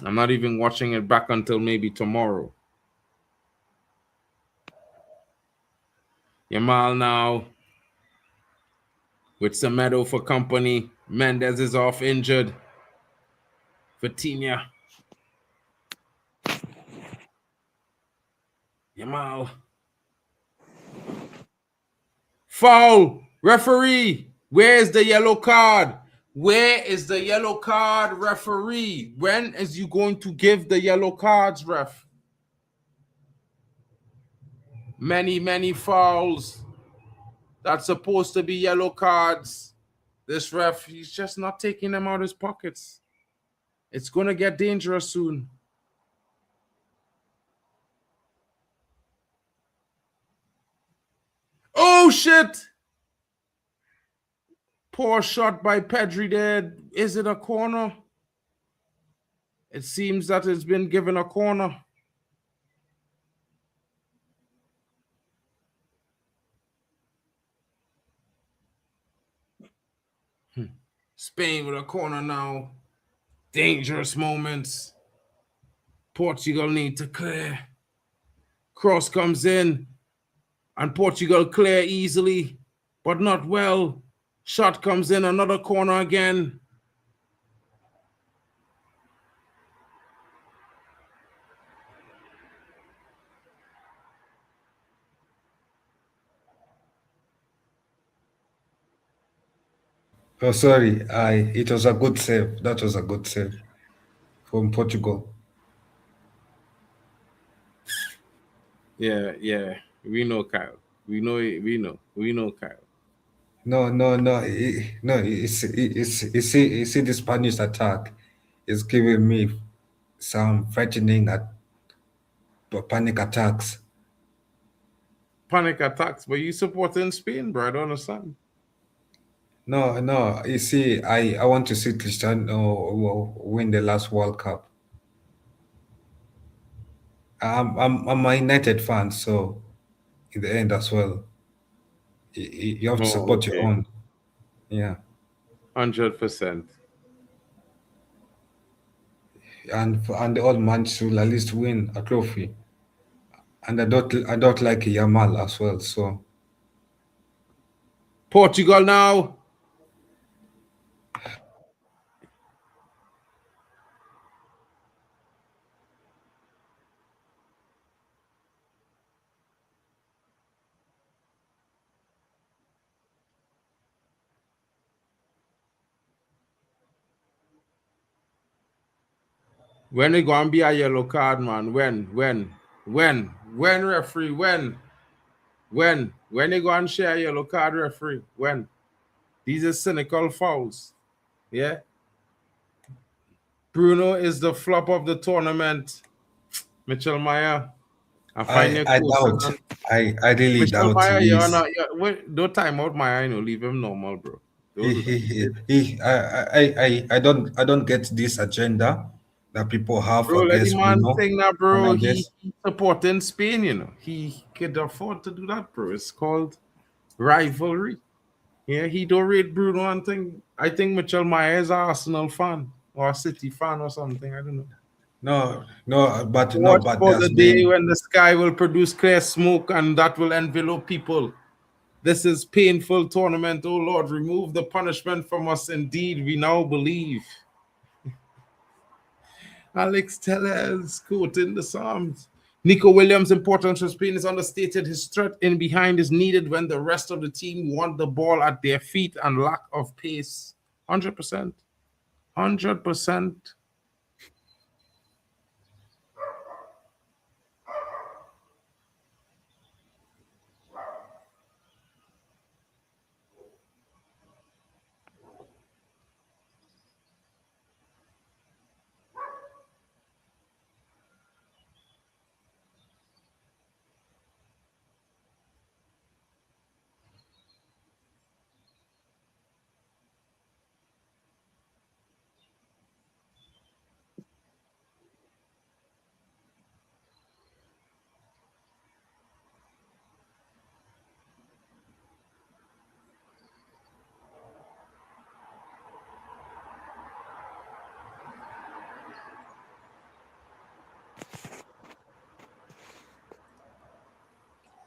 A: I'm not even watching it back until maybe tomorrow. Yamal now with Semedo for company. Mendes is off injured. Vitinha. Yamal. Foul. Referee. Where's the yellow card? Where is the yellow card, referee? When is you going to give the yellow cards, ref? Many fouls. That's supposed to be yellow cards. This ref, he's just not taking them out of his pockets. It's going to get dangerous soon. Oh, shit. Poor shot by Pedri there. Is it a corner? It seems that it's been given a corner. Spain with a corner now. Dangerous moments. Portugal need to clear. Cross comes in. And Portugal clear easily, but not well. Shot comes in, another corner again.
E: Oh, sorry. It was a good save. That was a good save from Portugal.
A: Yeah. We know Kyle. We know Kyle.
E: No. You see the Spanish attack is giving me some frightening panic attacks.
A: Panic attacks, but you supporting Spain, bro. I don't understand.
E: No. You see, I want to see Cristiano win the last World Cup. I'm a United fan, so in the end as well, you have to support your own. Yeah.
A: 100%.
E: And the old man should at least win a trophy. And I don't like Yamal as well. So
A: Portugal now. When it gonna be a yellow card, man? When, referee? When they gonna share a yellow card, referee? When? These are cynical fouls. Yeah. Bruno is the flop of the tournament. Mitchell Meyer.
E: I doubt. I really
A: Mitchell
E: doubt
A: Meyer,
E: this.
A: don't time out Meyer, leave him normal, bro.
E: I don't get this agenda that people have
A: Bro, let the
E: against
A: man
E: Bruno
A: sing that, bro. He
E: Fernandes.
A: supporting Spain, you know. He could afford to do that, bro. It's called rivalry. Yeah, he don't rate Bruno and thing. I think Mitchell Myers is an Arsenal fan or a City fan or something. I don't know. Watch
E: But
A: for the
E: there's
A: day
E: been
A: when the sky will produce clear smoke and that will envelop people. This is painful tournament. Oh Lord, remove the punishment from us. Indeed, we now believe. Alex Tellez quoting the Psalms. Nico Williams' importance for Spain is understated. His threat in behind is needed when the rest of the team want the ball at their feet and lack of pace. 100%. 100%.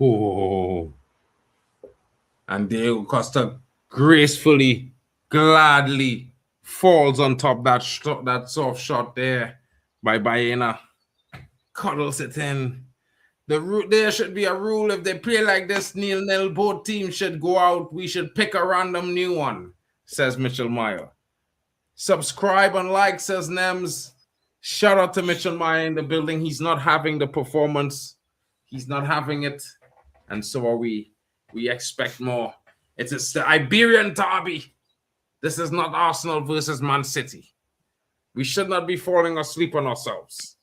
A: Oh. And Diego Costa gracefully, gladly falls on top that soft shot there by Baena. Cuddles it in. There should be a rule if they play like this, 0-0, both teams should go out. We should pick a random new one, says Mitchell Meyer. Subscribe and like, says Nems. Shout out to Mitchell Meyer in the building. He's not having the performance. He's not having it. And so are we. We expect more. It's the Iberian Derby. This is not Arsenal versus Man City. We should not be falling asleep on ourselves.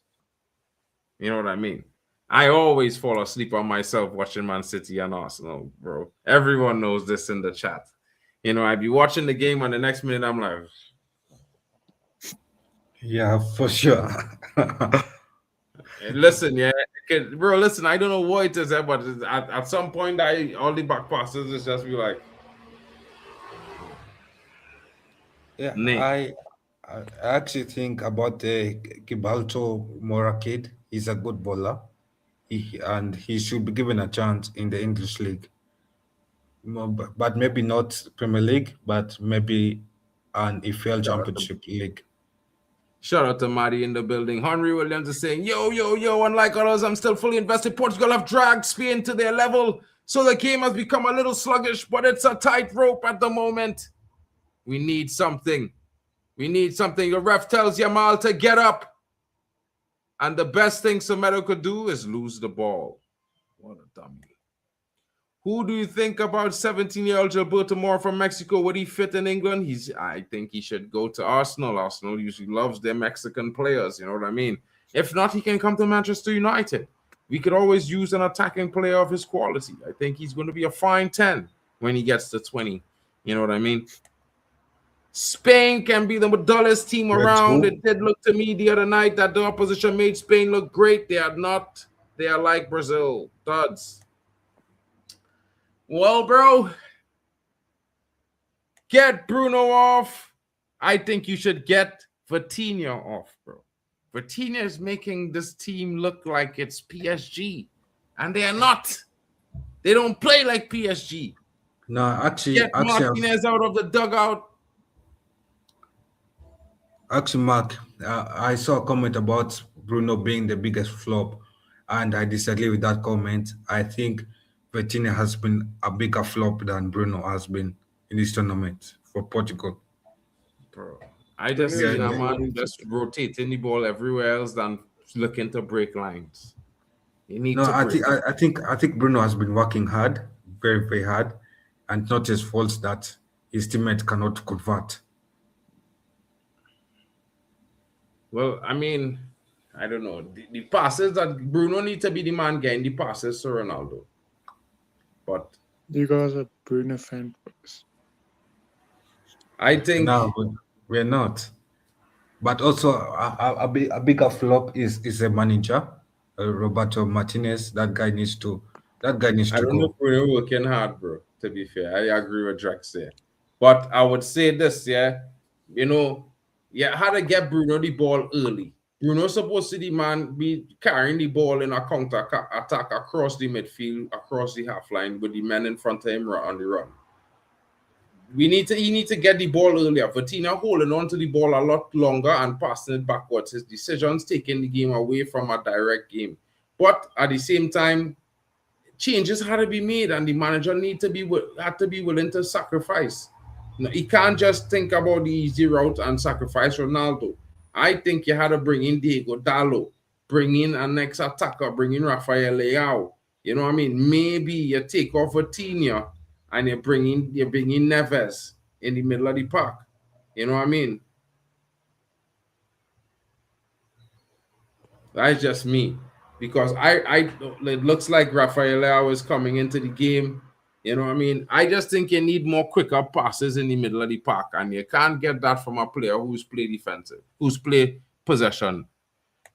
A: You know what I mean? I always fall asleep on myself watching Man City and Arsenal, bro. Everyone knows this in the chat. You know, I'd be watching the game and the next minute I'm like...
E: Yeah, for sure.
A: Listen, yeah, bro, listen, I don't know what it is, but at some point, all the back passes is just be like...
E: Yeah,
A: Nick.
E: I actually think about the Gibalto Mora kid. He's a good bowler. And he should be given a chance in the English league. But maybe not Premier League, but maybe an EFL Championship League.
A: Shout out to Maddie in the building. Henry Williams is saying, yo, unlike others, I'm still fully invested. Portugal have dragged Spain to their level, so the game has become a little sluggish, but it's a tightrope at the moment. We need something. We need something. The ref tells Yamal to get up. And the best thing Semedo could do is lose the ball. What a dummy. Who do you think about 17-year-old Gilberto Mora from Mexico? Would he fit in England? I think he should go to Arsenal. Arsenal usually loves their Mexican players. You know what I mean? If not, he can come to Manchester United. We could always use an attacking player of his quality. I think he's going to be a fine 10 when he gets to 20. You know what I mean? Spain can be the dullest team around. It did look to me the other night that the opposition made Spain look great. They are not. They are like Brazil. Duds. Well, bro, get Bruno off. I think you should get Vitinha off, bro. Vitinha is making this team look like it's PSG, and they are not. They don't play like PSG.
E: No, actually,
A: Get Martinez out of the dugout.
E: Actually, Mark, I saw a comment about Bruno being the biggest flop, and I disagree with that comment. I think Vitinha has been a bigger flop than Bruno has been in this tournament for Portugal.
A: Bro, I just see that man just rotating the ball everywhere else than looking to break lines. You need to break.
E: I think Bruno has been working hard, very, very hard, and not his fault that his teammate cannot convert.
A: Well, I mean, I don't know. The passes that Bruno needs to be the man getting the passes to Ronaldo. But
B: you guys are Bruno fanboys.
A: I think
E: no, we're not. But also a bigger flop is a manager, Roberto Martinez. That guy needs
A: I
E: to
A: don't know if
E: go.
A: we're working hard, bro. To be fair, I agree with Drex there. But I would say this, yeah, you know, yeah, how to get Bruno the ball early. Bruno's supposed to be carrying the ball in a counter attack across the midfield, across the half line with the men in front of him on the run. He need to get the ball earlier. Vitina holding on to the ball a lot longer and passing it backwards. His decisions taking the game away from a direct game. But at the same time, changes had to be made, and the manager had to be willing to sacrifice. He can't just think about the easy route and sacrifice Ronaldo. I think you had to bring in Diego Dallo, bring in a next attacker, bring in Rafael Leao. You know what I mean? Maybe you take off Vitinha and you bring in Neves in the middle of the park. You know what I mean? That's just me. Because it looks like Rafael Leao is coming into the game. You know what I mean? I just think you need more quicker passes in the middle of the park, and you can't get that from a player who's play defensive, who's play possession.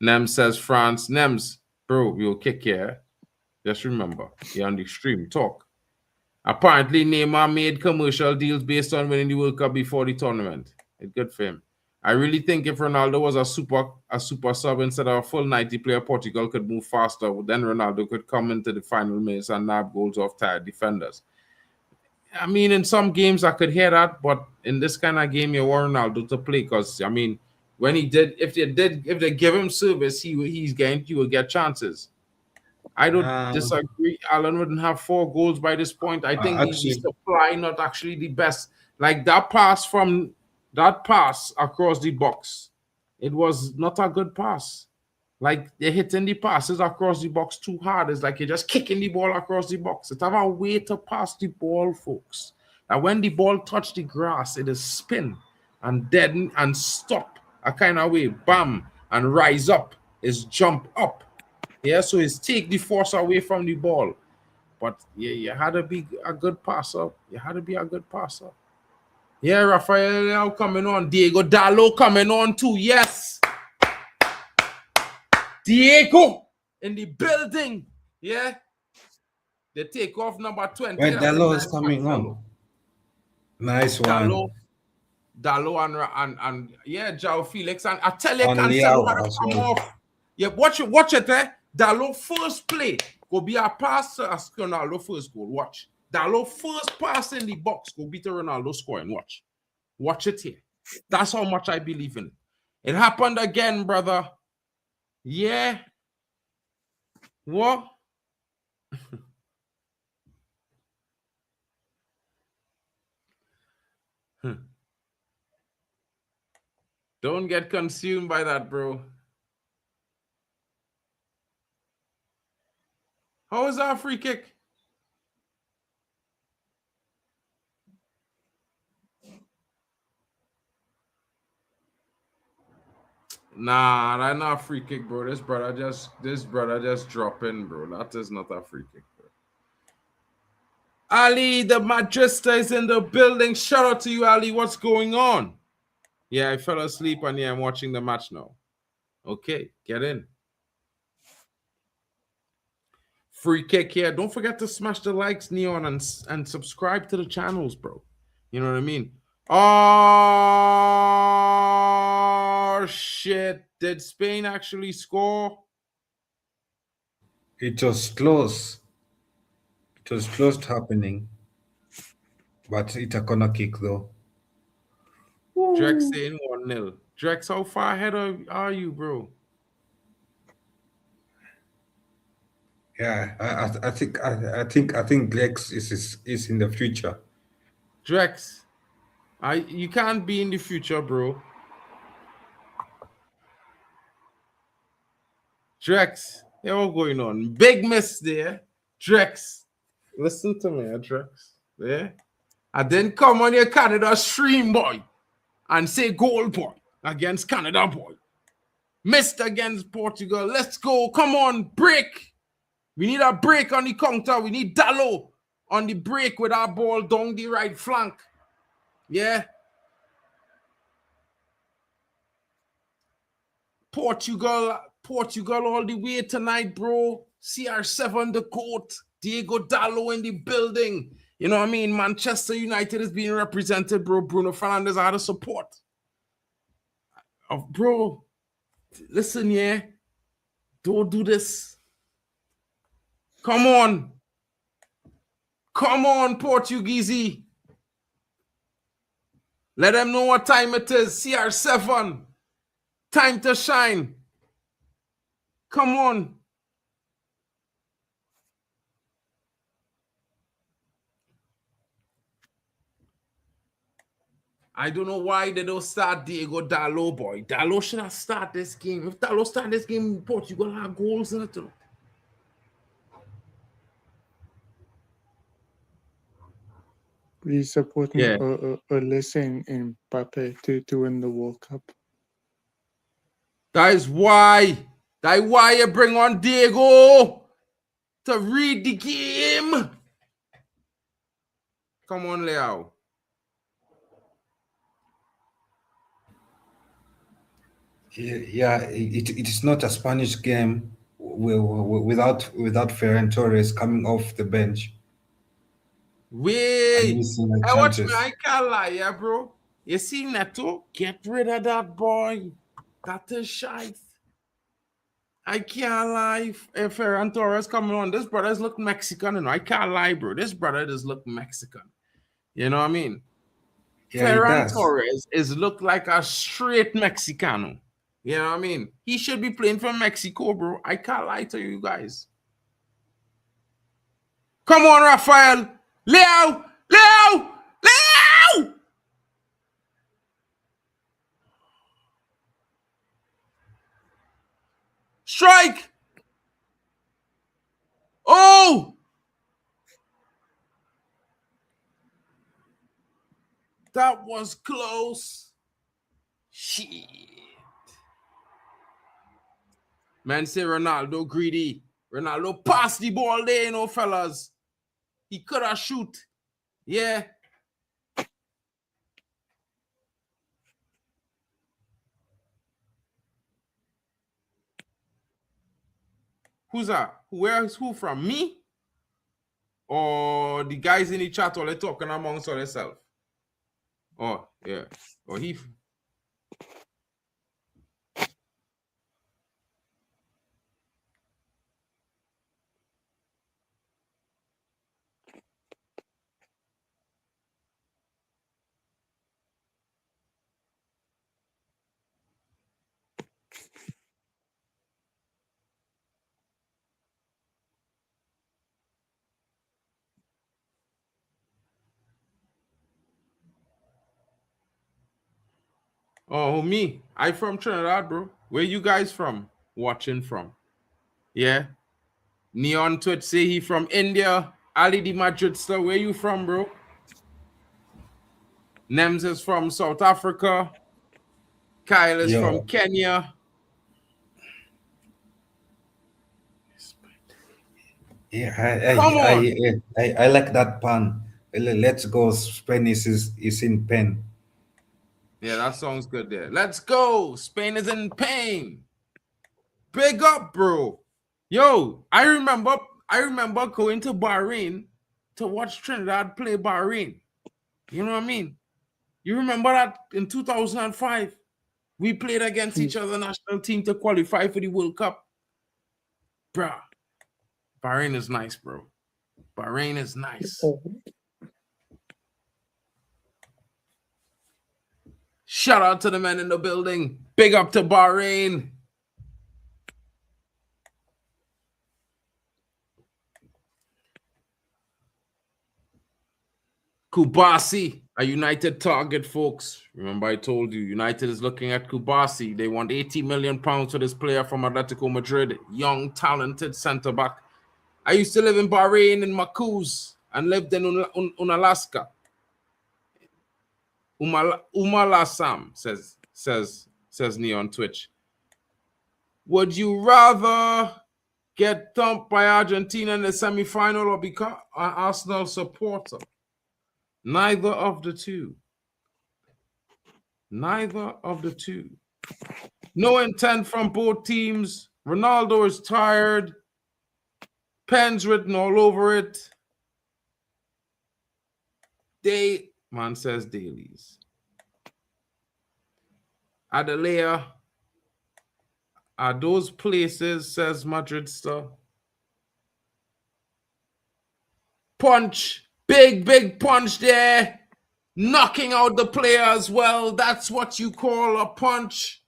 A: Nems says France. Nems, bro, we'll kick here. Just remember, you're on the stream. Talk. Apparently, Neymar made commercial deals based on winning the World Cup before the tournament. It's good for him. I really think if Ronaldo was a super sub instead of a full 90-player, Portugal could move faster. Then Ronaldo could come into the final minutes and nab goals off tired defenders. I mean, in some games I could hear that, but in this kind of game, you want Ronaldo to play because I mean, when he did, if they give him service, he will get chances. I don't disagree. Alan wouldn't have 4 goals by this point. I think the supply not actually the best. Like that pass across the box, it was not a good pass. Like they're hitting the passes across the box too hard. It's like you're just kicking the ball across the box. It's have a way to pass the ball, folks. And when the ball touch the grass, it is spin and deaden and stop a kind of way, bam, and rise up. Is jump up. Yeah, so it's take the force away from the ball. But yeah, you had to be a good passer. You had to be a good passer. Yeah, Rafael now coming on. Diego Dallo coming on too. Yes. Diego in the building. Yeah. The takeoff number 20.
E: Right, Dallo is coming on. Nice one.
A: Dallo and yeah, João Felix. And I tell you, Cancelo had to come off. Yeah, watch it there. Dallo first play go be a pass to Ronaldo first goal. Watch. Dallo first pass in the box go beat Ronaldo scoring. Watch it here. That's how much I believe in it. It happened again, brother. Yeah. What? Don't get consumed by that, bro. How is our free kick? Nah, that's not a free kick, bro. This brother just dropping, bro. That is not a free kick, bro. Ali, the Magister is in the building. Shout out to you, Ali. What's going on? Yeah, I fell asleep and yeah, I'm watching the match now. Okay, get in. Free kick here. Don't forget to smash the likes, Neon, and subscribe to the channels, bro. You know what I mean? Oh, shit. Did Spain actually score?
E: It was close. It was close to happening. But it's a corner kick, though.
A: Drex saying 1-0. Drex, how far ahead are you, bro?
E: Yeah, I think Lex is in the future.
A: Drex, you can't be in the future, bro. Drex, yeah, what's going on? Big miss there. Drex, listen to me, Drex. Yeah? I didn't come on your Canada stream, boy, and say goal, boy, against Canada, boy. Missed against Portugal. Let's go. Come on, break. We need a break on the counter. We need Dallo on the break with our ball down the right flank. Yeah. Portugal all the way tonight, bro. CR7 the court. Diego Dallo in the building. You know what I mean? Manchester United is being represented, bro. Bruno Fernandes out of support. Bro, listen, yeah. Don't do this. Come on. Come on, Portuguese. Let them know what time it is. CR7. Time to shine. Come on. I don't know why they don't start Diego Dallo, boy. Dallo should have started this game. If Dallo start this game, Portugal have goals in it.
B: Please support me or listen in Mbappe to win the World Cup.
A: That is why you bring on Diego to read the game. Come on, Leo.
E: Yeah, it is not a Spanish game without Ferran Torres coming off the bench.
A: Wait,
E: I
A: watch me. I can't lie, yeah, bro. You see Neto? Get rid of that boy. That is shite. I can't lie. If Ferran Torres coming on, this brother's look Mexican. And I can't lie, bro. This brother does look Mexican. You know what I mean? Yeah, Ferran Torres is look like a straight Mexicano. You know what I mean? He should be playing for Mexico, bro. I can't lie to you guys. Come on, Rafael. Leo! Strike! Oh! That was close. Shit. Man say Ronaldo greedy. Ronaldo passed the ball there, you know, fellas. He could have shoot. Yeah. Who's that? Where is who from? Me? Or the guys in the chat or they talking amongst themselves? Oh, yeah. Or he. Oh, me. I from Trinidad, bro. Where you guys from? Watching from? Yeah. Neon Twitch say he from India. Ali Di Madrid star. Where you from, bro? Nems is from South Africa. Kyle is from Kenya.
E: Yeah, I like that pun. Let's go. Spain is in pain.
A: Yeah, that song's good there. Let's go. Spain is in pain. Big up, bro. Yo, I remember going to Bahrain to watch Trinidad play Bahrain. You know what I mean? You remember that in 2005? We played against each other national team to qualify for the World Cup. Bruh. Bahrain is nice, bro. Bahrain is nice. Shout out to the men in the building. Big up to Bahrain. Kubasi, a United target, folks. Remember I told you, United is looking at Kubasi. They want 80 million pounds for this player from Atletico Madrid. Young, talented centre-back. I used to live in Bahrain in Makuz and lived in Unalaska. Umalasam says Neo on Twitch. Would you rather get thumped by Argentina in the semi-final or become an Arsenal supporter? Neither of the two. Neither of the two. No intent from both teams. Ronaldo is tired. Pens written all over it. Man says dailies. Adelea. Are those places, says Madrid star. Punch. Big punch there. Knocking out the player as well. That's what you call a punch.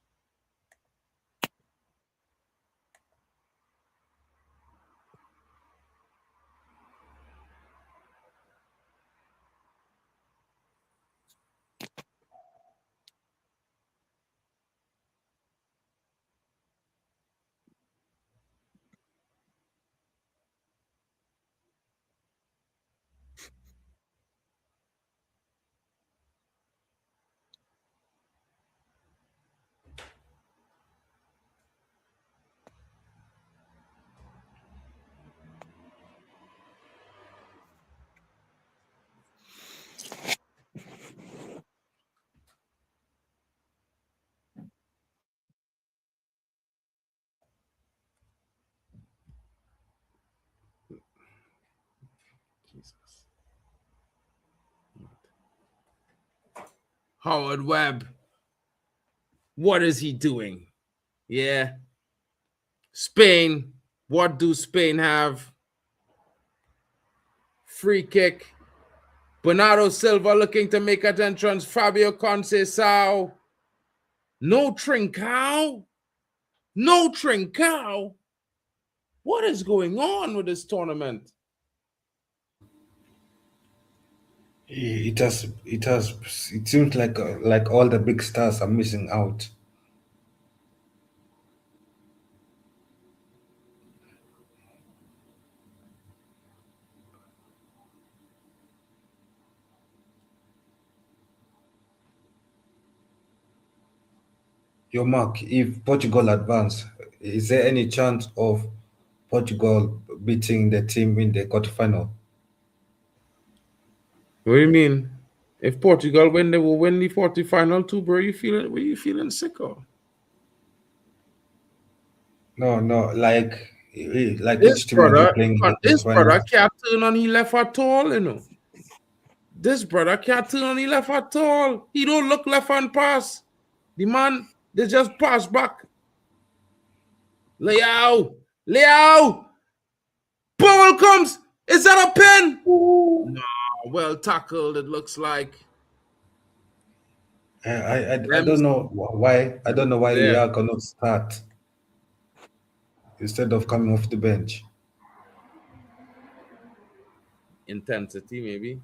A: Jesus. Howard Webb. What is he doing? Yeah. Spain. What do Spain have? Free kick. Bernardo Silva looking to make an entrance. Fabio Conceição. No Trincao. No Trincao. What is going on with this tournament?
E: It seems like all the big stars are missing out. Your mark, if Portugal advance, is there any chance of Portugal beating the team in the quarterfinal?
A: What do you mean? If Portugal win, they will win the quarterfinal too, bro. Were you feeling sick or?
E: No, like
A: This
E: each team will be
A: brother,
E: playing in the
A: this
E: quarterfinal.
A: brother can't turn on he left at all, you know. This brother can't turn on he left at all. He don't look left hand pass. The man, they just pass back. Leao. Ball comes. Is that a pen? No, well tackled, it looks like.
E: I don't know why. I don't know why Leao cannot start instead of coming off the bench.
A: Intensity, maybe.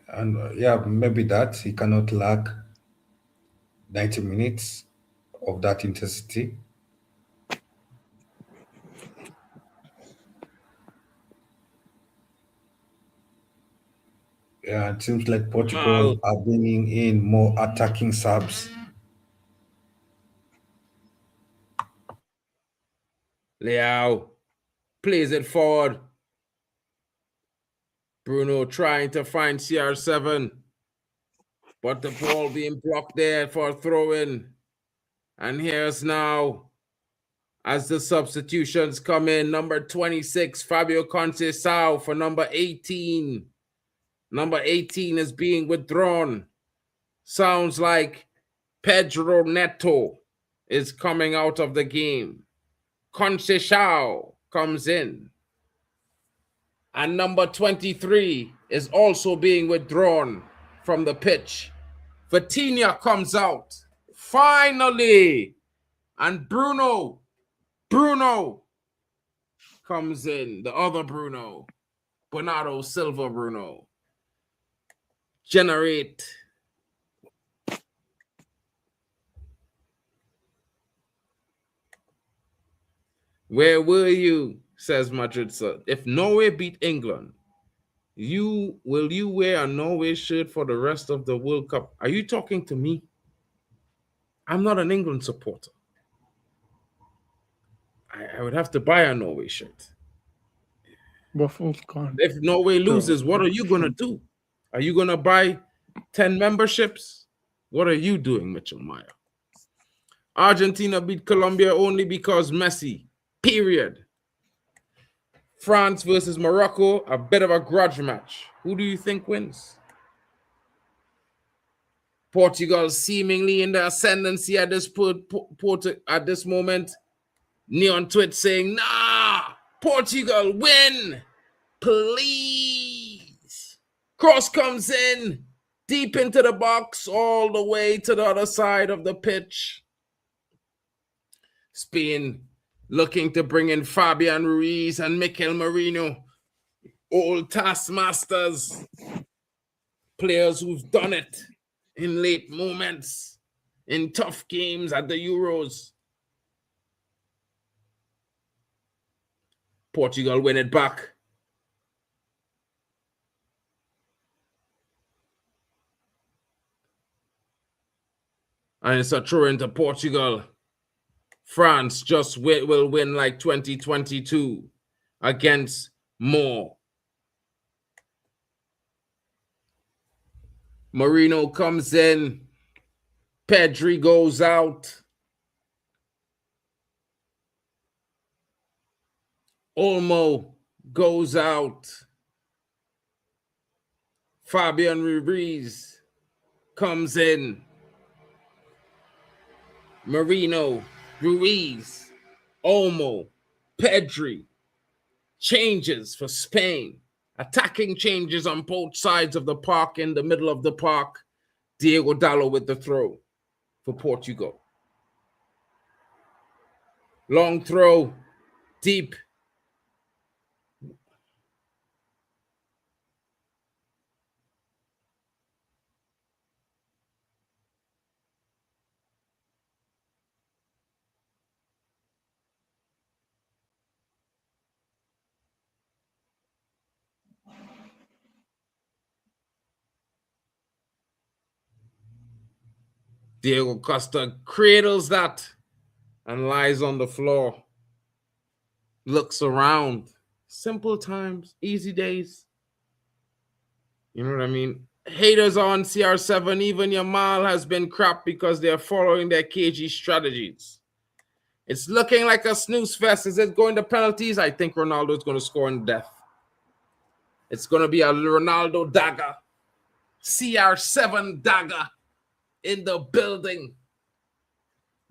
E: And yeah, maybe that he cannot lack 90 minutes of that intensity. Yeah, it seems like Portugal are bringing in more attacking subs.
A: Leao plays it forward. Bruno trying to find CR7. But the ball being blocked there for a throw-in. And here's now, as the substitutions come in, number 26, Fabio Conceição for number 18. Number 18 is being withdrawn. Sounds like Pedro Neto is coming out of the game. Conceição comes in. And number 23 is also being withdrawn from the pitch. Vitinha comes out. Finally. And Bruno comes in. The other Bruno. Bernardo Silva Bruno. Generate. Where were you, says Madrid, sir? If Norway beat England, will you wear a Norway shirt for the rest of the World Cup? Are you talking to me? I'm not an England supporter. I would have to buy a Norway shirt.
B: Waffles gone.
A: If Norway loses, what are you going to do? Are you going to buy 10 memberships? What are you doing, Mitchell Meyer? Argentina beat Colombia only because Messi. Period. France versus Morocco, a bit of a grudge match. Who do you think wins? Portugal seemingly in the ascendancy at this at this moment. Neon Twit saying, nah, Portugal win, please. Cross comes in, deep into the box, all the way to the other side of the pitch. Spain looking to bring in Fabian Ruiz and Mikel Merino, old taskmasters, players who've done it in late moments, in tough games at the Euros. Portugal win it back. And it's a throw into Portugal. France just will win like 2022 against more. Marino comes in. Pedri goes out. Olmo goes out. Fabian Ruiz comes in. Marino, Ruiz, Olmo, Pedri. Changes for Spain. Attacking changes on both sides of the park. In the middle of the park, Diego Dallo with the throw for Portugal. Long throw, deep. Diego Costa cradles that and lies on the floor. Looks around. Simple times, easy days. You know what I mean? Haters on CR7, even Yamal has been crap because they're following their KG strategies. It's looking like a snooze fest. Is it going to penalties? I think Ronaldo is going to score in death. It's going to be a Ronaldo dagger. CR7 dagger in the building.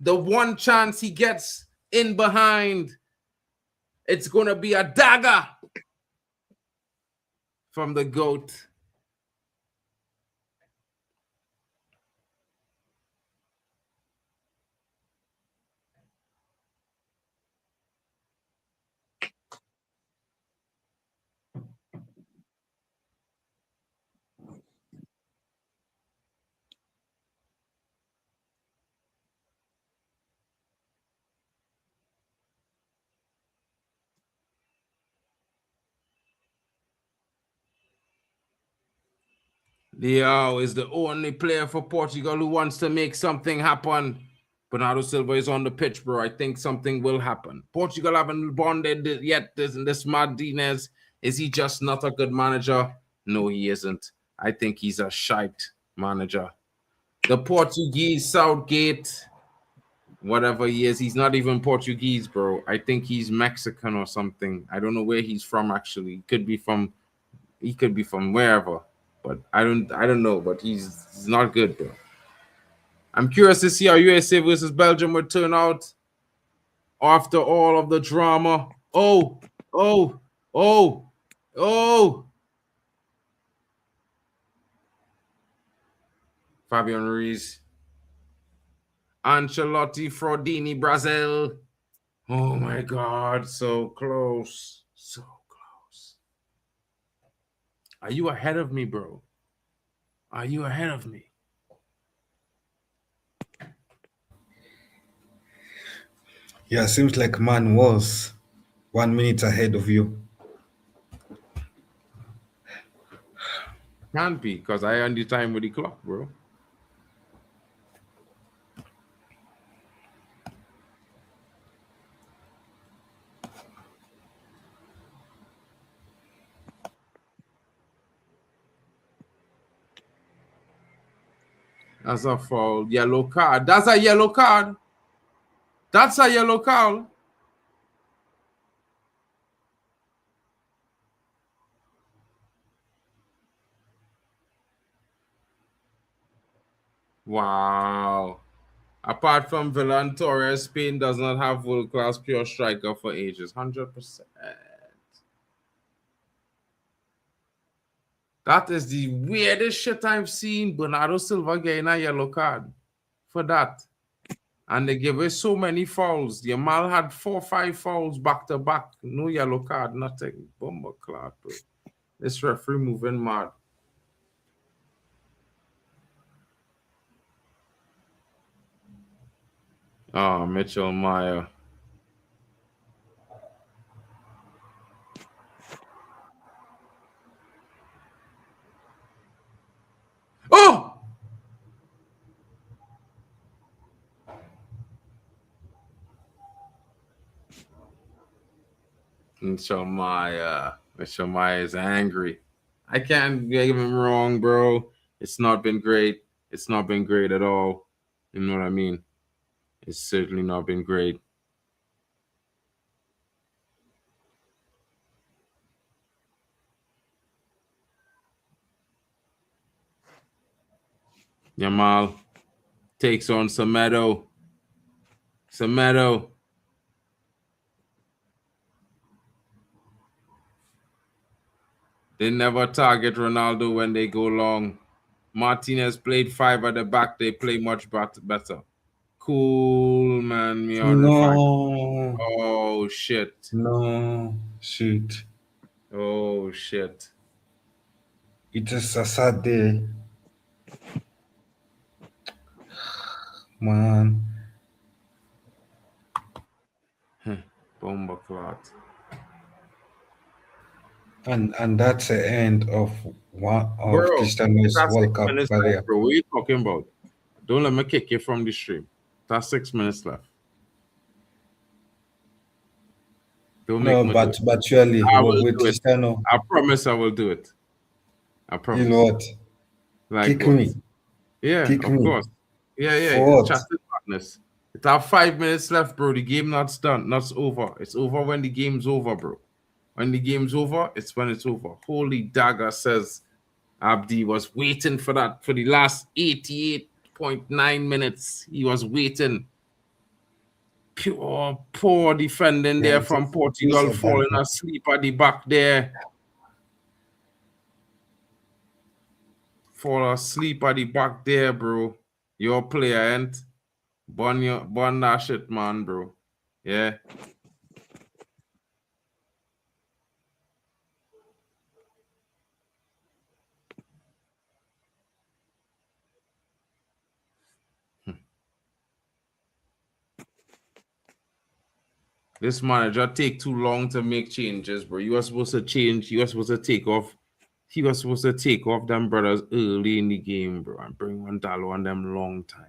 A: The one chance he gets in behind, it's going to be a dagger from the GOAT. Leao is the only player for Portugal who wants to make something happen. Bernardo Silva is on the pitch, bro. I think something will happen. Portugal haven't bonded yet. This Martinez, is he just not a good manager? No, he isn't. I think he's a shite manager. The Portuguese Southgate, whatever he is, he's not even Portuguese, bro. I think he's Mexican or something. I don't know where he's from, actually. He could be from wherever. But I don't know, but he's not good, bro. I'm curious to see how USA versus Belgium would turn out after all of the drama. Oh. Fabian Ruiz. Ancelotti, Frodini, Brazil. Oh my God, so close. So close. Are you ahead of me, bro? Are you ahead of me?
E: Yeah, seems like man was 1 minute ahead of you.
A: Can't be, because I on the time with the clock, bro. That's a foul. Yellow card. That's a yellow card. That's a yellow card. Wow. Apart from Villa and Torres, Spain does not have world-class pure striker for ages. 100%. That is the weirdest shit I've seen. Bernardo Silva getting a yellow card for that. And they give us so many fouls. Yamal had 4 or 5 fouls back to back. No yellow card, nothing. Bumper cloud, bro. This referee moving mad. Oh, Mitchell Meyer. Oh! Mitchell Meyer is angry. I can't get him wrong, bro. It's not been great. It's not been great at all. You know what I mean? It's certainly not been great. Yamal takes on Semedo. Semedo. They never target Ronaldo when they go long. Martinez played 5 at the back. They play much better. Cool, man.
E: No.
A: Oh, shit.
E: No. Shit.
A: Oh, shit.
E: It is a sad day. Man.
A: Bomber clot.
E: And that's the end of one of
A: Bro,
E: Cristiano's
A: that's 6
E: World Cup
A: minutes
E: career.
A: left, bro. What are you talking about? Don't let me kick you from the stream. That's 6 minutes left. Don't make me
E: but surely
A: I will
E: with
A: do it.
E: Cristiano,
A: I promise I will do it. I promise.
E: you know what?
A: Like
E: Kick
A: what?
E: me.
A: Yeah,
E: Kick
A: of
E: me.
A: course. Yeah.
E: For what?
A: Chatting partners. It's have 5 minutes left, bro. The game not done. Not over. It's over when the game's over, bro. When the game's over, it's when it's over. Holy dagger, says Abdi was waiting for that for the last 88.9 minutes. He was waiting. Pure, poor defending there from Portugal, falling asleep at the back there. Fall asleep at the back there, bro. Your player ain't. Burn that shit, man, bro. Yeah. This manager take too long to make changes, bro. You were supposed to change. You were supposed to take off. He was supposed to take off them brothers early in the game, bro, and bring one Dalo on them long time.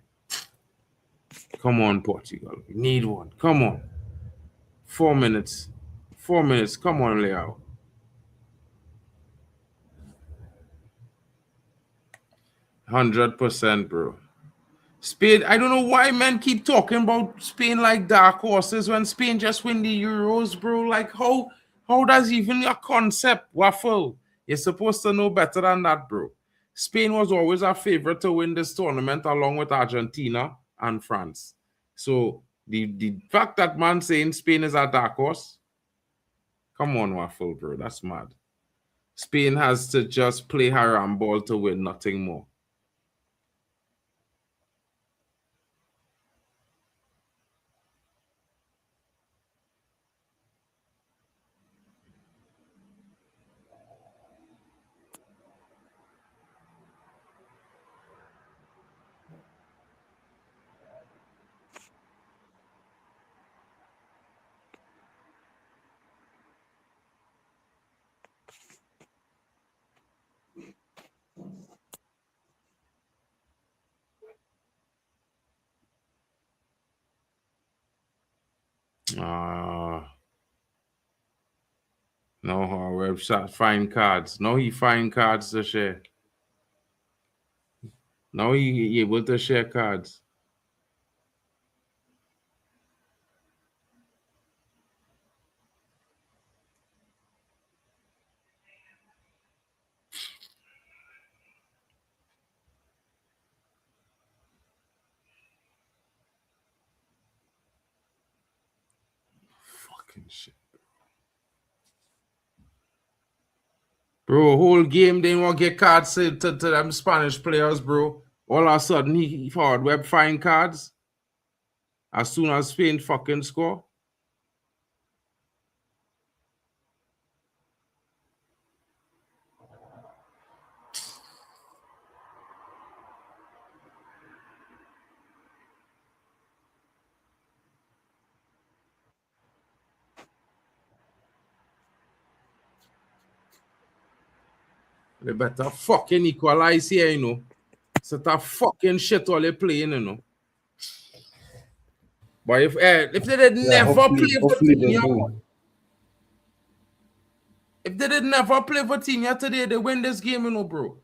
A: Come on, Portugal. We need one. Come on. 4 minutes. 4 minutes. Come on, Leo. 100%, bro. Spain, I don't know why men keep talking about Spain like dark horses when Spain just win the Euros, bro. Like, how does even a concept waffle? You're supposed to know better than that, bro. Spain was always a favorite to win this tournament along with Argentina and France. So the fact that man saying Spain is a dark horse, come on, waffle, bro. That's mad. Spain has to just play haram ball to win, nothing more. No, our website find cards. No, he find cards to share. Now he able to share cards. Shit. Bro, whole game they want to get cards to them Spanish players, bro. All of a sudden he forward web find cards as soon as Spain fucking score. They better fucking equalize here, you know. It's a fucking shit all they playing, you know. But if they did never play for
C: hopefully they
A: Tinia,
C: do.
A: if they did never play for Tinia today, they win this game, you know, bro.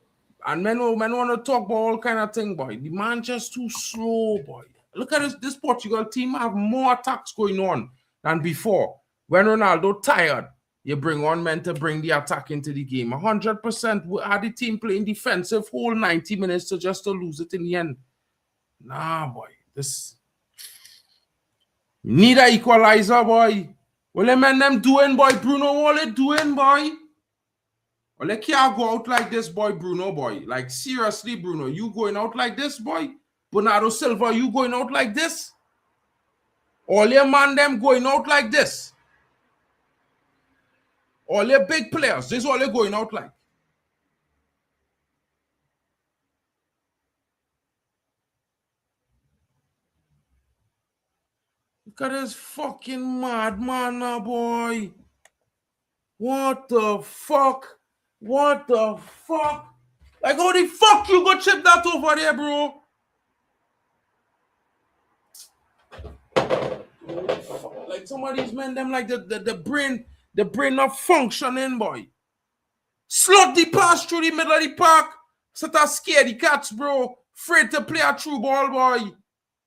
A: And men want to talk about all kind of thing, boy. The man just too slow, boy. Look at this Portugal team have more attacks going on than before. When Ronaldo tired, you bring on men to bring the attack into the game. 100% had the team playing defensive whole 90 minutes to lose it in the end. Nah, boy. This need a equalizer, boy. What the men them doing, boy? Bruno, what they doing, boy? Well, they can't go out like this, boy, Bruno, boy. Like, seriously, Bruno, you going out like this, boy? Bernardo Silva, you going out like this? All your man them going out like this? All your big players, this is all they're going out like. Look at this fucking madman now, boy. What the fuck? What the fuck? Like, how the fuck you go chip that over there, bro? Like some of these men, them like the brain not functioning, boy. Slot the pass through the middle of the park. Such a scaredy cats, bro. Afraid to play a true ball, boy.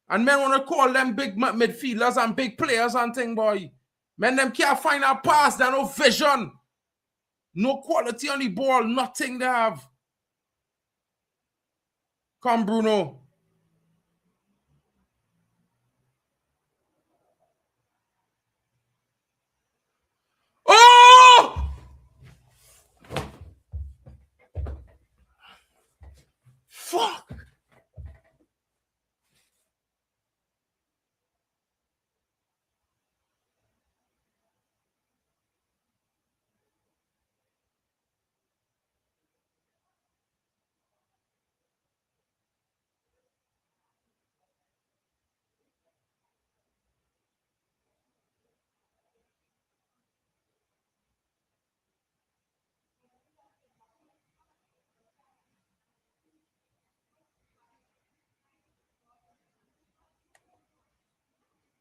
A: And men want to call them big midfielders and big players and thing, boy. Men them can't find a pass. They no vision. No quality on the ball. Nothing they have. Come, Bruno. Oh! Fuck.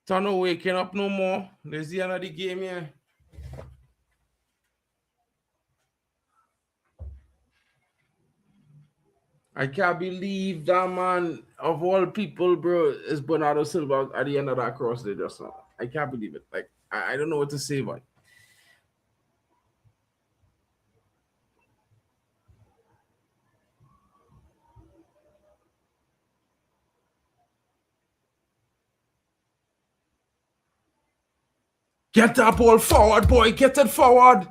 A: Tano waking up no more. There's the end of the game here. I can't believe that man of all people, bro, is Bernardo Silva at the end of that cross there just now. I can't believe it. Like, I don't know what to say, boy. Get that ball forward, boy. Get it forward.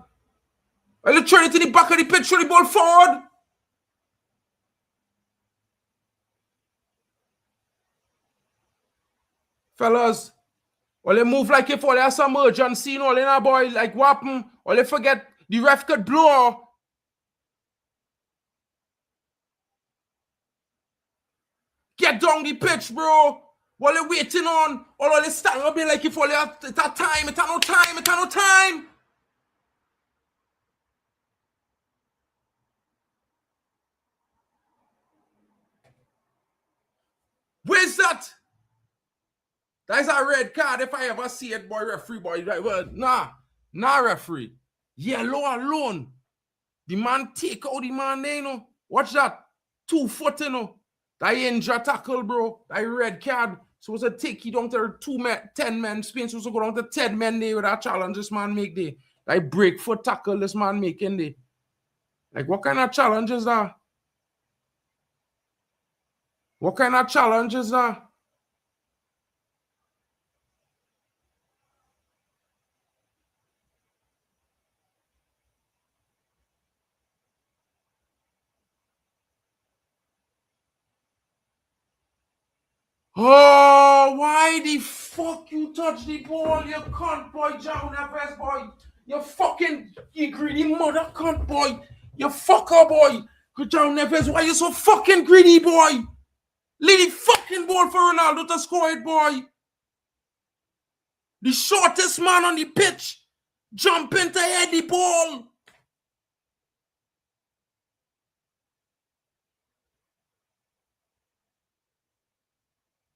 A: I'll turn it to the back of the pitch, throw the ball forward. Fellas, or they move like if all there's some urgency, you know, they boy, like what happened? Or they forget the ref could blow. Get down the pitch, bro. While they're waiting on, or they stand up there like if all it's a time, it's no time, it's no time. Where's that? That's a red card if I ever see it, boy, referee, boy. Like, well, nah, referee. Yellow alone. The man take out the man there, you know. Watch that. 2 foot, you know. That injury tackle, bro. That red card. So it's a take you down to 10 men. Spain supposed to go down to 10 men there with that challenge this man make there. That break foot tackle this man making there. Like, what kind of challenge is that? What kind of challenge is that? Oh, why the fuck you touch the ball, you cunt boy, João Neves boy. You greedy mother cunt boy. You fucker boy. João Neves, why you so fucking greedy boy? Leave the fucking ball for Ronaldo to score it, boy. The shortest man on the pitch. Jump into head the ball.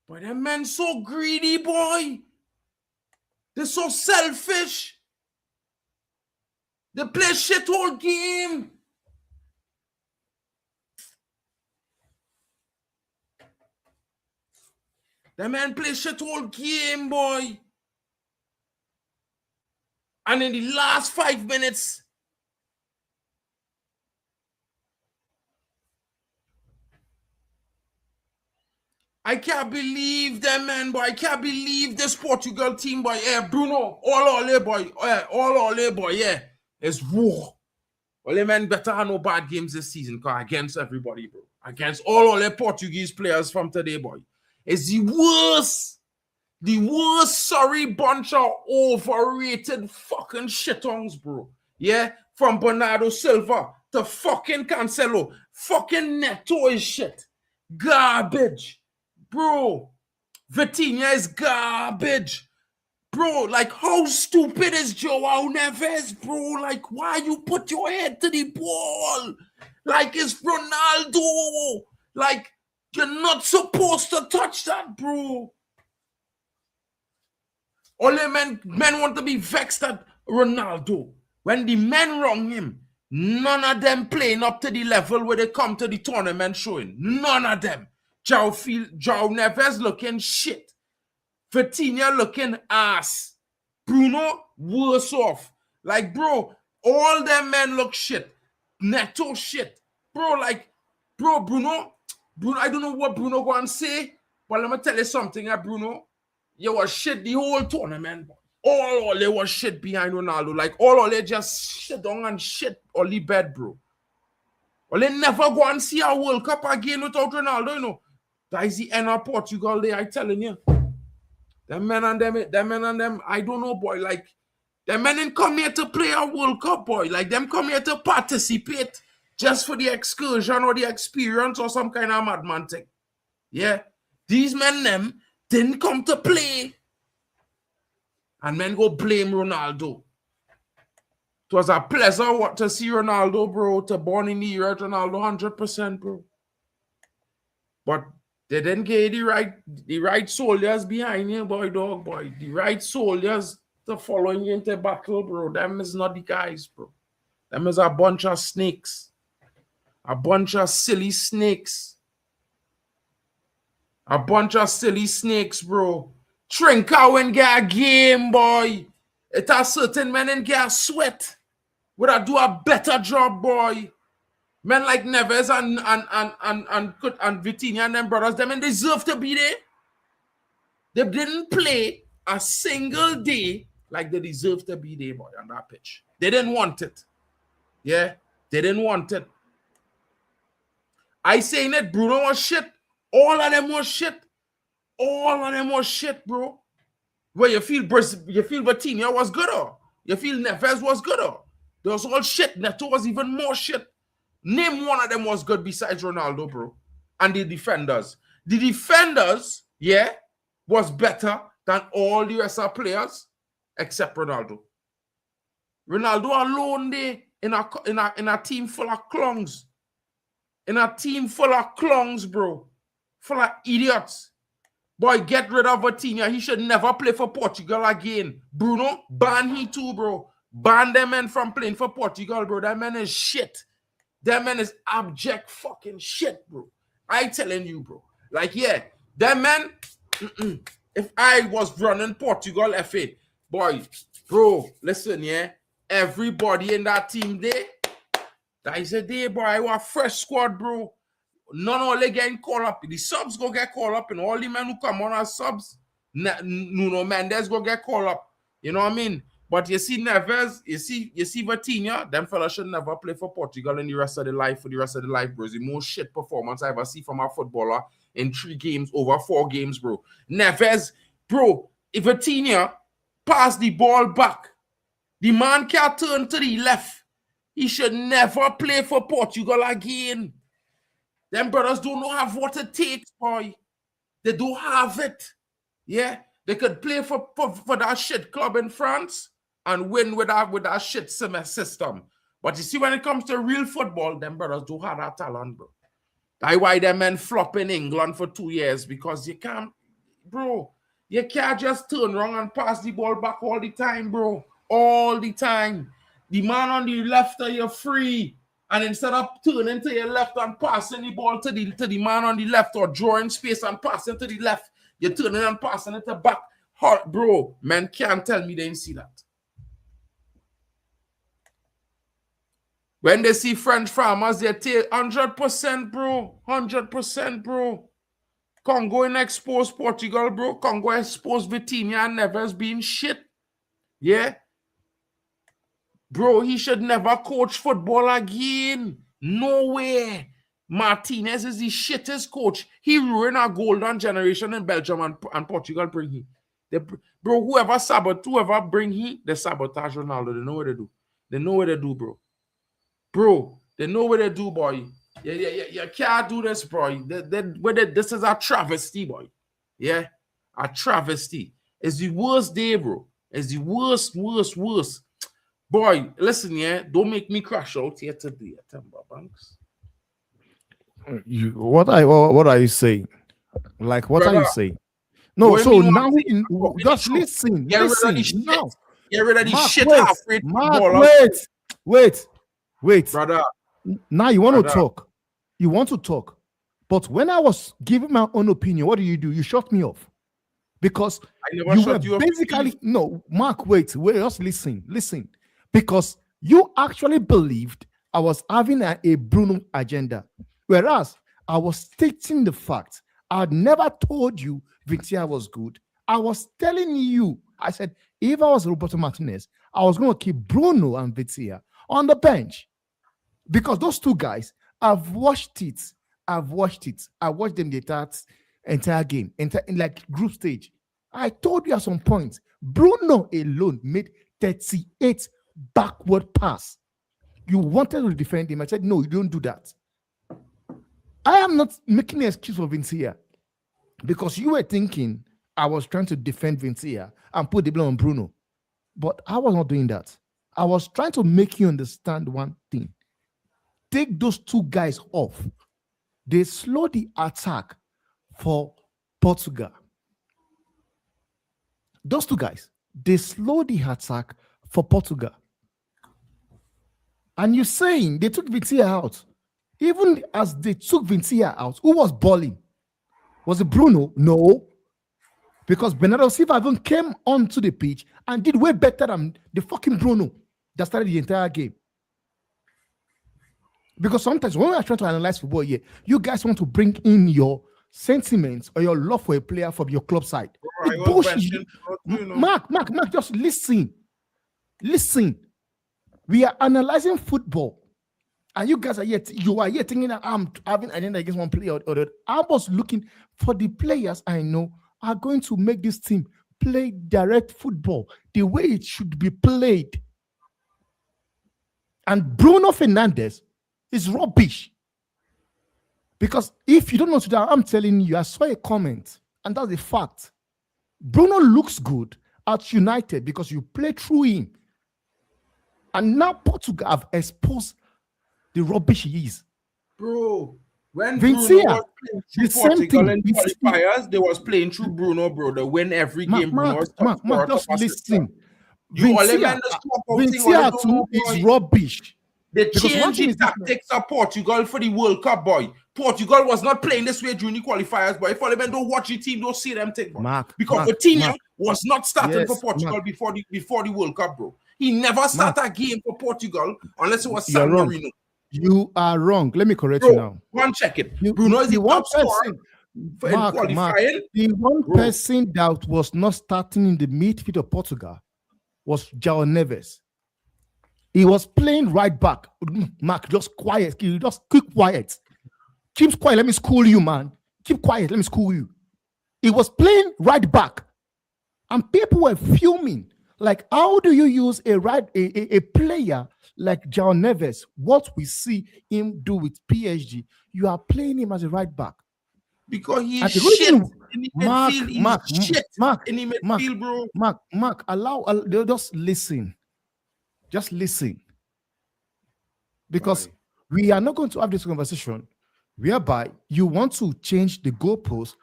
A: But them men so greedy, boy. They're so selfish. They play shit whole game. The man play shit whole game, boy. And in the last 5 minutes, I can't believe them, man, boy. I can't believe this Portugal team, boy. Yeah, Bruno, all boy. All boy, yeah. It's war. All the men better have no bad games this season, cause against everybody, bro. Against all the Portuguese players from today, boy. It's the worst sorry bunch of overrated fucking shitongs, bro. Yeah? From Bernardo Silva to fucking Cancelo. Fucking Neto is shit. Garbage. Bro. Vitinha is garbage. Bro, like, how stupid is João Neves, bro? Like, why you put your head to the ball? Like, it's Ronaldo. Like, you're not supposed to touch that, bro. All the men want to be vexed at Ronaldo. When the men wrong him, none of them playing up to the level where they come to the tournament showing. None of them. João Neves looking shit. Vitinha looking ass. Bruno worse off. Like, bro, all them men look shit. Neto shit. Bro, Bruno, I don't know what Bruno going to say, but let me tell you something, Bruno. You was shit the whole tournament. All they was shit behind Ronaldo. Like, all they just shit on and shit on the bed, bro. Well, they never go and see a World Cup again without Ronaldo, you know. That is the end of Portugal there, I telling you. Them men and them, I don't know, boy. Like, them men didn't come here to play a World Cup, boy. Like, them come here to participate just for the excursion or the experience or some kind of madman thing. Yeah? These men, them, didn't come to play. And men go blame Ronaldo. It was a pleasure to see Ronaldo, bro. To born in the year Ronaldo 100%, bro. But they didn't get the right soldiers behind you, boy, dog, boy. The right soldiers to follow you into battle, bro. Them is not the guys, bro. Them is a bunch of snakes. A bunch of silly snakes. A bunch of silly snakes, bro. Trincao and get a game, boy. It has certain men and get a sweat. Would I do a better job, boy? Men like Neves and Vitinha and them brothers, them and deserve to be there. They didn't play a single day like they deserve to be there, boy, on that pitch. They didn't want it. Yeah, they didn't want it. I saying that Bruno was shit. All of them was shit. All of them was shit, bro. Where you feel Vitinha was good, or you feel Neves was good, or they was all shit. Neto was even more shit. Name one of them was good besides Ronaldo, bro. And the defenders. The defenders, yeah, was better than all the rest of players except Ronaldo. Ronaldo alone there in a team full of clowns. In a team full of clowns, bro. Full of idiots. Boy, get rid of Vitinha. He should never play for Portugal again. Bruno, ban he too, bro. Ban them men from playing for Portugal, bro. That man is shit. That man is abject fucking shit, bro. I telling you, bro. Like, yeah, that man, if I was running Portugal FA, boy, bro, listen, yeah, everybody in that team there, that is a day, boy, I want a fresh squad, bro. None of them getting called up. The subs go get called up, and all the men who come on as subs, Nuno Mendes go get called up. You know what I mean? But you see Neves, you see Vitinha, them fellas should never play for Portugal in the rest of their life, bro. It's the most shit performance I ever see from a footballer in 3 games, over 4 games, bro. Neves, bro, if Vitinha pass the ball back, the man can't turn to the left. He should never play for Portugal again. Them brothers don't have what it takes, boy. They don't have it. Yeah, they could play for that shit club in France and win with that shit system. But you see, when it comes to real football, them brothers don't have that talent, bro. That's why them men flop in England for 2 years, because you can't, bro. You can't just turn around and pass the ball back all the time, bro. All the time. The man on the left of you free. And instead of turning to your left and passing the ball to the man on the left, or drawing space and passing to the left, you're turning and passing it to back. Hard, bro. Man can't tell me they didn't see that. When they see French farmers, they take 100%, bro. 100%, bro. Congo and expose Portugal, bro. Congo expose Vitinha and Neves being shit. Yeah? Bro, he should never coach football again. No way. Martinez is the shittest coach. He ruined our golden generation in Belgium and Portugal bring him. Bro, whoever bring him, they sabotage Ronaldo. They know what they do. They know what they do, bro. Bro, they know what they do, boy. You can't do this, boy. This is a travesty, boy. Yeah? A travesty. It's the worst day, bro. It's the worst. Boy, listen, yeah, don't make me crash out here today, Timber Banks.
D: What are you saying? Like, what are you saying? No, so now just listen.
A: Get rid of this shit halfway.
D: Wait,
A: brother.
D: Now you want to talk. You want to talk. But when I was giving my own opinion, what do? You shut me off. Because you were basically no, Mark, wait, just listen. Because you actually believed I was having a Bruno agenda. Whereas I was stating the fact. I had never told you Vitinha was good. I was telling you, I said, if I was Roberto Martinez, I was going to keep Bruno and Vitinha on the bench. Because those two guys, I've watched it. I watched them the entire game, in like group stage. I told you at some point, Bruno alone made 38 backward pass. You wanted to defend him. I said, no, you don't do that. I am not making an excuse for Vitinha, because you were thinking I was trying to defend Vitinha and put the blame on Bruno. But I was not doing that. I was trying to make you understand one thing. Take those two guys off. They slow the attack for Portugal. Those two guys, they slow the attack for Portugal. And you're saying they took Vitinha out. Even as they took Vitinha out, who was balling? Was it Bruno? No. Because Bernardo Silva even came onto the pitch and did way better than the fucking Bruno that started the entire game. Because sometimes when we are trying to analyze football here, you guys want to bring in your sentiments or your love for a player from your club side. It's bullshit. Mark, just listen. Listen. We are analyzing football. And you guys are here thinking that I'm having an agenda against one player or the. I was looking for the players I know are going to make this team play direct football the way it should be played. And Bruno Fernandes is rubbish. Because if you don't know today, I'm telling you, I saw a comment, and that's a fact. Bruno looks good at United because you play through him. And now Portugal have exposed the rubbish he is.
A: Bro, when
D: Vitinha,
A: Bruno was playing through Portugal in qualifiers, they was playing through Bruno, bro. They win every game.
D: Mark, just listen. Vitinha too is rubbish.
A: They changed the tactics of Portugal for the World Cup, boy. Portugal was not playing this way during the qualifiers, boy. If all them don't watch the team, don't see them take, boy. Because Vitinha was not starting for Portugal before the World Cup, bro. He never started a game for Portugal unless it was San Marino.
D: You are wrong. Let me correct you now.
A: One check it. Bruno is the top scorer for qualifying.
D: The one person that was not starting in the midfield of Portugal was João Neves. He was playing right back. Mark, just quiet. Just keep quiet. Keep quiet. Let me school you, man. Keep quiet. Let me school you. He was playing right back. And people were fuming. Like, how do you use a player like João Neves? What we see him do with PSG, you are playing him as a right back.
A: Because he's shit in the midfield. He's shit in the midfield, bro.
D: Mark, just listen. Just listen. Because we are not going to have this conversation whereby you want to change the goalpost.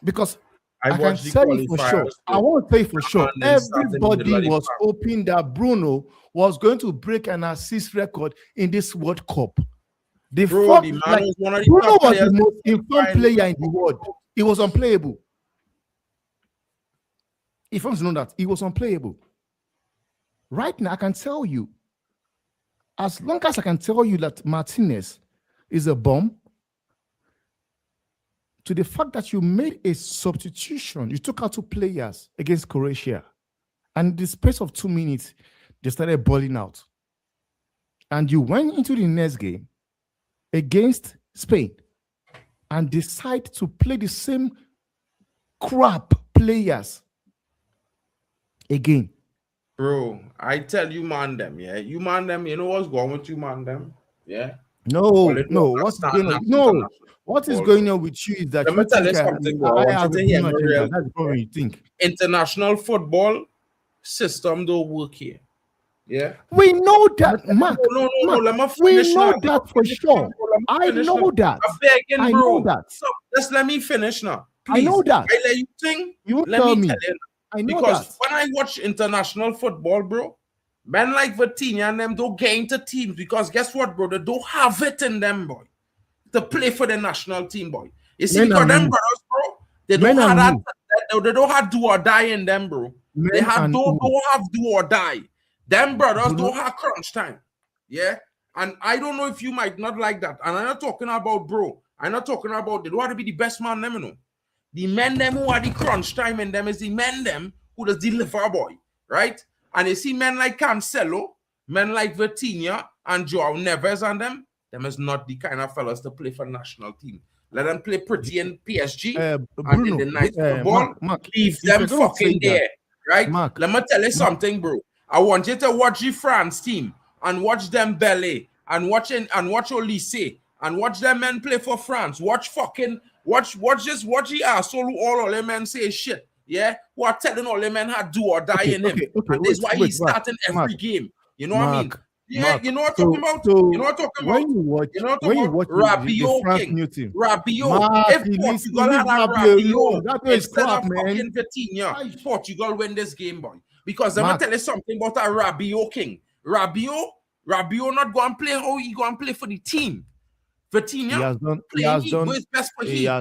D: Because I can tell you for sure. I won't say for sure. Everybody was hoping that Bruno was going to break an assist record in this World Cup. Bruno was the most informed player in the world. He was unplayable. If you know that, he was unplayable. Right now, I can tell you, as long as I can tell you that Martinez is a bomb, to the fact that you made a substitution, you took out 2 players against Croatia, and in the space of 2 minutes, they started balling out. And you went into the next game against Spain and decide to play the same crap players again.
A: Bro, I tell you, man, them, yeah. You man them, you know what's going with you, man, them, yeah.
D: No. What's going on? No. What is going on with you is that
A: let me tell you something, bro. I want you to hear me real.
D: That's the problem you think.
A: International football system don't work here. Yeah.
D: We know that, Mark.
A: No. Let me
D: finish. We know
A: now.
D: that for sure. I know that.
A: I'm begging, bro.
D: I know that.
A: So just let me finish now. Please.
D: I know that.
A: I let you think.
D: You tell me.
A: I know because that. When I watch international football, bro, men like Vitinha and them don't get into teams because guess what, bro? They don't have it in them, boy, to play for the national team, boy. You see, because them brothers, bro, they don't have that. They don't have do or die in them, bro. They have don't have do or die. Them brothers don't have crunch time. Yeah. And I don't know if you might not like that. And I'm not talking about, bro. I'm not talking about they don't want to be the best man, them, you know. The men them who are the crunch time in them is the men them who does deliver, boy. Right? And you see men like Cancelo, men like Vitinha and João Neves and them is not the kind of fellas to play for national team. Let them play pretty in PSG
D: Bruno,
A: and in the night football.
D: Mark,
A: leave them fucking there. Right?
D: Mark,
A: let me tell you something, bro. I want you to watch the France team and watch them Belé and watch Olise and watch them men play for France. Watch the asshole who all them men say shit. Yeah, who are telling all them men how to do or die in him. And that's why he's starting every game. You know what I mean? Yeah, you know what I'm talking about? You know what I'm talking about?
D: When you watch
A: Rabiot King. Rabiot. If Portugal had Rabiot instead of fucking Vitinha, Portugal win this game, boy. Because I'm going to tell you something about a Rabiot King. Rabiot not going to play how he going to play for the team. Vitinha,
D: he has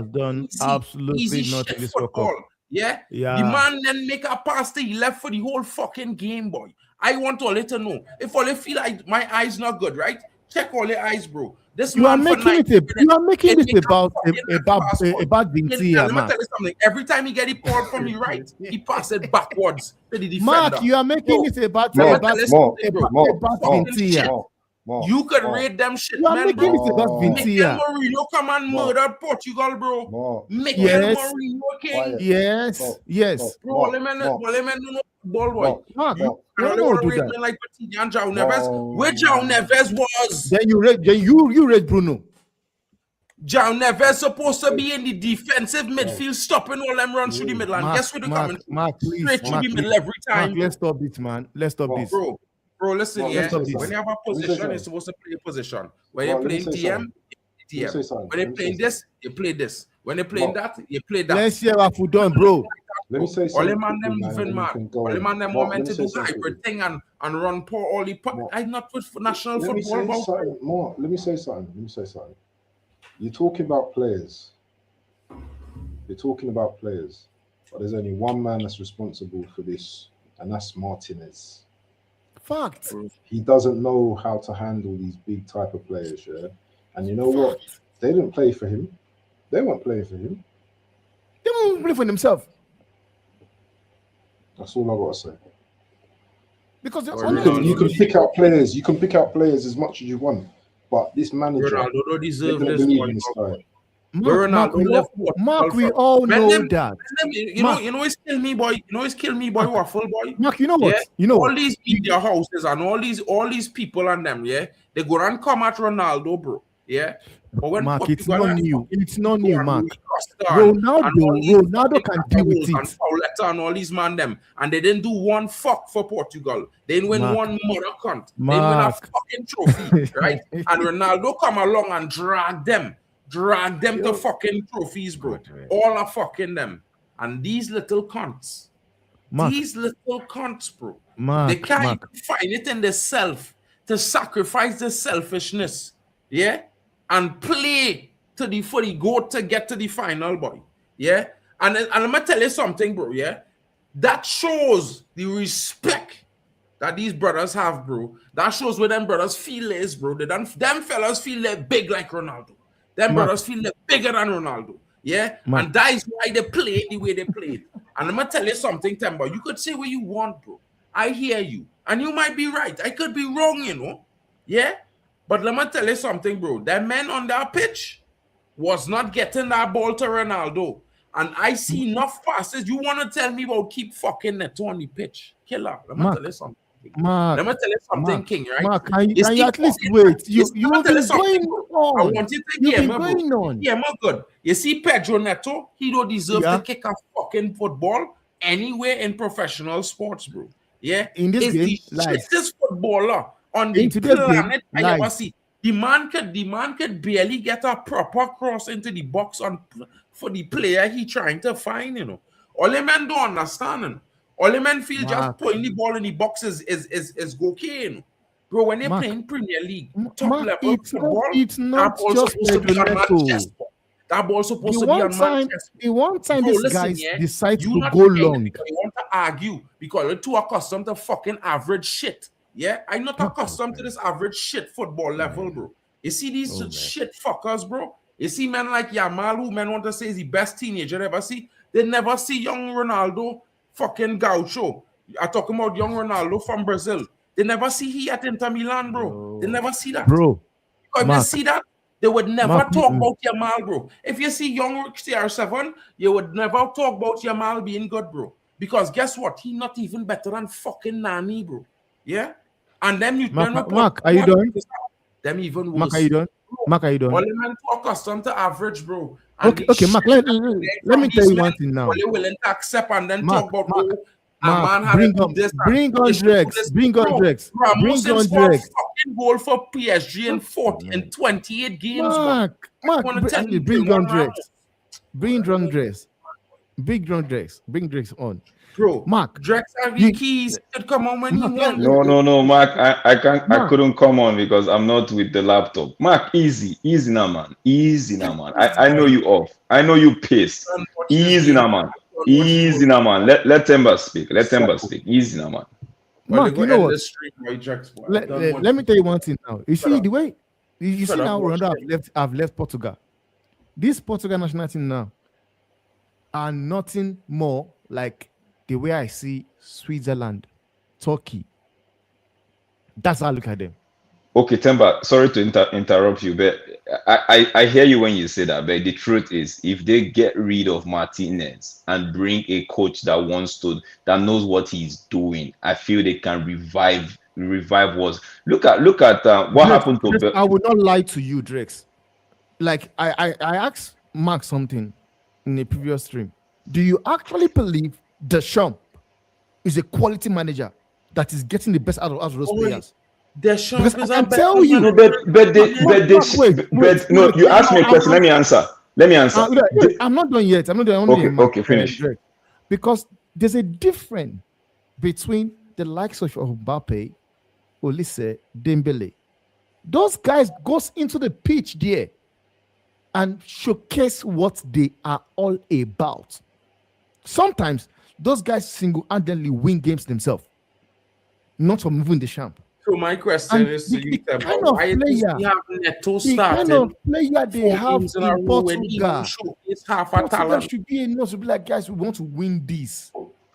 D: done absolutely nothing this World Cup.
A: Yeah? The man then make a pass he left for the whole fucking game, boy. I want all to know. If all feel like my eyes not good, right? Check all your eyes, bro. This
D: you are making it about Vitinha,
A: let me tell you something. Every time he get it ball from me right, he pass it backwards to the defender.
D: Mark, you are making it about Vitinha.
A: You could rate them shit,
D: you are making it about Vitinha.
A: Mourinho come and murder Portugal, bro. Mourinho King.
D: Yes.
A: Bro, let me know ball boy.
D: Mark,
A: I don't want to rate men like Vitinha and João Neves. Where João Neves was.
D: Then you rate Bruno.
A: João Neves supposed to be in the defensive midfield, stopping all them runs through the middle. And guess what they're coming? Straight through the middle every time.
D: Mark, let's stop this, man. Let's stop this.
A: Bro, listen, when you have a position, you're supposed to play a position. When you're playing TM, TM. When you're playing this, you play this. When you're playing that, you play that.
D: Let's hear what we done, bro.
C: Let me say something.
A: All the man them moving mad. All the man them want to do hybrid thing and run poor all the I'm not good for national football.
C: Let me say something. You're talking about players. But there's only one man that's responsible for this, and that's Martinez.
D: Fact.
C: He doesn't know how to handle these big type of players, yeah. And you know what? They didn't play for him. They weren't playing for him.
D: They weren't playing for themselves.
C: That's all I gotta say.
D: Because the
A: Or
D: only
C: You can
A: Ronaldo
C: pick out players. You can pick out players as much as you want, but this manager,
A: Ronaldo don't
C: they
A: deserve
C: don't
A: this
C: believe
A: one.
C: in this guy.
A: Where
D: Mark,
A: Ronaldo left
D: Mark,
A: Portugal
D: we
A: from.
D: all
A: Man,
D: know
A: them,
D: that.
A: you know, it's kill me, boy. You know, it's kill me, boy.
D: Mark,
A: Waffle, boy.
D: Mark, you know what?
A: Yeah,
D: You know
A: all
D: what?
A: these media houses and all these people and them, yeah, they go and come at Ronaldo, bro. Yeah, but when
D: Mark, it's
A: Portugal
D: not
A: and
D: new. It's not
A: go
D: new,
A: and
D: Mark.
A: Rui Costa and all these
D: Ronaldo can deal with
A: and
D: it.
A: Pauletta and all these man them, and they didn't do one fuck for Portugal. They didn't win
D: Mark.
A: one mother cunt. They didn't win a fucking trophy, right? And Ronaldo come along and drag them to fucking trophies, bro. All are fucking them. And these little cunts, bro, they can't even find it in themselves to sacrifice the selfishness, yeah, and play for the goal to get to the final, boy, yeah. And I'm gonna tell you something, bro, yeah. That shows the respect that these brothers have, bro. That shows where them brothers feel is, bro. Them fellas feel they're big like Ronaldo. Them brothers feel they're bigger than Ronaldo. Yeah? And that is why they play the way they played. And I'm going to tell you something, Temba. You could say what you want, bro. I hear you. And you might be right. I could be wrong, you know. Yeah? But let me tell you something, bro. That man on that pitch was not getting that ball to Ronaldo. And I see enough passes. You want to tell me about keep fucking Neto on the pitch? Killer. Let me tell you something. Let me tell you something, King, right?
D: Mark, can you at least wait? You've been going on.
A: I want you to hear me, yeah, my good. You see Pedro Neto, he don't deserve to kick a fucking football anywhere in professional sports, bro. Yeah?
D: In this game,
A: the shittest footballer on the planet I ever see. The man could barely get a proper cross into the box for the player he trying to find, you know. All the men don't understand, you know. All the men feel just putting the ball in the box is okay, you know. Bro, when they're playing Premier League, top level football,
D: it's not just Pedro Neto.
A: That ball's supposed to be on my chest.
D: The one time
A: Bro,
D: these guys decide to
A: not
D: go long.
A: You want to argue because you're too accustomed to fucking average shit. Yeah, I'm not accustomed to this average shit football level, bro. You see these shit fuckers, bro. You see men like Yamal, who men want to say is the best teenager ever see. They never see young Ronaldo fucking Gaucho. I'm talking about young Ronaldo from Brazil. They never see he at Inter Milan, bro. They never see that.
D: Bro.
A: If they see that, they would never talk about Yamal, bro. If you see young CR7, you would never talk about Yamal being good, bro. Because guess what? He's not even better than fucking Nani, bro. Yeah? And then you
D: Mark, are you done?
A: Them even worse.
D: Mark, are you done? Mark, are you done?
A: All the men too accustomed to average, bro.
D: Okay, Mark, let me tell you one thing now.
A: Are willing to accept and then talk about
D: bring on Drex. Bring on Drex.
A: Fucking goal for PSG in 28 games.
D: Mark, bring on Drex. Bring on Drex. Bring Drex on.
A: Bro,
D: Mark,
A: Drex have the keys. Could come on when you want.
F: No, Mark. I can't. I couldn't come on because I'm not with the laptop. Mark, easy now, man. I know you off. I know you pissed. Easy now, man. Let Temba speak. Easy now, man.
D: Mark, you know what? Let me tell you one thing now. You see the way you see now Ronaldo have left Portugal. This Portugal national team now are nothing more like the way I see Switzerland, Turkey. That's how I look at them.
F: Okay, Temba, sorry to interrupt you, but I hear you when you say that. But the truth is, if they get rid of Martinez and bring a coach that knows what he's doing, I feel they can revive what. Look at what happened to.
D: I would not lie to you, Drex. Like I asked Mark something in a previous stream. Do you actually believe Deschamps is a quality manager that is getting the best out of those players?
A: Deschamps is a
D: tell you.
F: No, no, you asked me a question. Let me answer.
D: I'm not done yet.
F: Okay, finish.
D: Because there's a difference between the likes of Mbappe, Olise, Dembele. Those guys goes into the pitch there and showcase what they are all about. Sometimes those guys single-handedly win games themselves, not from moving the champ.
A: So my question is to you, why do you have Neto starting?
D: The kind of player they have in Portugal.
A: It's half a talent.
D: Should be enough to be like, guys, we want to win this.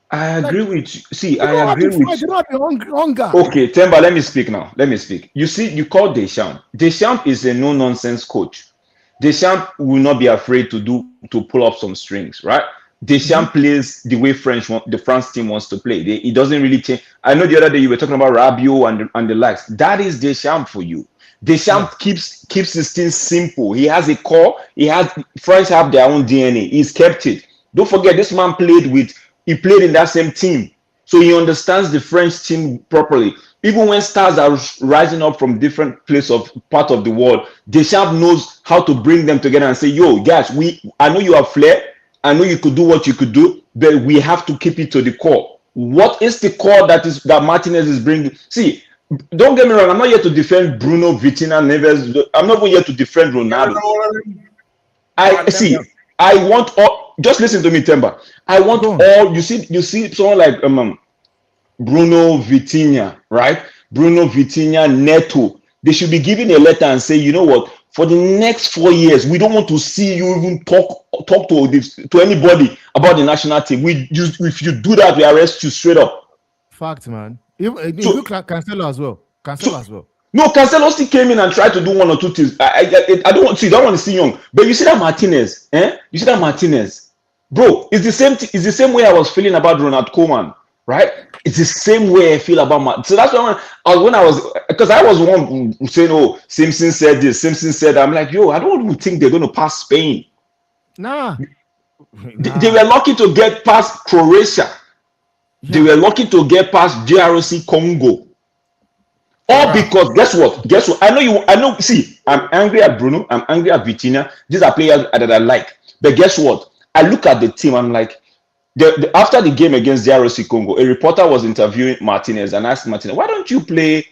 F: I
D: Like,
F: agree with you. See,
D: they
F: I
D: don't have
F: agree
D: the
F: with
D: fight, they
F: you.
D: don't have the hunger.
F: Okay, Temba, let me speak now. Let me speak. You see, you call Deschamps. Deschamps is a no-nonsense coach. Deschamps will not be afraid to pull up some strings, right? Deschamps plays the way the France team wants to play. It doesn't really change. I know the other day you were talking about Rabiot and the likes. That is Deschamps for you. Deschamps keeps his thing simple. He has a core. French have their own DNA. He's kept it. Don't forget, this man played in that same team. So he understands the French team properly. Even when stars are rising up from different part of the world, Deschamps knows how to bring them together and say, yo, guys, I know you have flair. I know you could do what you could do, but we have to keep it to the core. What is the core that Martinez is bringing? See, don't get me wrong. I'm not here to defend Bruno, Vitinha, Neves. I'm not even here to defend Ronaldo. I want all. Just listen to me, Temba. I want all. You see someone like Bruno, Vitinha, right? Bruno, Vitinha, Neto. They should be giving a letter and say, you know what? For the next 4 years, we don't want to see you even talk to anybody about the national team. If you do that, we arrest you straight up.
D: Fact, man. You look like Cancelo as well.
F: No, Cancelo still came in and tried to do one or two things. I don't want to see Young, but you see that Martinez, You see that Martinez, bro. It's the same way I was feeling about Ronald Koeman, right? It's the same way I feel about Martinez. So that's because I was one saying, "Oh, Simpson said this, Simpson said that." I'm like, yo, I don't even think they're going to pass Spain.
D: Nah.
F: They were lucky to get past Croatia. Yeah. They were lucky to get past DRC Congo. All because guess what? I know. See, I'm angry at Bruno. I'm angry at Vitinha. These are players that I like. But guess what? I look at the team. I'm like, after the game against DRC Congo, a reporter was interviewing Martinez and asked Martinez, why don't you play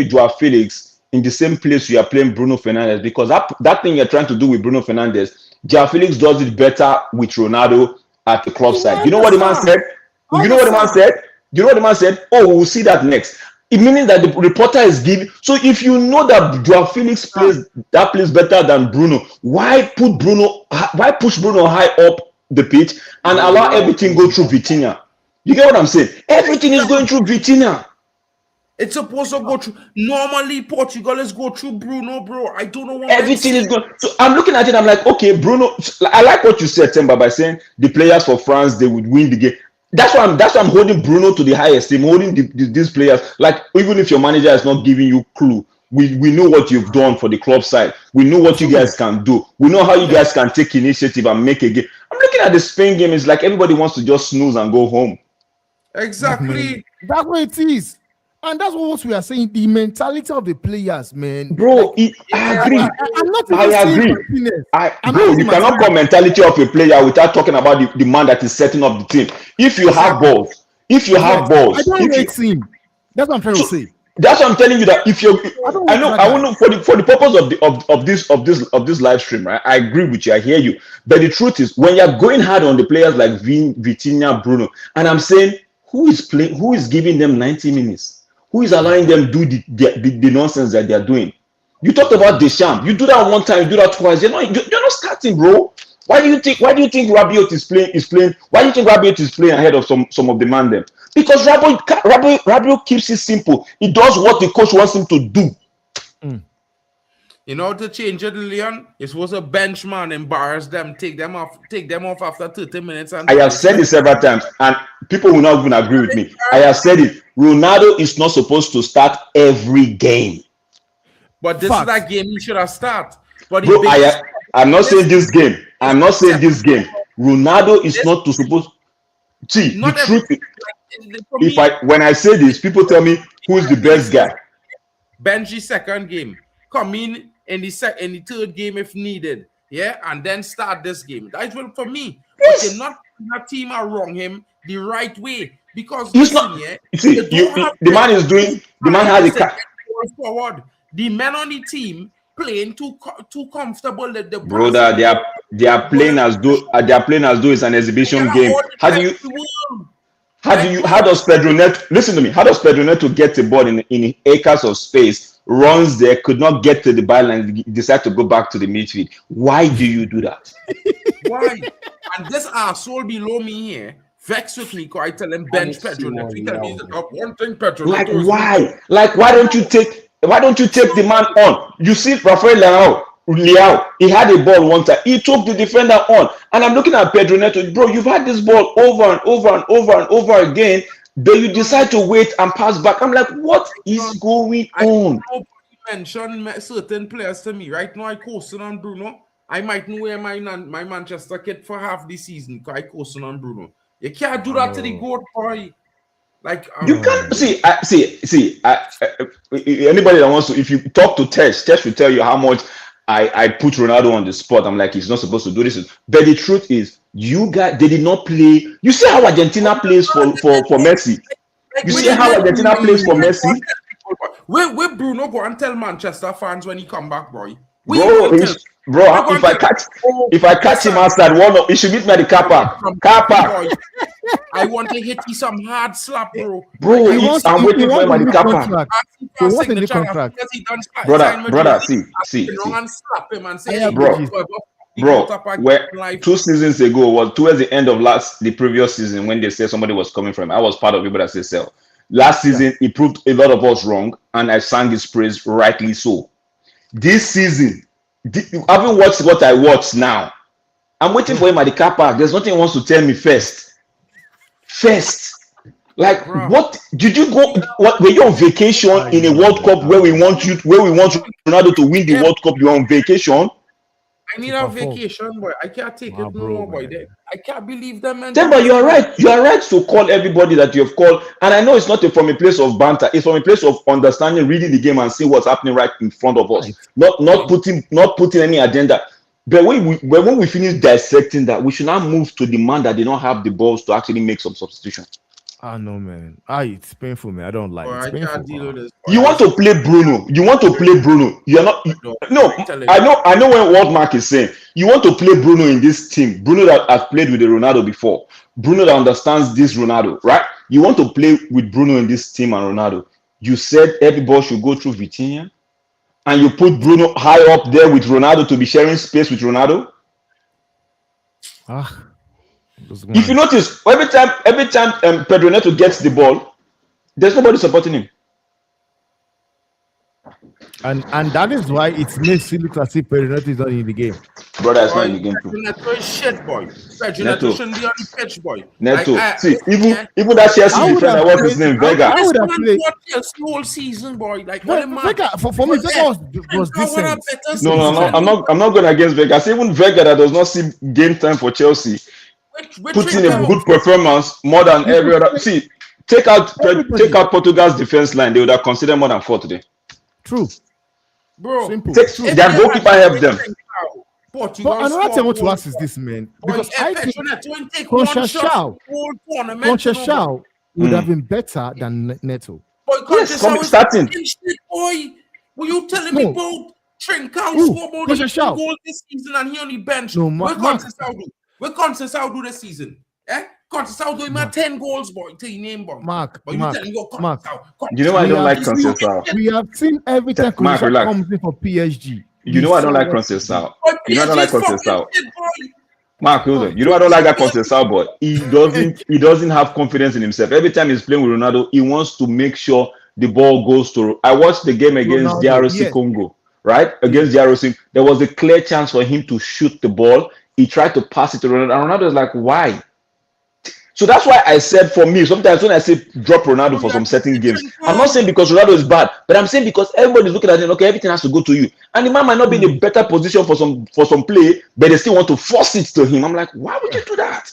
F: Joao Felix in the same place you are playing Bruno Fernandes? Because that thing you're trying to do with Bruno Fernandes, Joao Felix does it better with Ronaldo at the club side. You know what the man said? You know what the man said? Oh, we'll see that next. It means that the reporter is giving. So if you know that Joao Felix plays better than Bruno, why push Bruno high up the pitch and allow everything go through Vitinha? You get what I'm saying? Everything is going through Vitinha.
A: It's supposed to go through. Normally, Portugal is go through Bruno, bro. I don't know what
F: everything is going. So I'm looking at it. I'm like, okay, Bruno. I like what you said, Temba, by saying the players for France they would win the game. That's why I'm holding Bruno to the highest. I'm holding these players. Like, even if your manager is not giving you clue, we know what you've done for the club side. We know what you guys can do. We know how you guys can take initiative and make a game. I'm looking at the Spain game. It's like everybody wants to just snooze and go home.
A: Exactly.
D: That's what it is. And that's what we are saying. The mentality of the players, man.
F: Bro, I agree. I agree. You cannot call mentality of a player without talking about the man that is setting up the team. If you have balls, I
D: don't hate him. That's what I'm trying to say.
F: That's what I'm telling you. That if you, I know for the purpose of this live stream, right? I agree with you. I hear you. But the truth is, when you're going hard on the players like Vitinha, Bruno, and I'm saying, who is giving them 90 minutes? Who is allowing them do the nonsense that they're doing? You talked about Deschamps. You do that one time, you do that twice. You're not starting, bro. Why do you think Rabiot is playing? Why do you think Rabiot is playing ahead of some of the man them? Because Rabiot keeps it simple. He does what the coach wants him to do.
A: You know, to change it, Leon, it's supposed to bench man, embarrass them, take them off after 30 minutes. And
F: I have said it several times, and people will not even agree with me. I have said it. Ronaldo is not supposed to start every game.
A: But this is that game he should have started. But
F: bro, I'm not saying this game. I'm not saying this game. Ronaldo is not to supposed. See, the truth is, when I say this, people tell me who's the best guy.
A: Benji second game. Come in the third game if needed, and then start this game. That's well for me. Yes. But you're not that team are wrong him the right way because
F: he's not. The man is doing. The man has a car
A: forward. The men on the team playing too comfortable.
F: Brother, they are playing as though it's an exhibition game. How does Pedro Neto listen to me? How does Pedro Neto get the ball in acres of space? Runs there, could not get to the byline, decide to go back to the midfield. Why do you do that?
A: Why? And this arsehole below me here, Vex with me because I tell him bench Pedro Neto. He tell me he's the top one thing Pedro
F: Like
A: Neto is
F: why? Like why don't you take the man on? You see Rafael Leao, he had a ball one time. He took the defender on. And I'm looking at Pedro Neto. Bro, you've had this ball over and over and over and over again. But you decide to wait and pass back. I'm like, what is going on?
A: I mention certain players to me. Right now, I coasting on Bruno. I might know where my Manchester kid for half the season because I coasting on Bruno. You can't do that to the goat boy. Like
F: you can't see. Anybody that wants to, if you talk to Tesh will tell you how much I put Ronaldo on the spot. I'm like, he's not supposed to do this. But the truth is, you guys, they did not play. You see how Argentina plays for Messi. You see how Argentina plays for Messi.
A: Where Bruno go and tell Manchester fans when he come back, boy.
F: Bro, if I catch him outside, he should meet me at the car park.
A: I want to hit you some hard slap, bro.
F: Bro, I'm waiting for him at the car park.
D: What's in the contract?
F: Brother, see.
A: Slap him and say,
F: Bro, where 2 seasons ago was towards the end of the previous season when they said somebody was coming from. I was part of people that said sell. Last season, he proved a lot of us wrong, and I sang his praise rightly so. This season, having watched what I watched now, I'm waiting for him at the car park. There's nothing he wants to tell me first. Like, bro, what did you go? What were you on vacation in a World Cup where we want Ronaldo to win the World Cup? You're on vacation.
A: I need a vacation, boy. I can't take it no more, boy. I can't believe them, man.
F: But you are right. You are right to call everybody that you have called. And I know it's not from a place of banter. It's from a place of understanding, reading the game, and seeing what's happening right in front of us. Not putting any agenda. But when we finish dissecting that, we should now move to demand that they don't have the balls to actually make some substitution.
D: No, man. It's painful, man. I don't like it. It's painful.
A: Deal with this,
F: you want to play Bruno. You're not. I know what Mark is saying. You want to play Bruno in this team. Bruno that has played with the Ronaldo before. Bruno that understands this Ronaldo, right? You want to play with Bruno in this team and Ronaldo. You said every ball should go through Vitinha, and you put Bruno high up there with Ronaldo to be sharing space with Ronaldo. If you notice, every time Pedro Neto gets the ball, there's nobody supporting him.
D: And that is why it makes it look as if Pedro Neto is not in the game.
F: Brother, it's not in the game too.
A: Pedro Neto is shit, boy. Pedro Neto shouldn't be on the pitch, boy.
F: Neto. Even that Chelsea defender, what's his name? Vega.
A: I would have played the whole season, boy. Like,
D: Vega, for me, Vega was decent.
F: No, I'm not going against Vega. I say even Vega that does not see game time for Chelsea. Put in a good performance more than every other. See, take out Portugal's defense line. They would have considered more than 4 today.
D: True,
A: bro.
D: Simple.
F: Their goalkeeper helped them.
D: But another thing I want to ask is this, man, because I think Conceição would have been better than Neto.
F: Yes, starting.
A: Boy, were you telling me about Trincao scored about 2 goals this season and he only benched? Where Conceição do this season? Conceição do him 10 goals, boy. Tell your name, boy.
D: Mark.
F: You know why I don't like Conceição?
D: We have seen every time Conceição comes in for PSG.
F: You know I don't like Conceição. You know I don't like Conceição. Mark, you know I don't like that Conceição, but he doesn't have confidence in himself. Every time he's playing with Ronaldo, he wants to make sure the ball goes to. I watched the game against DRC Congo, right? Against DRC, there was a clear chance for him to shoot the ball. He tried to pass it to Ronaldo, and Ronaldo is like, why? So that's why I said, for me, sometimes when I say drop Ronaldo for some certain games, I'm not saying because Ronaldo is bad, but I'm saying because everybody's looking at him, okay, everything has to go to you. And the man might not be in a better position for some play, but they still want to force it to him. I'm like, why would you do that?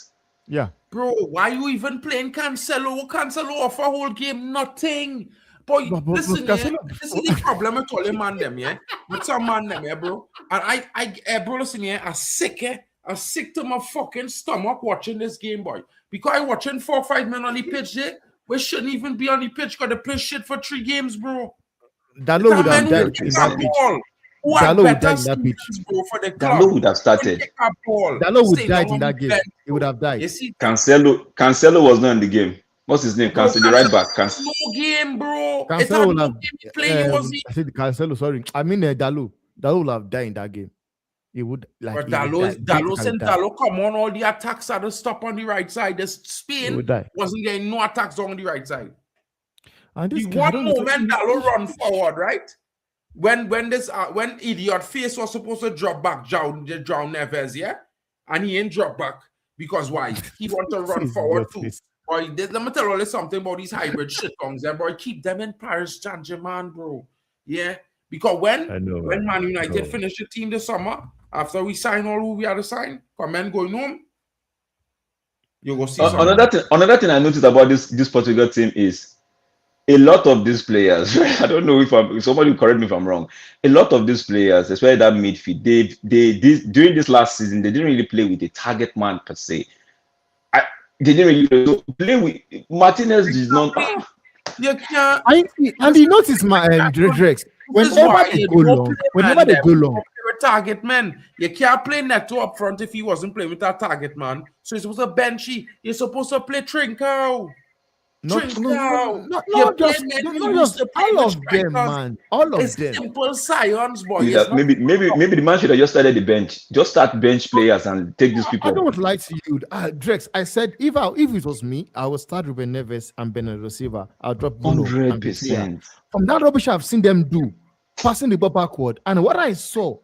D: Yeah.
A: Bro, why are you even playing Cancelo? Cancelo off a whole game, nothing. Boy, listen, this is the problem with all the man them, yeah? With some man them, yeah, bro? And bro, listen, yeah, I'm sick to my fucking stomach watching this game, boy. Because I'm watching 4 or 5 men on the pitch there. We shouldn't even be on the pitch because they play shit for 3 games, bro.
D: Dalo would have died in that pitch. Dalo would die in that pitch.
F: Dalo would have started.
D: Dalo would die in that game. He would have died.
F: Cancelo was not in the game. What's his name? Cancelo, the right back.
A: No game, bro.
D: Cancelo will have. I said Cancelo. Sorry, I mean Dalo. Dalo will have died in that game. He would like.
A: But
D: He would die,
A: Dallo
D: basically
A: and
D: die.
A: Dallo come on, all the attacks are to stop on the right side. The
D: He
A: Spain
D: would die.
A: wasn't getting no attacks on the right side.
D: And
A: The
D: this guy, I
A: one
D: don't know.
A: moment Dallo run forward, right? When idiot face was supposed to drop back, drown Neves, yeah, and he ain't drop back because why? He want to run
D: This
A: forward
D: idiot
A: too.
D: face.
A: Boy, let me tell you something about these hybrid shitcoms, and boy, keep them in Paris Saint-Germain, bro. Yeah, because when Man United finish the team this summer, after we sign all who we had to sign, come and going home, you go see
F: another thing I noticed about this Portugal team is a lot of these players. I don't know if somebody will correct me if I'm wrong. A lot of these players, especially that midfield, during this last season, they didn't really play with a target man per se. They didn't really play with Martinez. Did not.
A: You can't.
D: And you notice my Drex. Whenever they go long,
A: target man. You can't play Neto up front if he wasn't playing with that target man. So you're supposed to bench. You're supposed to play Trincao.
D: Not just all of them, man. All of them.
A: Simple science, boy.
F: Maybe the man should have just started the bench. Just start bench players and take these people.
D: I don't lie to you, Drex. I said if it was me, I would start Ruben Neves and Bernardo Silva. I'll drop Bruno
F: 100%.
D: From that rubbish I've seen them do, passing the ball backward. And what I saw,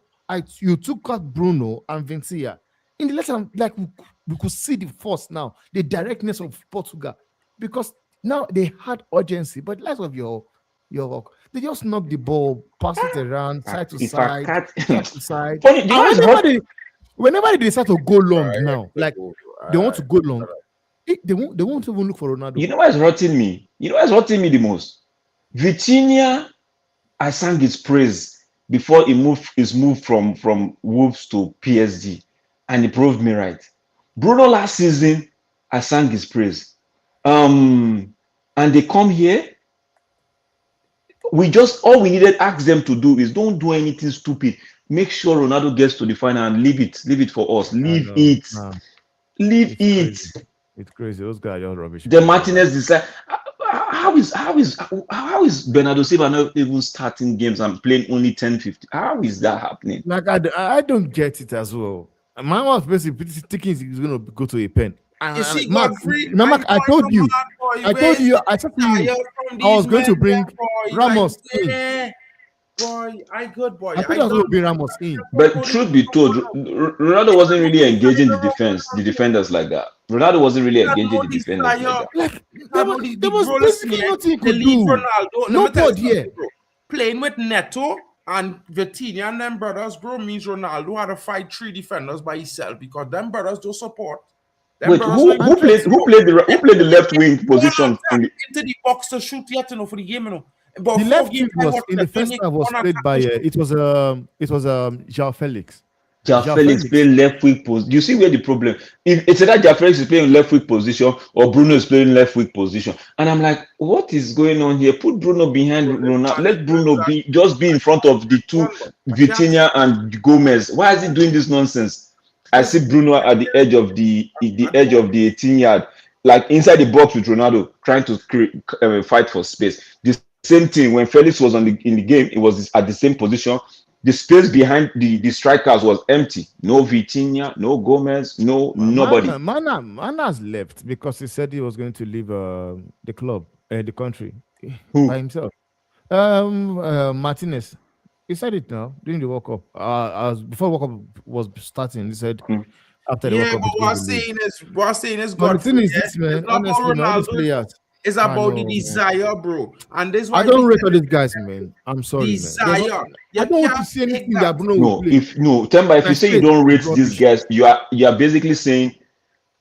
D: you took out Bruno and Vincia. In the lesson, like we could see the force now, the directness of Portugal, because now they had urgency, but less of your work. They just knock the ball, pass it around, side to side. Whenever they decide to go long they want to go long, they won't even look for Ronaldo.
F: You know what's rotting me? The most? Vitinha, I sang his praise before his move from Wolves to PSG, and he proved me right. Bruno last season, I sang his praise. And they come here. All we needed ask them to do is don't do anything stupid. Make sure Ronaldo gets to the final and leave it for us. Leave it.
D: It's crazy. Those guys are rubbish.
F: The Martinez decide. How is Bernardo Silva not even starting games and playing only 10-15? How is that happening?
D: Like I don't get it as well. My was basically thinking he's going to go to a pen.
A: You see,
D: remember, I told you, I was going to bring Ramos in.
A: Boy, I was
D: going to bring Ramos in.
F: But truth be told, Ronaldo wasn't really engaging the defenders like that. Ronaldo wasn't really engaging the defenders like that.
D: There was basically nothing he could do.
A: Ronaldo,
D: nobody here.
A: Playing with Neto and Vitinha and them brothers, bro, means Ronaldo had to fight 3 defenders by himself because them brothers don't support.
F: Wait, who played the left wing position
A: into the box to shoot yet for the game, But
D: the left wing was in the first half was played by it was João Felix.
F: João Felix playing left wing position. You see where the problem? If it's that João Felix is playing left wing position or Bruno is playing left wing position, and I'm like, what is going on here? Put Bruno behind Ronaldo. Let Bruno be in front of the two Vitinha and Gomez. Why is he doing this nonsense? I see Bruno at the edge of the 18-yard, like inside the box with Ronaldo, trying to fight for space. The same thing when Felix was in the game, it was at the same position. The space behind the strikers was empty. No Vitinha, no Gomez, nobody.
D: Mana's left because he said he was going to leave the club, the country, by himself. Martinez. He said it now during the World Cup. Before World Cup was starting, he said after the World Cup.
A: What I'm saying is
D: good.
A: The
D: thing is this, man. Honestly, all these players.
A: It's about the desire, bro. And this
D: I don't rate all these guys, man. I'm sorry,
A: desire.
D: Man. I don't want to see anything that Bruno will play.
F: Temba, if you say you don't rate these guys, you are basically saying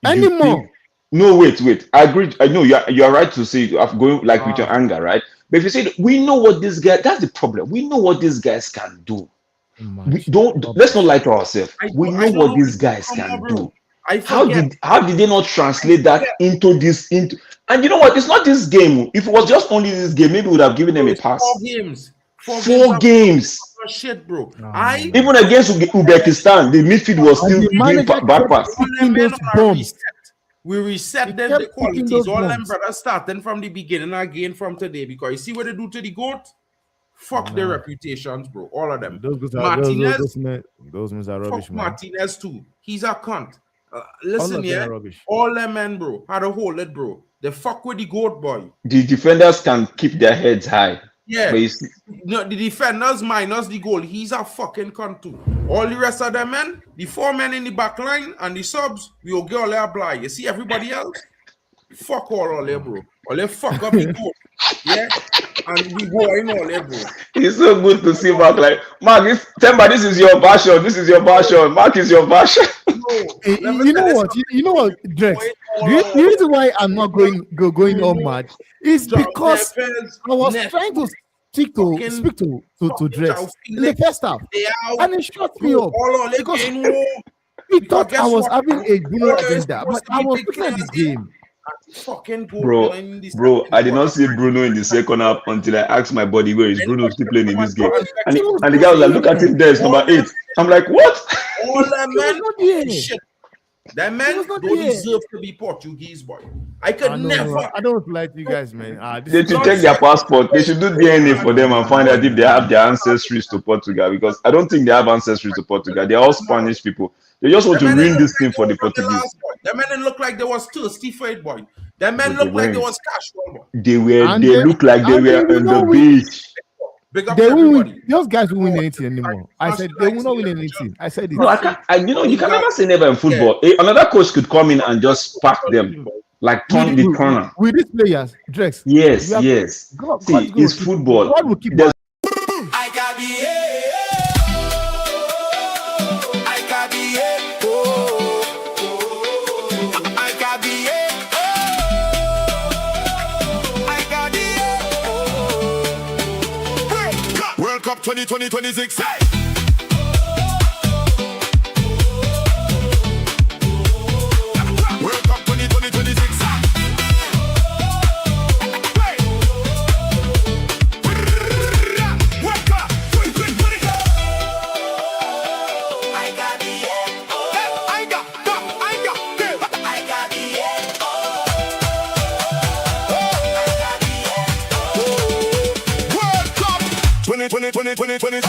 D: anymore.
F: No, wait. I agree. I know you are right to say going like with your anger, right? But if you say we know what this guy, that's the problem. We know what these guys can do. Let's not lie to ourselves. We know what these guys can do. How did they not translate that into this? And you know what? It's not this game. If it was just only this game, maybe we would have given them a pass.
A: 4 games.
F: 4 games.
A: Shit, bro.
F: Even against Uzbekistan, the midfield was still doing back pass.
A: We reset the qualities. All them brothers starting from the beginning again from today because you see what they do to the GOAT? Fuck their reputations, bro. All of them.
D: Those
A: Martinez,
D: men are rubbish,
A: fuck
D: man.
A: Martinez too. He's a cunt.
D: All
A: Listen,
D: of them
A: yeah,
D: are rubbish.
A: all them men, bro, had to hold it, bro. They fuck with the goat boy.
F: The defenders can keep their heads high.
A: Yeah,
F: But you see,
A: no, the defenders minus the goal. He's a fucking cunt too. All the rest of them men, the 4 men in the back line and the subs, we will get all their blind. You see everybody else? Fuck all there, bro. All they fuck up the goal. Yeah, and we go in all there, bro.
F: it's so good to see Mark like, Mark, Temba, this is your version. This is your version. Mark is your version.
A: No,
D: You know what, Drex? The reason why I'm not going on mad is because I was trying to speak to Drex in the first half, and it shut me up because he thought I was having a Bruno agenda, but I was looking at the game.
F: Bro, I did not see Bruno in the second half until I asked my body where is Bruno still playing in this game. And the guy was like, look at him there, it's number 8. I'm like, what?
A: All that man, shit. That man don't deserve to be Portuguese, boy. I
D: don't like you guys, man.
F: They should check their passport. They should do DNA for them and find out if they have their ancestries to Portugal, because I don't think they have ancestry to Portugal. They're all Spanish people. They just want to ruin this thing for the Portuguese.
A: That man didn't look like they was thirsty for it, boy. That man looked like they was casual, boy.
F: They look like they were on the beach.
D: Those guys won't win anything anymore. I said they will not win anything. I said it.
F: No, you can never say never in football. Another coach could come in and just pack them, like turn the corner.
D: With these players, Drex.
F: Yes. See, it's football.
D: God will keep
G: World Cup 2026. World Cup 2026. World Cup 2026. I got the I got the World Cup 2020.